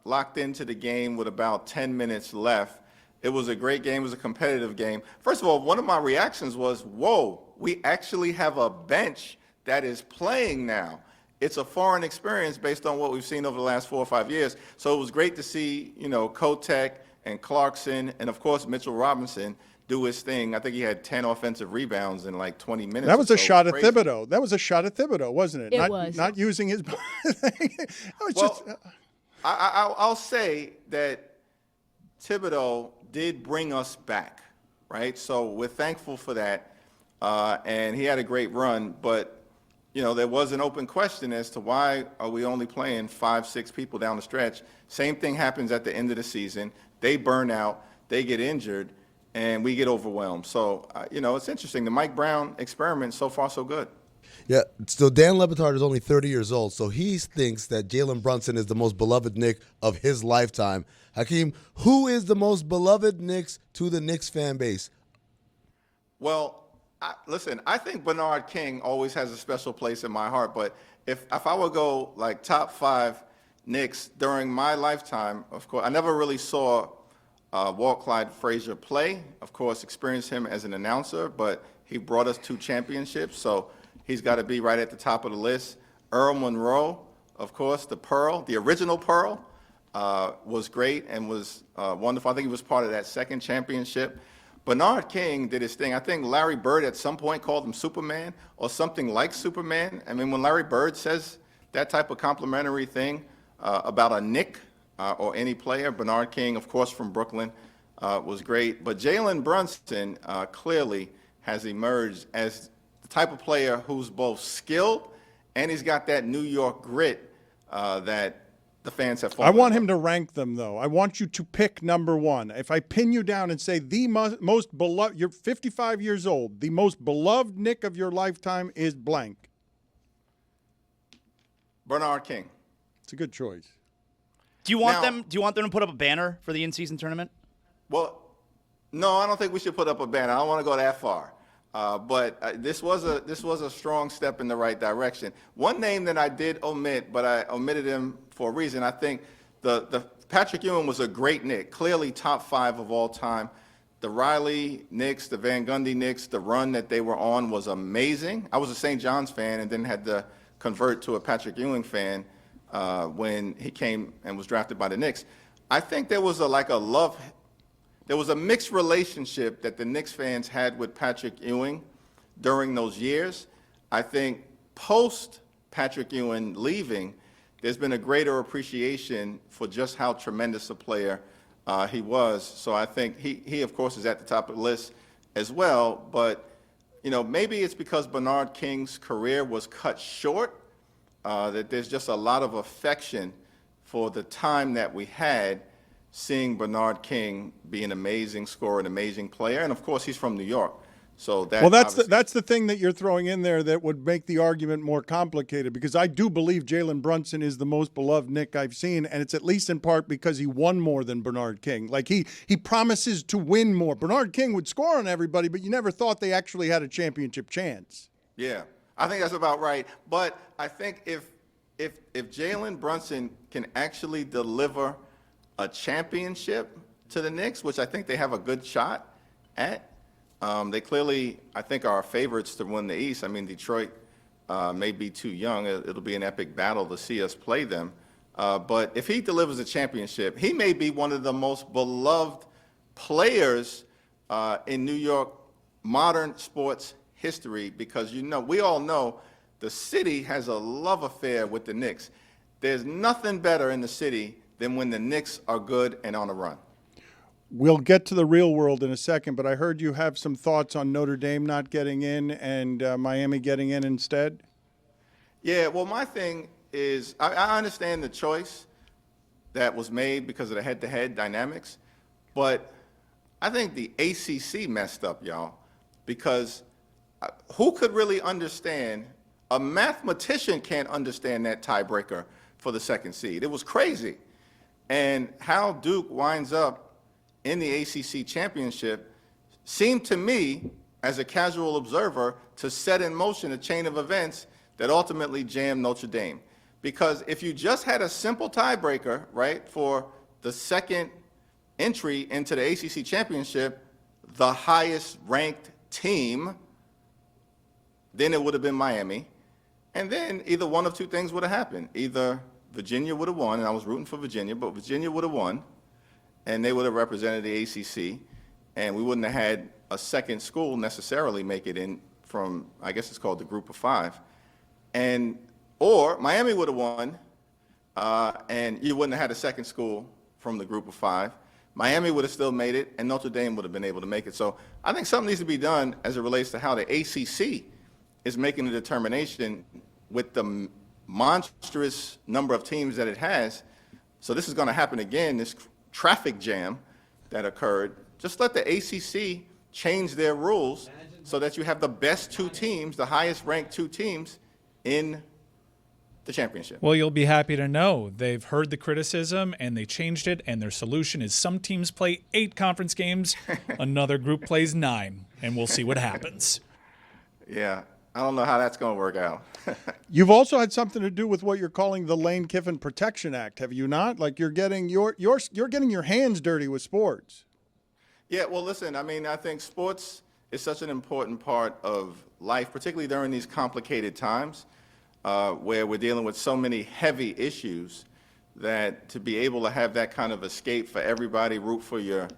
locked into the game with about 10 minutes left. It was a great game. It was a competitive game. First of all, one of my reactions was, whoa, we actually have a bench that is playing now. It's a foreign experience based on what we've seen over the last 4 or 5 years. So it was great to see, Kotek and Clarkson and, of course, Mitchell Robinson do his thing. I think he had 10 offensive rebounds in like 20 minutes. That was a shot at Thibodeau. That was a shot at Thibodeau, wasn't it? It was. Not using his I'll say that Thibodeau did bring us back, right? So we're thankful for that. And he had a great run, but there was an open question as to why are we only playing 5-6 people down the stretch. Same thing happens at the end of the season. They burn out, they get injured, and we get overwhelmed. So, it's interesting. The Mike Brown experiment, so far so good. Yeah, so Dan Le Batard is only 30 years old, so he thinks that Jalen Brunson is the most beloved Knick of his lifetime. Hakeem, who is the most beloved Knicks to the Knicks fan base? Well, listen, I think Bernard King always has a special place in my heart, but if I would go like top 5 Knicks during my lifetime, of course, I never really saw Walt Clyde Frazier play. Of course, experienced him as an announcer, but he brought us 2 championships, so he's got to be right at the top of the list. Earl Monroe, of course, the original Pearl, was great and was wonderful. I think he was part of that second championship. Bernard King did his thing. I think Larry Bird at some point called him Superman or something like Superman. I mean, when Larry Bird says that type of complimentary thing about a Knick or any player, Bernard King, of course, from Brooklyn, was great. But Jalen Brunson clearly has emerged as the type of player who's both skilled and he's got that New York grit that the fans have fallen I want in him to rank them, though. I want you to pick number one. If I pin you down and say the most beloved, you're 55 years old, the most beloved Knick of your lifetime is blank. Bernard King. It's a good choice. Do you want them to put up a banner for the in-season tournament? Well, no, I don't think we should put up a banner. I don't want to go that far. But this was a strong step in the right direction. One name that I did omit, but I omitted him for a reason. I think the Patrick Ewing was a great Knick, clearly top 5 of all time. The Riley Knicks, the Van Gundy Knicks, the run that they were on was amazing. I was a St. John's fan and then had to convert to a Patrick Ewing fan when he came and was drafted by the Knicks. I think there was there was a mixed relationship that the Knicks fans had with Patrick Ewing during those years. I think post Patrick Ewing leaving, there's been a greater appreciation for just how tremendous a player he was. So I think he of course, is at the top of the list as well. But, maybe it's because Bernard King's career was cut short, that there's just a lot of affection for the time that we had seeing Bernard King be an amazing scorer, an amazing player, and of course he's from New York. So that's the thing that you're throwing in there that would make the argument more complicated, because I do believe Jalen Brunson is the most beloved Knick I've seen, and it's at least in part because he won more than Bernard King. Like he promises to win more. Bernard King would score on everybody, but you never thought they actually had a championship chance. Yeah, I think that's about right. But I think if Jalen Brunson can actually deliver a championship to the Knicks, which I think they have a good shot at. They clearly, I think, are favorites to win the East. I mean, Detroit may be too young. It'll be an epic battle to see us play them. But if he delivers a championship, he may be one of the most beloved players in New York modern sports history, because we all know the city has a love affair with the Knicks. There's nothing better in the city than when the Knicks are good and on a run. We'll get to the real world in a second, but I heard you have some thoughts on Notre Dame not getting in and Miami getting in instead. Yeah, well, my thing is I understand the choice that was made because of the head-to-head dynamics, but I think the ACC messed up, y'all, because who could really understand? A mathematician can't understand that tiebreaker for the second seed. It was crazy. And how Duke winds up in the ACC championship seemed to me, as a casual observer, to set in motion a chain of events that ultimately jammed Notre Dame. Because if you just had a simple tiebreaker, right, for the second entry into the ACC championship, the highest ranked team, then it would have been Miami. And then either one of two things would have happened. Either Virginia would have won, and I was rooting for Virginia, but Virginia would have won, and they would have represented the ACC, and we wouldn't have had a second school necessarily make it in from, I guess it's called the Group of Five. Or Miami would have won, and you wouldn't have had a second school from the Group of Five. Miami would have still made it, and Notre Dame would have been able to make it. So I think something needs to be done as it relates to how the ACC is making a determination with the monstrous number of teams that it has. So this is going to happen again, this traffic jam that occurred. Just let the ACC change their rules so that you have the best two teams, the highest ranked two teams in the championship. Well, you'll be happy to know they've heard the criticism and they changed it, and their solution is some teams play 8 conference games, another group plays 9, and we'll see what happens. Yeah, I don't know how that's going to work out. You've also had something to do with what you're calling the Lane Kiffin Protection Act, have you not? Like you're getting your hands dirty with sports. Yeah, well, listen, I mean, I think sports is such an important part of life, particularly during these complicated times where we're dealing with so many heavy issues, that to be able to have that kind of escape for everybody, root for your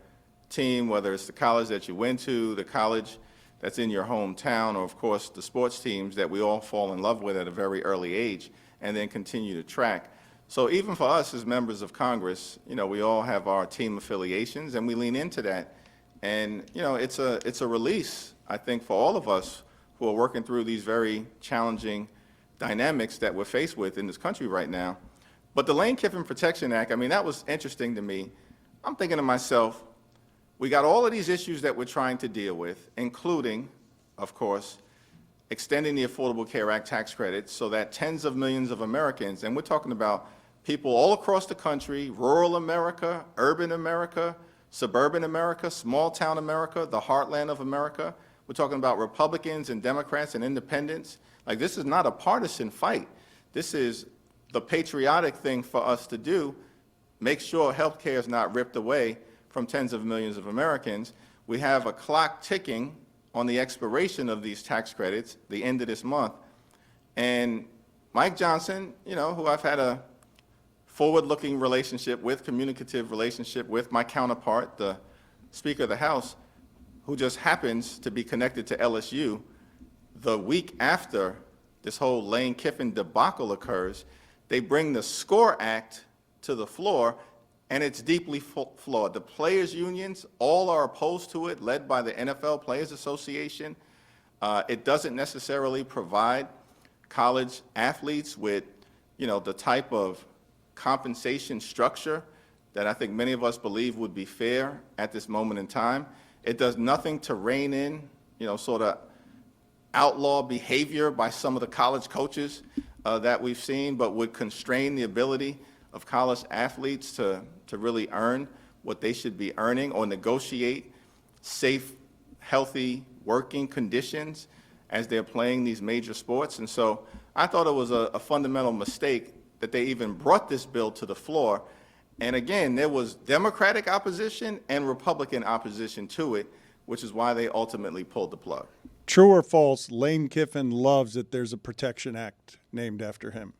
team, whether it's the college that you went to, the college that's in your hometown, or of course the sports teams that we all fall in love with at a very early age and then continue to track. So even for us as members of Congress, we all have our team affiliations, and we lean into that. And, it's a release, I think, for all of us who are working through these very challenging dynamics that we're faced with in this country right now. But the Lane Kiffin Protection Act, that was interesting to me. I'm thinking to myself, we got all of these issues that we're trying to deal with, including, of course, extending the Affordable Care Act tax credits so that tens of millions of Americans, and we're talking about people all across the country, rural America, urban America, suburban America, small town America, the heartland of America. We're talking about Republicans and Democrats and independents. Like, this is not a partisan fight. This is the patriotic thing for us to do, make sure health care is not ripped away from tens of millions of Americans. We have a clock ticking on the expiration of these tax credits, the end of this month. And Mike Johnson, who I've had a forward-looking relationship with, communicative relationship with, my counterpart, the Speaker of the House, who just happens to be connected to LSU, the week after this whole Lane Kiffin debacle occurs, they bring the SCORE Act to the floor, and it's deeply flawed. The players' unions all are opposed to it, led by the NFL Players Association. It doesn't necessarily provide college athletes with, the type of compensation structure that I think many of us believe would be fair at this moment in time. It does nothing to rein in, sort of outlaw behavior by some of the college coaches that we've seen, but would constrain the ability of college athletes to really earn what they should be earning or negotiate safe, healthy working conditions as they're playing these major sports. And so I thought it was a fundamental mistake that they even brought this bill to the floor. And again, there was Democratic opposition and Republican opposition to it, which is why they ultimately pulled the plug. True or false, Lane Kiffin loves that there's a Protection Act named after him.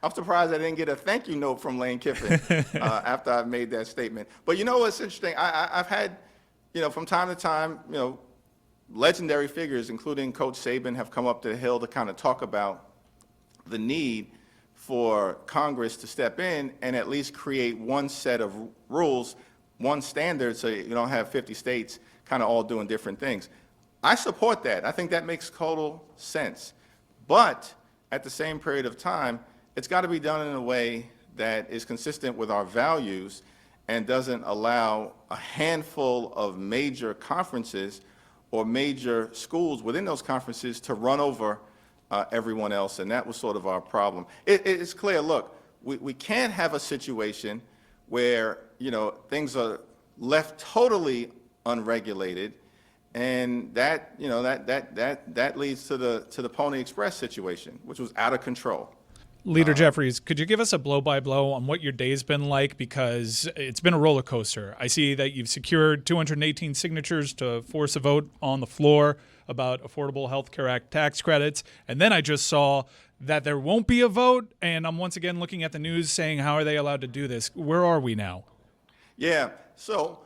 I'm surprised I didn't get a thank you note from Lane Kiffin after I made that statement. But what's interesting? I've had, from time to time, legendary figures, including Coach Saban, have come up to the Hill to kind of talk about the need for Congress to step in and at least create one set of rules, one standard, so you don't have 50 states kind of all doing different things. I support that. I think that makes total sense. But at the same period of time, it's got to be done in a way that is consistent with our values and doesn't allow a handful of major conferences or major schools within those conferences to run over everyone else, and that was sort of our problem. It's clear, look, we can't have a situation where, things are left totally unregulated, and that leads to the Pony Express situation, which was out of control. Leader Jeffries, could you give us a blow-by-blow on what your day's been like? Because it's been a roller coaster. I see that you've secured 218 signatures to force a vote on the floor about Affordable Health Care Act tax credits. And then I just saw that there won't be a vote, and I'm once again looking at the news saying, how are they allowed to do this? Where are we now? Yeah, so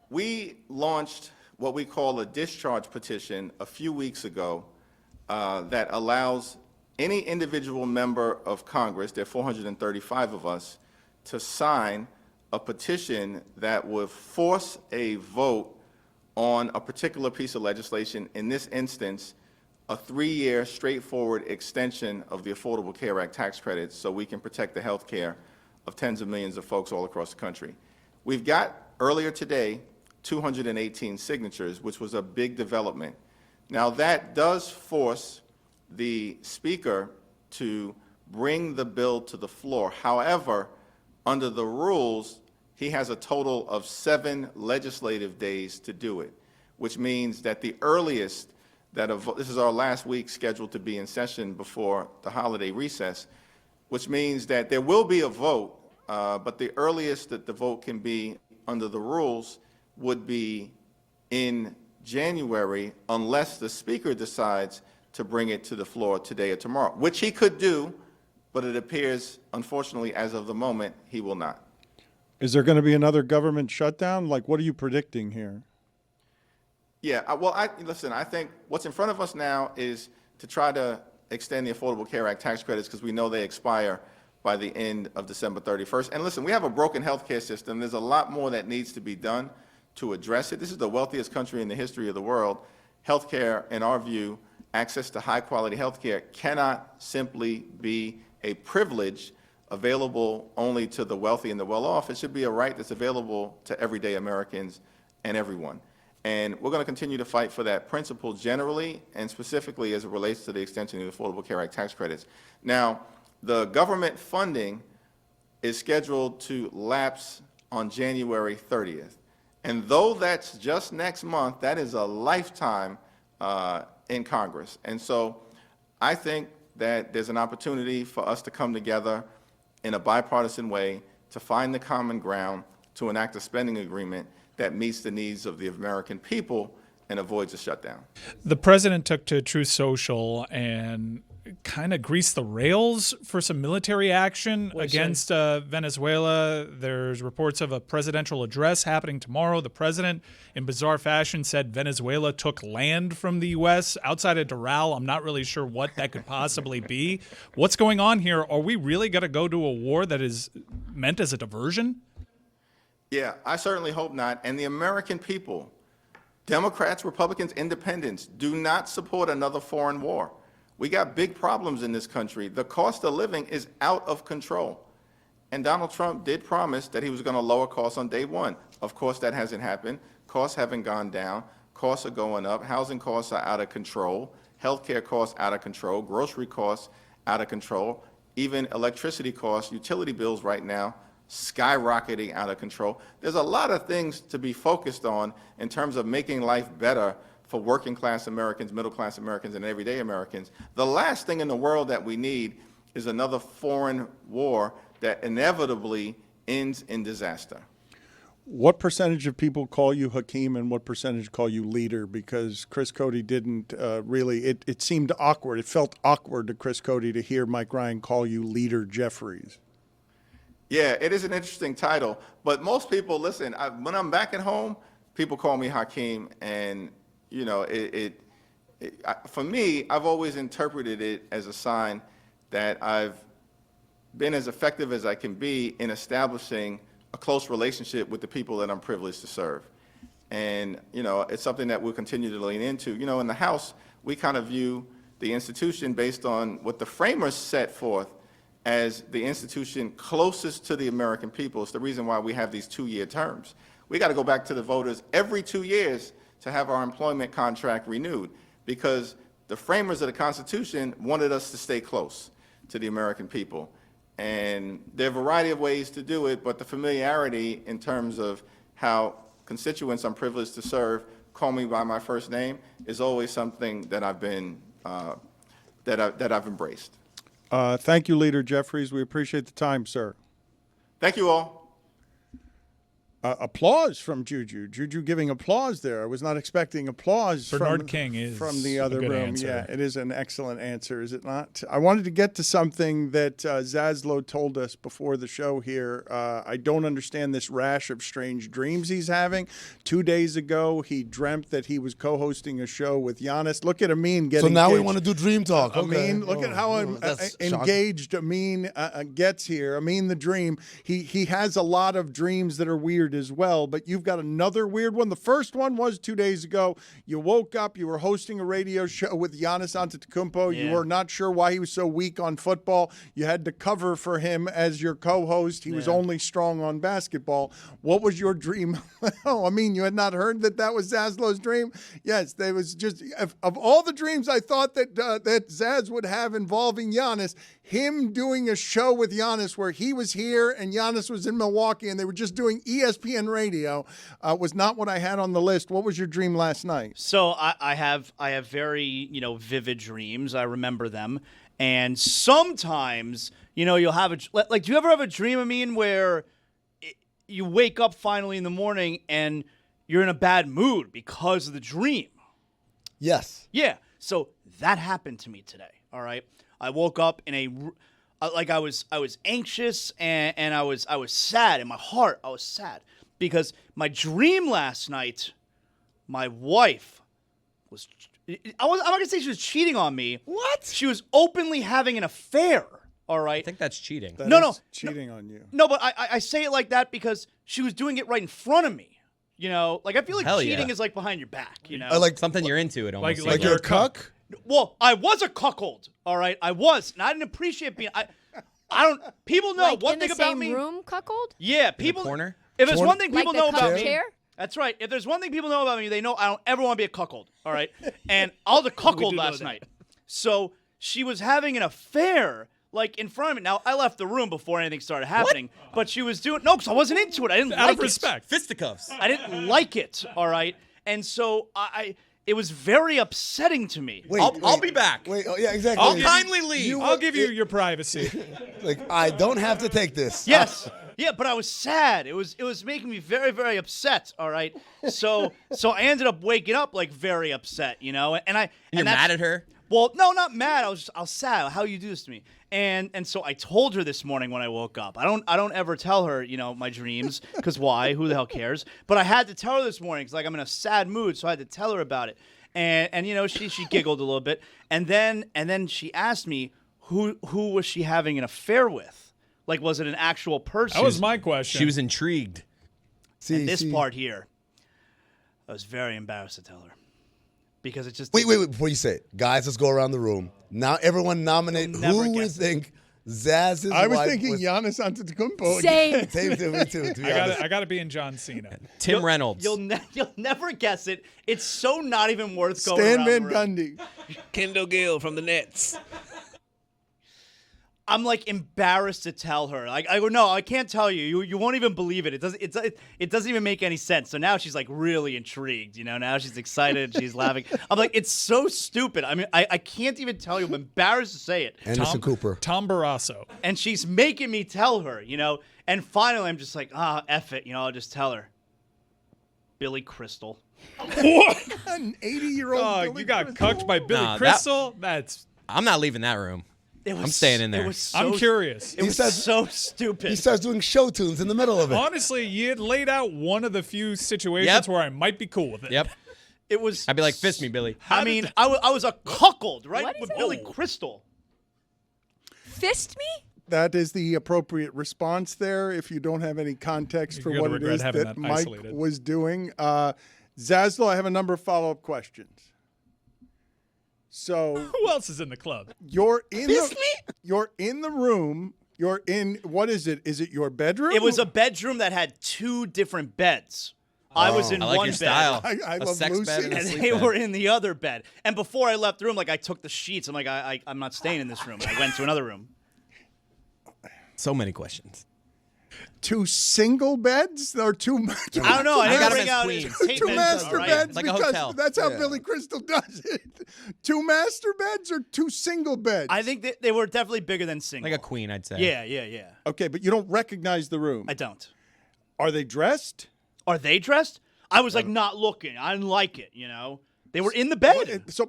we launched what we call a discharge petition a few weeks ago that allows any individual member of Congress, there are 435 of us, to sign a petition that would force a vote on a particular piece of legislation, in this instance, a 3-year straightforward extension of the Affordable Care Act tax credits so we can protect the health care of tens of millions of folks all across the country. We've got, earlier today, 218 signatures, which was a big development. Now, that does force the Speaker to bring the bill to the floor. However, under the rules, he has a total of 7 legislative days to do it, which means that the earliest that this is our last week scheduled to be in session before the holiday recess, which means that there will be a vote, but the earliest that the vote can be under the rules would be in January, unless the Speaker decides to bring it to the floor today or tomorrow, which he could do, but it appears, unfortunately, as of the moment, he will not. Is there going to be another government shutdown? Like, what are you predicting here? Yeah, listen, I think what's in front of us now is to try to extend the Affordable Care Act tax credits because we know they expire by the end of December 31st. And listen, we have a broken healthcare system. There's a lot more that needs to be done to address it. This is the wealthiest country in the history of the world. Healthcare, in our view, access to high-quality healthcare cannot simply be a privilege available only to the wealthy and the well-off. It should be a right that's available to everyday Americans and everyone. And we're going to continue to fight for that principle generally and specifically as it relates to the extension of the Affordable Care Act tax credits. Now, the government funding is scheduled to lapse on January 30th. And though that's just next month, that is a lifetime in Congress. And so I think that there's an opportunity for us to come together in a bipartisan way to find the common ground to enact a spending agreement that meets the needs of the American people and avoids a shutdown. The president took to Truth Social and kind of greased the rails for some military action against Venezuela. There's reports of a presidential address happening tomorrow. The president, in bizarre fashion, said Venezuela took land from the U.S. outside of Doral. I'm not really sure what that could possibly be. What's going on here? Are we really going to go to a war that is meant as a diversion? Yeah, I certainly hope not. And the American people, Democrats, Republicans, Independents, do not support another foreign war. We got big problems in this country. The cost of living is out of control. And Donald Trump did promise that he was going to lower costs on day one. Of course, that hasn't happened. Costs haven't gone down. Costs are going up. Housing costs are out of control. Healthcare costs out of control. Grocery costs out of control. Even electricity costs, utility bills right now, skyrocketing out of control. There's a lot of things to be focused on in terms of making life better for working class Americans, middle class Americans, and everyday Americans. The last thing in the world that we need is another foreign war that inevitably ends in disaster. What percentage of people call you Hakeem and what percentage call you leader? Because Chris Cody didn't really, it seemed awkward. It felt awkward to Chris Cody to hear Mike Ryan call you Leader Jeffries. Yeah, it is an interesting title, but most people, listen, when I'm back at home, people call me Hakeem, and you know, for me, I've always interpreted it as a sign that I've been as effective as I can be in establishing a close relationship with the people that I'm privileged to serve. And, you know, it's something that we'll continue to lean into. You know, in the House, we kind of view the institution based on what the framers set forth as the institution closest to the American people. It's the reason why we have these 2-year terms. We got to go back to the voters every 2 years to have our employment contract renewed, because the framers of the Constitution wanted us to stay close to the American people. And there are a variety of ways to do it, but the familiarity in terms of how constituents I'm privileged to serve call me by my first name is always something that I've been that I've embraced. Thank you, Leader Jeffries. We appreciate the time, sir. Thank you all. Applause from Juju. Juju giving applause there. I was not expecting applause Bernard King is from the a other good room. answer. Yeah, it is an excellent answer, is it not? I wanted to get to something that Zaslow told us before the show here. I don't understand this rash of strange dreams he's having. 2 days ago, he dreamt that he was co-hosting a show with Giannis. Look at Amin getting So now engaged. we want to do dream talk. Okay. Amin, look at how engaged Amin gets here. Amin the Dream. He has a lot of dreams that are weird as well, but you've got another weird one. The first one was 2 days ago. You woke up, you were hosting a radio show with Giannis Antetokounmpo. Yeah. You were not sure why he was so weak on football. You had to cover for him as your co-host. He was only strong on basketball. What was your dream? Oh, I mean, you had not heard that was Zaslow's dream? Yes, there was just, of all the dreams I thought that Zaz would have involving Giannis, him doing a show with Giannis where he was here and Giannis was in Milwaukee and they were just doing ESPN radio was not what I had on the list. What was your dream last night? So I have very, vivid dreams. I remember them. And sometimes, you'll have do you ever have a dream, where you wake up finally in the morning and you're in a bad mood because of the dream? Yes. Yeah. So that happened to me today. All right. I woke up in I was anxious and I was sad in my heart. I was sad because my dream last night, my wife was I'm not going to say she was cheating on me. What? She was openly having an affair, all right? I think that's cheating. That is cheating on you. No, but I say it like that because she was doing it right in front of me. You know, like I feel like Hell cheating yeah. is like behind your back, you know? like something you're into it almost. Like you're a cuck? Well, I was a cuckold, all right? I was. And I didn't appreciate being I don't people know Like one in thing the about same me. room, cuckold? Yeah, people corner? If there's one thing Like people the know about cup me. chair? That's right. If there's one thing people know about me, they know I don't ever want to be a cuckold, all right? And I was a cuckold last night. So she was having an affair, like, in front of me. Now, I left the room before anything started happening, but she was doing... No, because I wasn't into it. I didn't like it. Out of respect. Fisticuffs. I didn't like it, all right? And so it was very upsetting to me. I'll be back. Wait, yeah, exactly. I'll kindly leave. I'll give you your privacy. Like, I don't have to take this. Yes. Yeah, but I was sad. It was making me very, very upset, all right? So I ended up waking up, like, very upset, you know? And You're mad at her? Well, no, not mad. I was sad. How you do this to me? And so I told her this morning when I woke up. I don't ever tell her, you know, my dreams, because why? Who the hell cares? But I had to tell her this morning because, like, I'm in a sad mood, so I had to tell her about it. And you know, she giggled a little bit, and then she asked me who was she having an affair with? Like, was it an actual person? That was my question. She was intrigued. And this part here, I was very embarrassed to tell her. Because it just... Wait, before you say it. Guys, let's go around the room. Now everyone nominate who we think Zaz's I was wife thinking was. Giannis Antetokounmpo. Same. Same to me too, to be honest. I got to be in John Cena. Tim Reynolds. You'll never guess it. It's so not even worth going Stan around Van the room. Gundy. Kendall Gill from the Nets. I'm like embarrassed to tell her. Like I go, no, I can't tell you. You won't even believe it. It doesn't even make any sense. So now she's like really intrigued. You know, now she's excited. She's laughing. I'm like, it's so stupid. I mean, I can't even tell you. I'm embarrassed to say it. Anderson Cooper. Tom Barrasso. And she's making me tell her. You know, and finally I'm just like, F it. You know, I'll just tell her. Billy Crystal. What? An 80-year-old. Oh, you got cucked by Billy Crystal? I'm not leaving that room. I'm staying in there. I'm curious. It was so stupid. He starts doing show tunes in the middle of it. Honestly, you had laid out one of the few situations where I might be cool with it. Yep. It was. I'd be like, fist me, Billy. I mean, I was a cuckold, right? What is With it? Billy Crystal. Fist me? That is the appropriate response there. If you don't have any context for You're what gonna it regret is having that that Mike isolated. was doing. Zaslow, I have a number of follow-up questions. So Who else is in the club? you're in the room. You're in, what is it? Is it your bedroom? It was a bedroom that had two different beds. I was in I like one your bed. style. I A love sex Lucy. bed and a And sleep they bed. were in the other bed. And before I left the room, like I took the sheets. I'm like, I'm not staying in this room. And I went to another room. So many questions. Two single beds or two? I don't know. I I didn't got 'em bring as out queens. tape Two measures, master right? beds Like a because hotel. that's how Yeah. Billy Crystal does it. Two master beds or two single beds? I think they were definitely bigger than single. Like a queen, I'd say. Yeah. Okay, but you don't recognize the room. I don't. Are they dressed? Are they dressed? I was like not looking. I didn't like it, you know? They were in the bed. So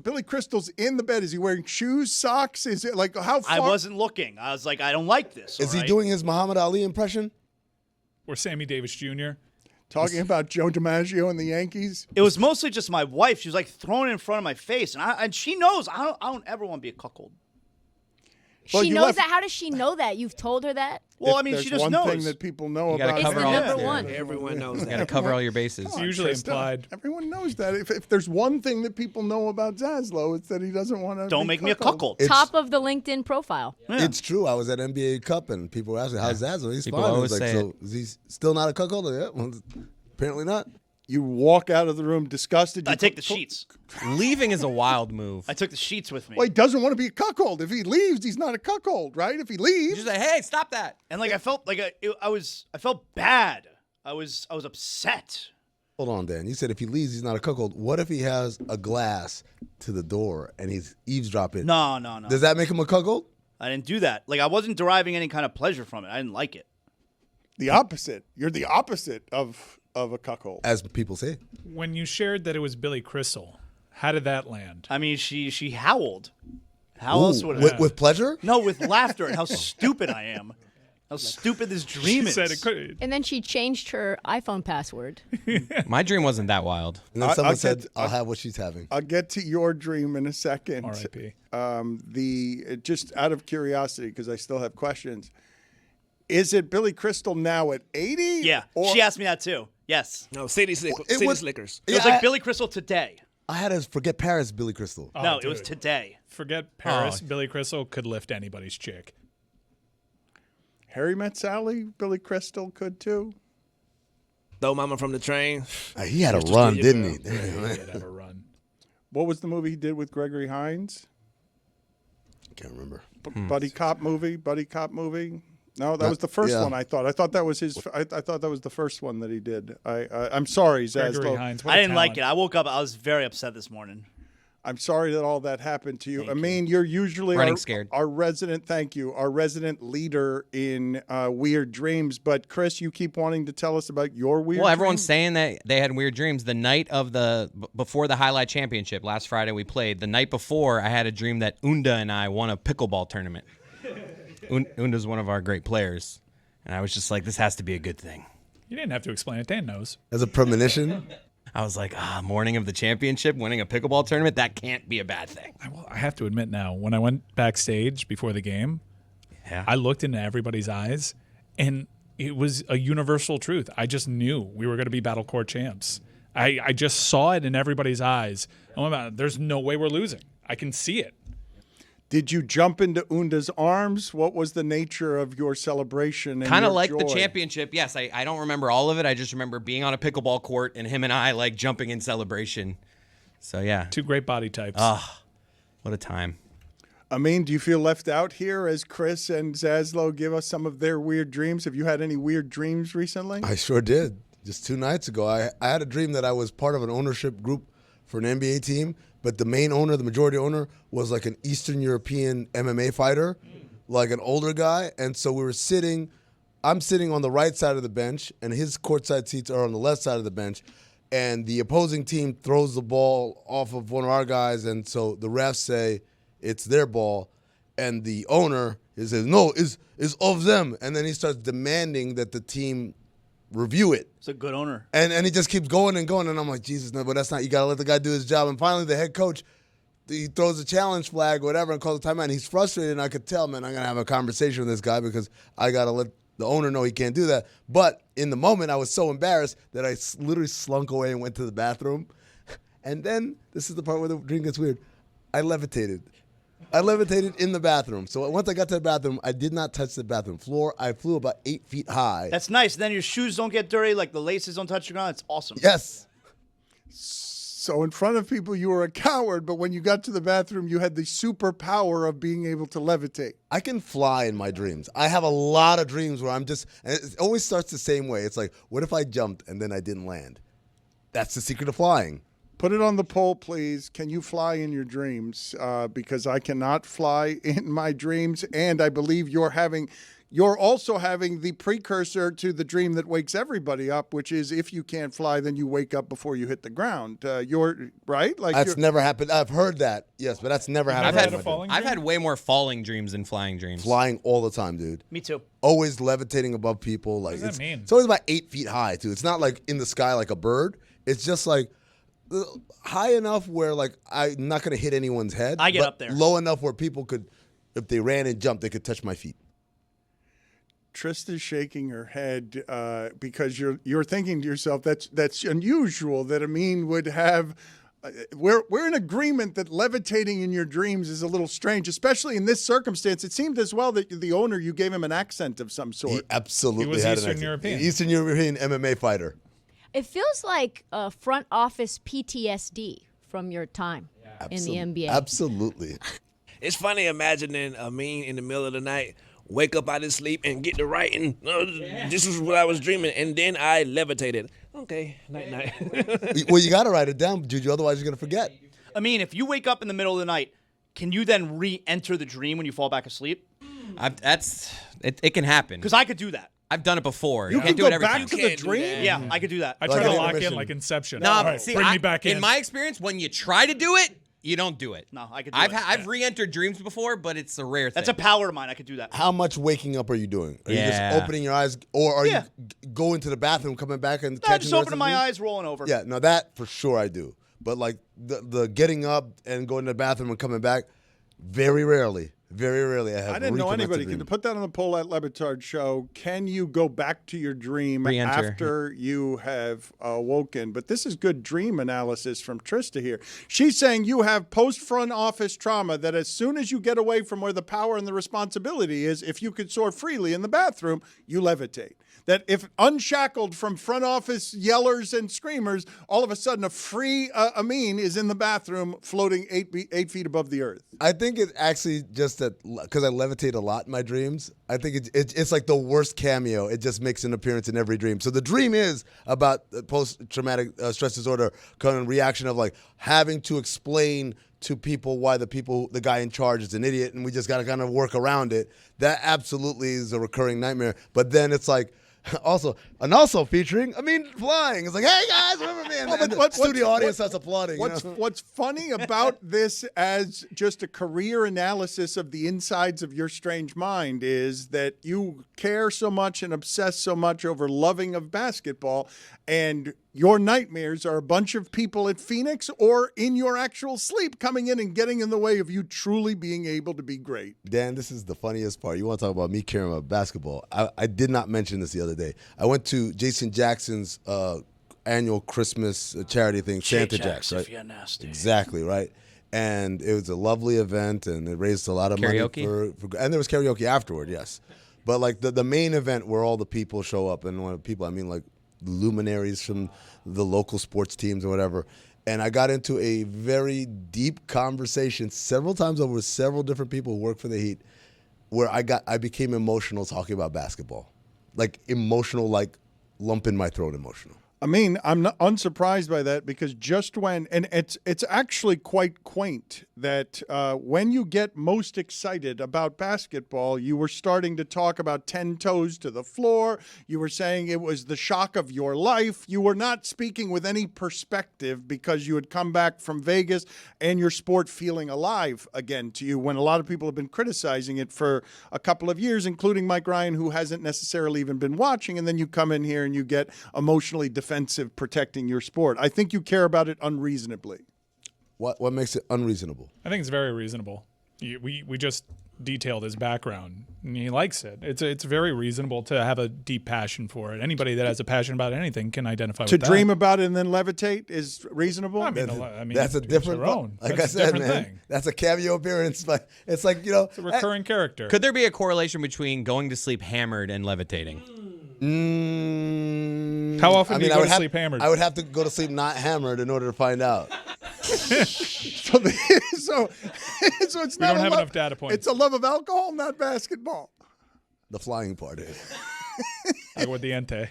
Billy Crystal's in the bed. Is he wearing shoes, socks? Is it like how far? I wasn't looking. I was like, I don't like this. Is all he right? doing his Muhammad Ali impression? Or Sammy Davis Jr.? Talking about Joe DiMaggio and the Yankees. It was mostly just my wife. She was like throwing it in front of my face, and she knows I don't ever want to be a cuckold. Well, She you knows left- that. How does she know that? You've told her that? Well, If I mean, there's she just one knows. thing that people know You gotta about. It's cover the all number that. one. Everyone knows You that. gotta cover all your bases. It's usually implied. Everyone knows that. If there's one thing that people know about Zaslow, it's that he doesn't want to. Don't make me a cuckold. It's- Top of the LinkedIn profile. It's true. I was at NBA Cup and people were asking, "How's Zazzle?" He's People fine. I always was like, say "So is he still not a cuckold?" Yeah, well, apparently not. You walk out of the room disgusted. I You take the sheets. Leaving is a wild move. I took the sheets with me. Well, he doesn't want to be a cuckold. If he leaves, he's not a cuckold, right? If he You leaves, just say, hey, stop that. And like I felt like I felt bad. I was upset. Hold on, Dan. You said if he leaves, he's not a cuckold. What if he has a glass to the door and he's eavesdropping? No. Does that make him a cuckold? I didn't do that. Like I wasn't deriving any kind of pleasure from it. I didn't like it. the opposite. You're the opposite of a cuckold. As people say. When you shared that it was Billy Crystal, how did that land? I mean, she howled. How Ooh, else would with pleasure? No, with laughter and how stupid I am. How stupid this dream is. Said it could. And then she changed her iPhone password. My dream wasn't that wild. And then someone said, I'll have what she's having. I'll get to your dream in a second. R.I.P. Just out of curiosity, because I still have questions. Is it Billy Crystal now at 80? Yeah, she asked me that too. Yes. No, City Slickers. It was like Billy Crystal today. I had to forget Paris, Billy Crystal. No, it was today. Forget Paris. Billy Crystal could lift anybody's chick. Harry Met Sally, Billy Crystal could too. Throw Mama from the Train. He had a run, didn't he? He did have a run. What was the movie he did with Gregory Hines? Can't remember. Buddy cop movie. No, that was the first one. I thought that was his. I thought that was the first one that he did. I'm sorry, Gregory Zaslow. Hines. I didn't like it. I woke up. I was very upset this morning. I'm sorry that all that happened to you. I mean, you're usually scared. Our resident. Thank you, our resident leader in weird dreams. But Chris, you keep wanting to tell us about your weird. Well, everyone's dreams? saying that they had weird dreams. The night of before the Highlight Championship last Friday, we played. The night before, I had a dream that Unda and I won a pickleball tournament. Unda's one of our great players, and I was just like, this has to be a good thing. You didn't have to explain it. Dan knows. As a premonition. I was like, morning of the championship, winning a pickleball tournament, that can't be a bad thing. I have to admit now, when I went backstage before the game, I looked into everybody's eyes, and it was a universal truth. I just knew we were going to be Battle Court champs. I just saw it in everybody's eyes. There's no way we're losing. I can see it. Did you jump into Unda's arms? What was the nature of your celebration? Kind of like the championship. Yes, I don't remember all of it. I just remember being on a pickleball court and him and I like jumping in celebration. So, yeah. Two great body types. What a time. I mean, do you feel left out here as Chris and Zaslow give us some of their weird dreams? Have you had any weird dreams recently? I sure did. Just 2 nights ago, I had a dream that I was part of an ownership group for an NBA team. But the main owner, the majority owner, was like an Eastern European MMA fighter, like an older guy. And so we were sitting, I'm sitting on the right side of the bench, and his courtside seats are on the left side of the bench. And the opposing team throws the ball off of one of our guys, and so the refs say it's their ball. And the owner says, no, it's of them. And then he starts demanding that the team review it. It's a good owner. And he just keeps going and going. And I'm like, Jesus, no, but that's not, you got to let the guy do his job. And finally, the head coach, he throws a challenge flag or whatever and calls a timeout. And he's frustrated. And I could tell, man, I'm going to have a conversation with this guy because I got to let the owner know he can't do that. But in the moment, I was so embarrassed that I literally slunk away and went to the bathroom. And then, this is the part where the dream gets weird, I levitated. I levitated in the bathroom. So once I got to the bathroom, I did not touch the bathroom floor. I flew about 8 feet high. That's nice. Then your shoes don't get dirty, like the laces don't touch the ground. It's awesome. Yes. So in front of people, you were a coward, but when you got to the bathroom, you had the superpower of being able to levitate. I can fly in my dreams. I have a lot of dreams where I'm just, and it always starts the same way. It's like, what if I jumped and then I didn't land? That's the secret of flying. Put it on the poll, please. Can you fly in your dreams? Because I cannot fly in my dreams, and I believe you're also having the precursor to the dream that wakes everybody up, which is if you can't fly, then you wake up before you hit the ground. You're right. Like that's never happened. I've heard that, yes, but that's never happened. I've had way more falling dreams than flying dreams. Flying all the time, dude. Me too. Always levitating above people. Like, what does that mean? It's always about 8 feet high, too. It's not like in the sky like a bird. It's just like high enough where like I'm not going to hit anyone's head. I get up there. Low enough where people could, if they ran and jumped, they could touch my feet. Trista's shaking her head because you're thinking to yourself that's unusual that Amin would have. We're in agreement that levitating in your dreams is a little strange, especially in this circumstance. It seemed as well that the owner, you gave him an accent of some sort. He absolutely He was had Eastern an accent. European. Eastern European MMA fighter. It feels like front office PTSD from your time in the NBA. Absolutely. It's funny imagining Amin in the middle of the night, wake up out of his sleep and get to writing. This is what I was dreaming, and then I levitated. Okay, night. Well, you got to write it down, Juju, otherwise you're going to forget. I mean, if you wake up in the middle of the night, can you then re-enter the dream when you fall back asleep? It can happen. Because I could do that. I've done it before. You can't can do go it every back time. to the dream? Yeah, I could do that. I try to lock in like Inception. No, All right, see, bring me back in. In my experience, when you try to do it, You don't do it. No, I could do I've it. I've re-entered dreams before, but it's a rare thing. That's a power of mine. I could do that. How much waking up are you doing? Are you just opening your eyes, or are you going to the bathroom, coming back, and No, catching just the rest opening of my the dream? eyes, rolling over. Yeah, no, that for sure I do. But like the getting up and going to the bathroom and coming back, very rarely. Very rarely I have. I didn't know reconnected anybody dream. could put that on the poll at Le Batard Show. Can you go back to your dream Re-enter. after you have awoken? But this is good dream analysis from Trista here. She's saying you have post-front office trauma that as soon as you get away from where the power and the responsibility is, if you could soar freely in the bathroom, you levitate. That if unshackled from front office yellers and screamers, all of a sudden a free Amin is in the bathroom floating 8 feet above the earth. I think it's actually just that because I levitate a lot in my dreams. I think it's like the worst cameo. It just makes an appearance in every dream. So the dream is about post-traumatic stress disorder kind of reaction of like having to explain to people why the guy in charge is an idiot, and we just got to kind of work around it. That absolutely is a recurring nightmare. But then it's like, also featuring, flying. It's like, hey guys, remember me? And the studio audience starts applauding. What's funny about this as just a career analysis of the insides of your strange mind is that you care so much and obsess so much over loving of basketball, and your nightmares are a bunch of people at Phoenix or in your actual sleep coming in and getting in the way of you truly being able to be great. Dan, this is the funniest part. You want to talk about me caring about basketball. I did not mention this the other day. I went to Jason Jackson's annual Christmas charity thing, Santa Jacks, right? If you're nasty. Exactly, right? And it was a lovely event, and it raised a lot of Karaoke? money for and there was karaoke afterward, yes. But like the main event where all the people show up, and when people, I mean like luminaries from the local sports teams or whatever. And I got into a very deep conversation several times over with several different people who work for the Heat, where I became emotional talking about basketball. Like emotional, like lump in my throat emotional. I mean, I'm not unsurprised by that because just when, and it's actually quite quaint that when you get most excited about basketball, you were starting to talk about 10 toes to the floor. You were saying it was the shock of your life. You were not speaking with any perspective because you had come back from Vegas and your sport feeling alive again to you when a lot of people have been criticizing it for a couple of years, including Mike Ryan, who hasn't necessarily even been watching. And then you come in here and you get emotionally defensive protecting your sport. I think you care about it unreasonably. What makes it unreasonable? I think it's very reasonable. We just detailed his background, and he likes it. It's very reasonable to have a deep passion for it. Anybody that has a passion about anything can identify with that. To dream about it and then levitate is reasonable? I mean, that's a different Like I said, man, thing. that's a cameo appearance. But it's like, It's a recurring character. Could there be a correlation between going to sleep hammered and levitating? How often do you go to sleep hammered? I would have to go to sleep not hammered in order to find out. So it's We not don't have enough data points. It's a love of alcohol, not basketball. The flying part is. Aguardiente.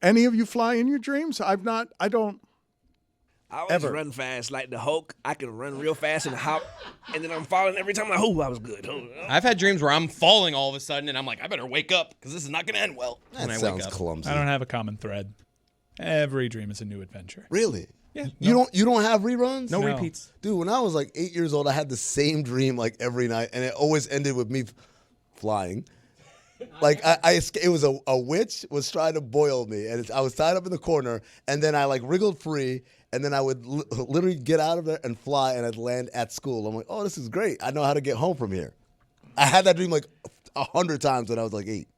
Any of you fly in your dreams? I don't. I always Ever. run fast like the Hulk. I can run real fast and hop, and then I'm falling every time. I was good. I've had dreams where I'm falling all of a sudden, and I'm like, I better wake up because this is not going to end well. That when I wake sounds up. clumsy. I don't have a common thread. Every dream is a new adventure. Really? Yeah. You don't have reruns? No repeats. Dude, when I was like 8 years old, I had the same dream like every night, and it always ended with me flying. Like it was a witch was trying to boil me, and I was tied up in the corner, and then I like wriggled free, and then I would literally get out of there and fly, and I'd land at school. I'm like, oh, this is great. I know how to get home from here. I had that dream like 100 times when I was like 8.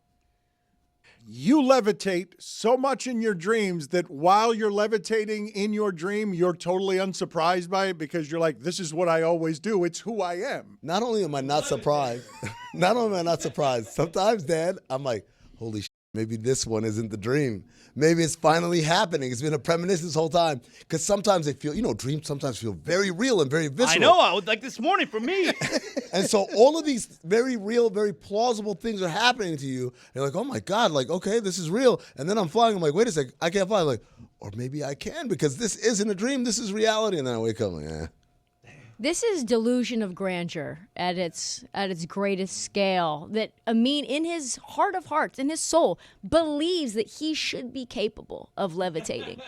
You levitate so much in your dreams that while you're levitating in your dream, you're totally unsurprised by it because you're like, this is what I always do. It's who I am. Not only am I not surprised, sometimes, Dad, I'm like, holy shit, maybe this one isn't the dream. Maybe it's finally happening. It's been a premonition this whole time. Because sometimes they feel, dreams sometimes feel very real and very visceral. I know, like this morning for me. And so all of these very real, very plausible things are happening to you. You're like, oh my God, like, okay, this is real. And then I'm flying. I'm like, wait a second, I can't fly. I'm like, or maybe I can because this isn't a dream. This is reality. And then I wake up like, eh. This is delusion of grandeur at its greatest scale. That Amin, in his heart of hearts, in his soul, believes that he should be capable of levitating.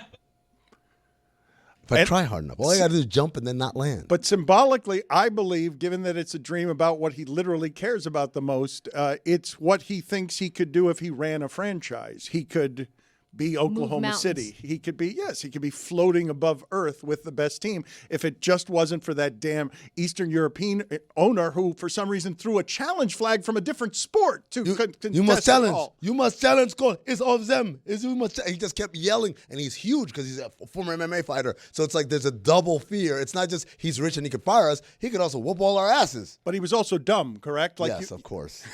If I try hard enough, all I got to do is jump and then not land. But symbolically, I believe, given that it's a dream about what he literally cares about the most, it's what he thinks he could do if he ran a franchise. He could be Oklahoma City. He could be floating above earth with the best team if it just wasn't for that damn Eastern European owner who, for some reason, threw a challenge flag from a different sport to You must challenge. You must challenge. It's all of them. He just kept yelling, and he's huge because he's a former MMA fighter. So it's like there's a double fear. It's not just he's rich and he could fire us. He could also whoop all our asses. But he was also dumb, correct? Yes, of course.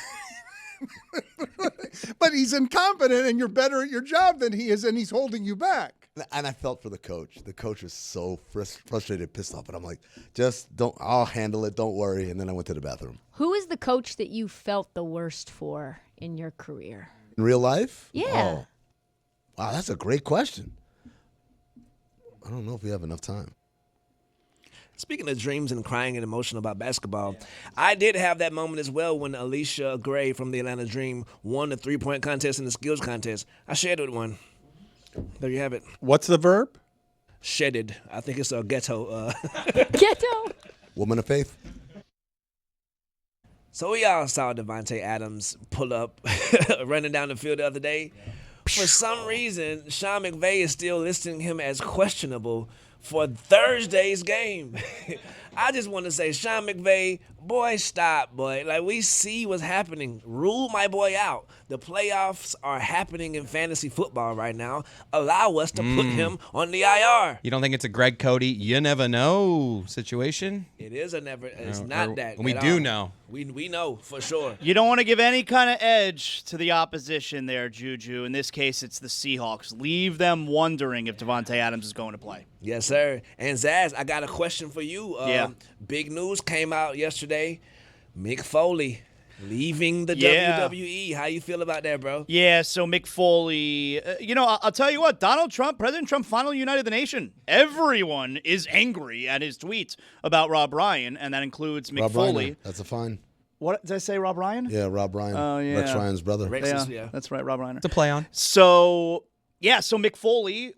But he's incompetent, and you're better at your job than he is, and he's holding you back. And I felt for the coach. The coach was so frustrated, pissed off. But I'm like, I'll handle it. Don't worry. And then I went to the bathroom. Who is the coach that you felt the worst for in your career? In real life? Yeah. Oh. Wow, that's a great question. I don't know if we have enough time. Speaking of dreams and crying and emotional about basketball, I did have that moment as well when Alysia Gray from the Atlanta Dream won the three-point contest and the skills contest. I shared it with one. There you have it. What's the verb? Shedded. I think it's a ghetto. Ghetto. Woman of faith. So we all saw Davante Adams pull up running down the field the other day. For some reason, Sean McVay is still listing him as questionable for Thursday's game. I just want to say, Sean McVay, boy, stop, boy. Like, we see what's happening. Rule my boy out. The playoffs are happening in fantasy football right now. Allow us to put him on the IR. You don't think it's a Greg Cody, you never know situation? It is a never. It's not that. We at do all. know. We know for sure. You don't want to give any kind of edge to the opposition there, Juju. In this case, it's the Seahawks. Leave them wondering if Davante Adams is going to play. Yes, sir. And Zaz, I got a question for you. Yeah. Big news came out yesterday. Mick Foley leaving the WWE. How you feel about that, bro? Yeah, so Mick Foley, I'll tell you what, President Trump finally united the nation. Everyone is angry at his tweets about Rob Ryan, and that includes Mick Foley. Reiner. That's a fine. What did I say, Rob Ryan? Yeah, Rob Ryan. Oh, yeah. Rex Ryan's brother. Yeah, that's right, Rob Reiner. It's a play on. So Mick Foley,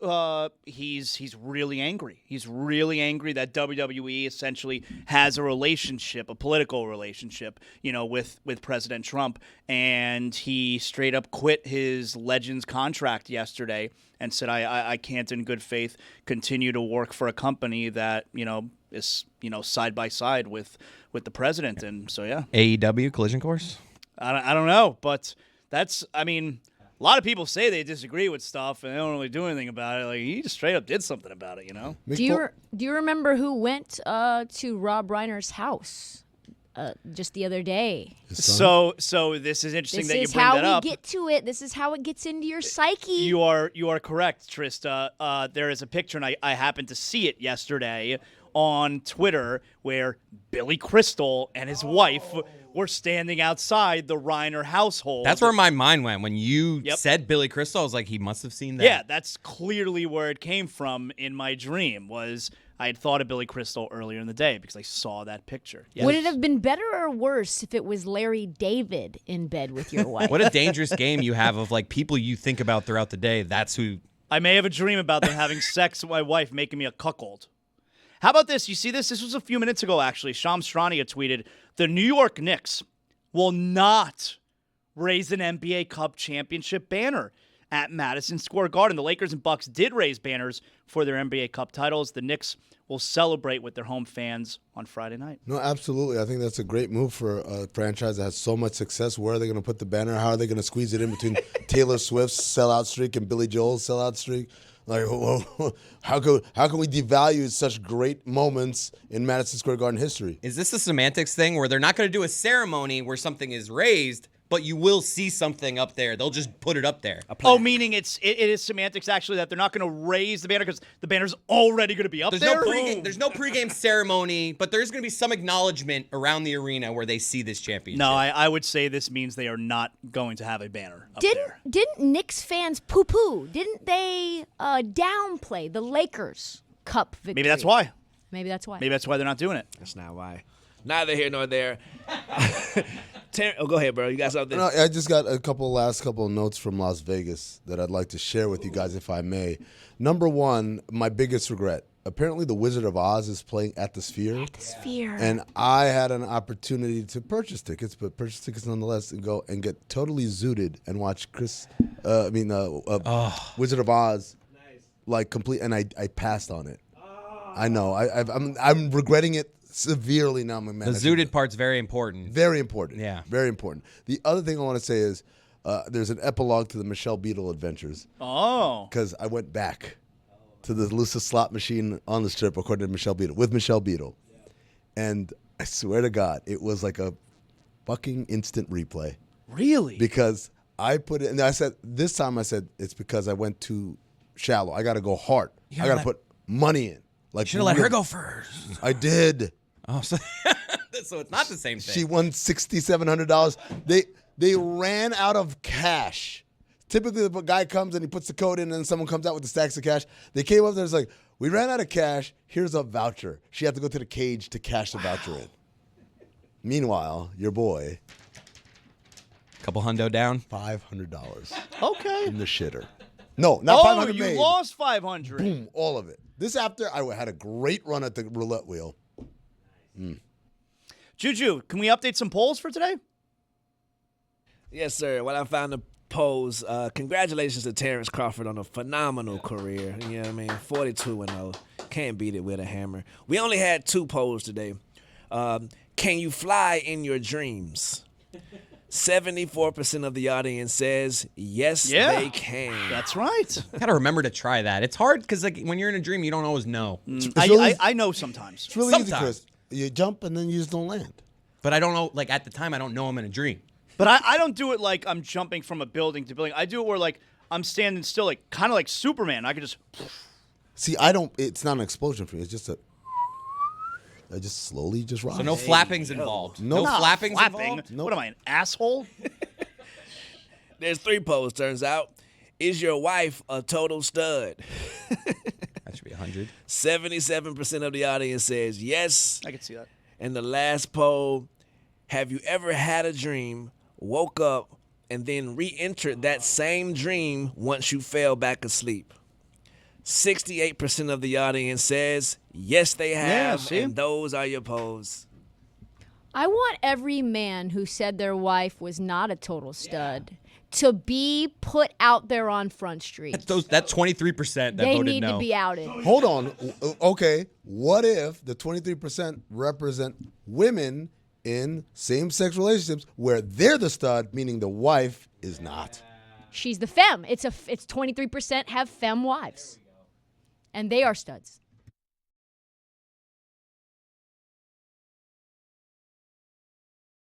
he's really angry. He's really angry that WWE essentially has a political relationship, with President Trump. And he straight up quit his Legends contract yesterday and said, I can't in good faith continue to work for a company that, is, side by side with the president. And so, yeah. AEW collision course? I don't know, but a lot of people say they disagree with stuff and they don't really do anything about it. Like, he just straight up did something about it, Do you remember who went to Rob Reiner's house just the other day? So this is interesting that you bring that up. This is how we get to it. This is how it gets into your psyche. You are correct, Trista. There is a picture, and I happened to see it yesterday on Twitter, where Billy Crystal and his wife were standing outside the Reiner household. That's where my mind went. When you said Billy Crystal, I was like, he must have seen that. Yeah, that's clearly where it came from in my dream. I had thought of Billy Crystal earlier in the day because I saw that picture. Yes. Would it have been better or worse if it was Larry David in bed with your wife? What a dangerous game you have of people you think about throughout the day. That's who. I may have a dream about them having sex with my wife, making me a cuckold. How about this? You see this? This was a few minutes ago, actually. Shams Charania tweeted, the New York Knicks will not raise an NBA Cup championship banner at Madison Square Garden. The Lakers and Bucks did raise banners for their NBA Cup titles. The Knicks will celebrate with their home fans on Friday night. No, absolutely. I think that's a great move for a franchise that has so much success. Where are they going to put the banner? How are they going to squeeze it in between Taylor Swift's sellout streak and Billy Joel's sellout streak? Like, how can we devalue such great moments in Madison Square Garden history? Is this a semantics thing where they're not going to do a ceremony where something is raised, but you will see something up there? They'll just put it up there. Oh, meaning it is semantics, actually, that they're not going to raise the banner because the banner's already going to be up there? There's no pregame ceremony, but there's going to be some acknowledgement around the arena where they see this championship. No, I would say this means they are not going to have a banner up there. Didn't Knicks fans poo-poo? Didn't they downplay the Lakers Cup victory? Maybe that's why. Maybe that's why. Maybe that's why they're not doing it. That's not why. Neither here nor there. Go ahead, bro. You got something? No, I just got last couple of notes from Las Vegas that I'd like to share with you guys, if I may. Number one, my biggest regret apparently the Wizard of Oz is playing at the Sphere. At the Sphere. And I had an opportunity to purchase tickets, but purchase tickets nonetheless, and go and get totally zooted and watch Wizard of Oz, like complete. And I passed on it. I know. I'm regretting it severely now. My man. The zooted part's very important. Very important. Yeah. Very important. The other thing I want to say is there's an epilogue to the Michelle Beadle adventures. Oh. Because I went back to the loosest slot machine on the strip, according to Michelle Beadle, with Michelle Beadle. And I swear to God, it was like a fucking instant replay. Really? Because I put it, and I said, this time I said, it's because I went too shallow. I got to go hard. I got to put money in. Like, should have let her go first. I did. Oh, so it's not the same thing. She won $6,700. They ran out of cash. Typically, the guy comes and he puts the code in, and then someone comes out with the stacks of cash. They came up there, it's like, we ran out of cash. Here's a voucher. She had to go to the cage to cash the voucher in. Meanwhile, your boy, couple hundo down, $500. Okay. In the shitter. No, not 500 you made. lost 500. Boom, all of it. This after I had a great run at the roulette wheel. Juju, can we update some polls for today? Yes, sir. Well, I found the polls. Congratulations to Terrence Crawford on a phenomenal career. You know what I mean? 42-0. Can't beat it with a hammer. We only had 2 polls today. Can you fly in your dreams? 74% of the audience says yes, they can. That's right. Gotta remember to try that. It's hard because like when you're in a dream, you don't always know. I know sometimes. It's really easy, Chris. You jump and then you just don't land. But I don't know. Like at the time, I don't know I'm in a dream. But I don't do it like I'm jumping from a building to building. I do it where like I'm standing still, like kind of like Superman. I could just. See, I don't. It's not an explosion for me. It's just I just slowly just rise. So no flapping's involved. No flapping's flapping. involved. What am I, an asshole? There's 3 polls, turns out. Is your wife a total stud? That should be 100. 77% of the audience says yes. I can see that. And the last poll, have you ever had a dream, woke up, and then re-entered that same dream once you fell back asleep? 68% of the audience says yes, they have, and those are your polls. I want every man who said their wife was not a total stud to be put out there on Front Street. That 23% that they voted need no. to be outed. Hold on. Okay. What if the 23% represent women in same-sex relationships where they're the stud, meaning the wife is not? She's the femme. It's 23% have femme wives. And they are studs.